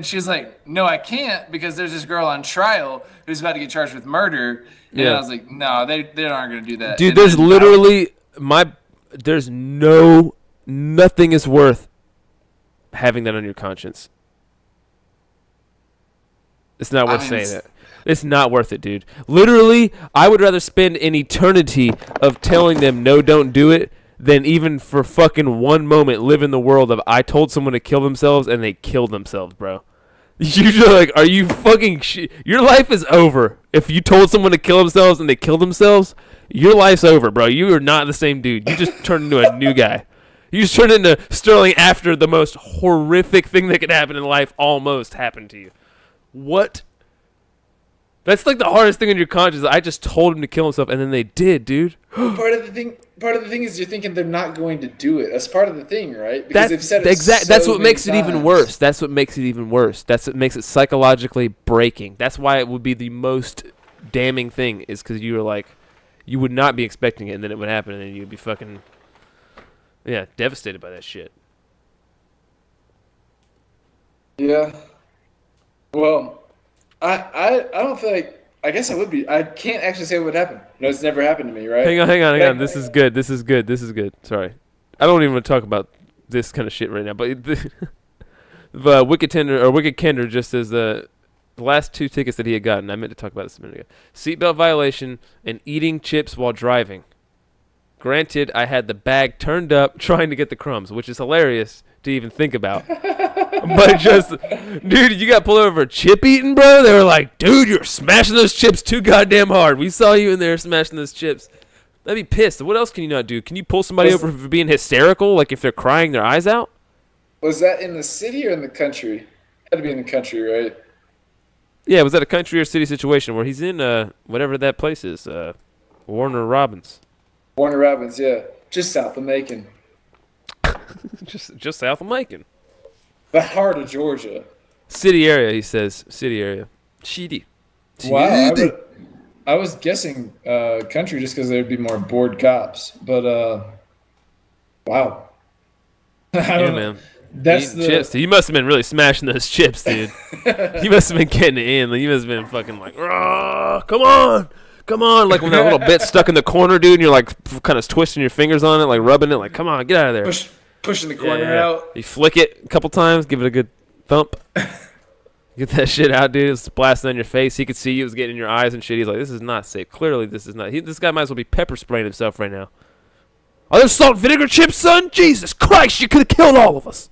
Speaker 4: she was like, no, I can't because there's this girl on trial who's about to get charged with murder. And I was like, no, they aren't going to do that.
Speaker 3: dude.
Speaker 4: And
Speaker 3: There's
Speaker 4: then
Speaker 3: literally nothing is worth having that on your conscience. It's not worth saying it. It's not worth it, dude. Literally, I would rather spend an eternity of telling them no, don't do it, than even for fucking one moment live in the world of I told someone to kill themselves and they killed themselves, bro. You're like, are you fucking your life is over. If you told someone to kill themselves and they killed themselves, your life's over, bro. You are not the same dude. You just turned into a new guy. You just turned into Sterling after the most horrific thing that could happen in life almost happened to you. What? That's like the hardest thing on your conscience. I just told him to kill himself, and then they did, dude.
Speaker 4: part of the thing is you're thinking they're not going to do it. That's part of the thing, right? Because they've said it
Speaker 3: that's what makes it
Speaker 4: times.
Speaker 3: even worse. That's what makes it even worse. That's what makes it psychologically breaking. That's why it would be the most damning thing, is because you were like, you would not be expecting it, and then it would happen, and then you'd be fucking, yeah, devastated by that shit.
Speaker 4: Yeah. Well, I don't feel like. I guess I would be. I can't actually say what would happen. No, it's never happened to me, right?
Speaker 3: Hang on. This is good. Sorry. I don't even want to talk about this kind of shit right now. But the Wicked Kender just as the last 2 tickets that he had gotten. I meant to talk about this a minute ago. Seatbelt violation and eating chips while driving. Granted, I had the bag turned up trying to get the crumbs, which is hilarious to even think about. But just, dude, you got pulled over for chip eating, bro? They were like, dude, you're smashing those chips too goddamn hard. We saw you in there smashing those chips. I'd be pissed. What else can you not do? Can you pull somebody over for being hysterical, like if they're crying their eyes out?
Speaker 4: Was that in the city or in the country? Had to be in the country, right?
Speaker 3: Yeah, was that a country or city situation where he's in whatever that place is, Warner Robins?
Speaker 4: Warner Robins, yeah. Just south of Macon.
Speaker 3: just south of Macon.
Speaker 4: The heart of Georgia.
Speaker 3: City area, he says. City area. Shitty.
Speaker 4: Wow. I was guessing country just because there'd be more bored cops. But, wow.
Speaker 3: Yeah, man.
Speaker 4: That's
Speaker 3: the chips. He must have been really smashing those chips, dude. He must have been getting it in. Like, he must have been fucking like, come on. Like when that little bit stuck in the corner, dude, and you're like kind of twisting your fingers on it, like rubbing it, like, come on, get out of there.
Speaker 4: Pushing the corner out.
Speaker 3: You flick it a couple times, give it a good thump. Get that shit out, dude. It's blasting on your face. He could see you. It was getting in your eyes and shit. He's like, this is not safe. Clearly, this is not. This guy might as well be pepper spraying himself right now. Are those salt and vinegar chips, son? Jesus Christ, you could have killed all of us.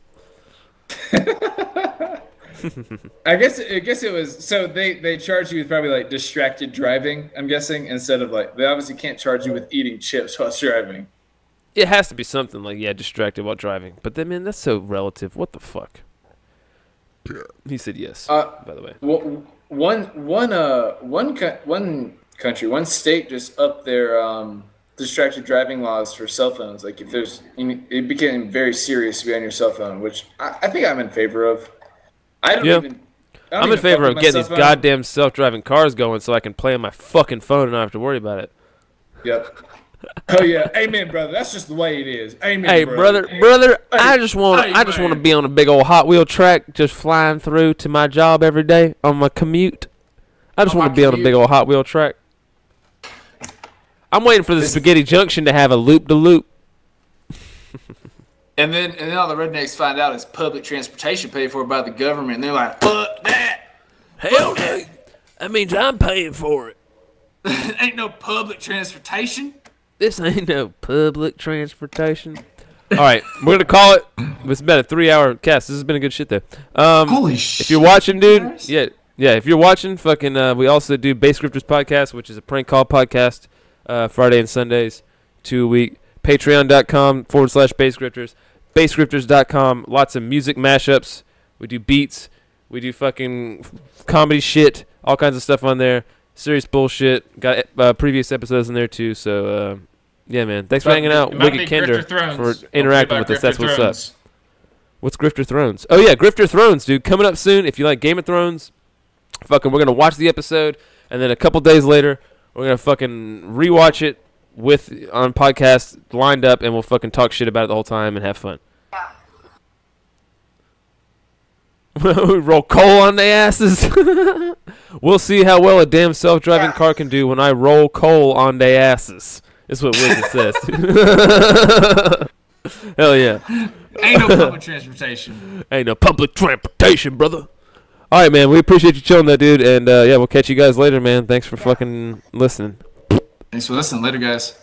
Speaker 4: I guess it was. So they charged you with probably like distracted driving, I'm guessing, instead of like, they obviously can't charge you with eating chips while driving.
Speaker 3: It has to be something like, yeah, distracted while driving. But then, man, that's so relative. What the fuck? He said yes. By the way, one state just upped their distracted driving laws for cell phones. Like if there's, it became very serious to be on your cell phone, which I think I'm in favor of. I'm in favor of getting these goddamn self-driving cars going so I can play on my fucking phone and not have to worry about it.
Speaker 5: Yep. Oh yeah, amen, brother. That's just the way it is. Amen.
Speaker 3: Hey, brother, I just want to be on a big old Hot Wheel track, just flying through to my job every day on my commute. I just want to be on a big old Hot Wheel track. I'm waiting for the Spaghetti Junction to have a loop-de-loop.
Speaker 4: And then all the rednecks find out it's public transportation paid for by the government, and they're like, "Fuck that!
Speaker 3: Hell no! That means I'm paying for it.
Speaker 4: Ain't no public transportation."
Speaker 3: This ain't no public transportation. All right, we're gonna call it. It's been a 3-hour cast. This has been a good shit though.
Speaker 5: Holy shit!
Speaker 3: If you're watching, dude, yeah. If you're watching, fucking, we also do Base Grifters podcast, which is a prank call podcast, Friday and Sundays, 2 a week. Patreon.com/Base Grifters, BaseGrifters.com. Lots of music mashups. We do beats. We do fucking comedy shit. All kinds of stuff on there. Serious bullshit. Got previous episodes in there too. So yeah, man. Thanks for hanging out. Wicked Kinder for interacting with us. That's what's up. What's Grifter Thrones? Oh yeah, Grifter Thrones, dude. Coming up soon. If you like Game of Thrones, fucking, we're gonna watch the episode, and then a couple days later, we're gonna fucking rewatch it on podcast lined up, and we'll fucking talk shit about it the whole time and have fun. We roll coal on their asses. We'll see how well a damn self-driving car can do when I roll coal on their asses. Is what Wicked says. Hell yeah.
Speaker 4: Ain't no public transportation.
Speaker 3: Ain't no public transportation, brother. All right, man. We appreciate you chilling that, dude. And yeah, we'll catch you guys later, man. Thanks for fucking listening.
Speaker 4: Thanks for listening. Later, guys.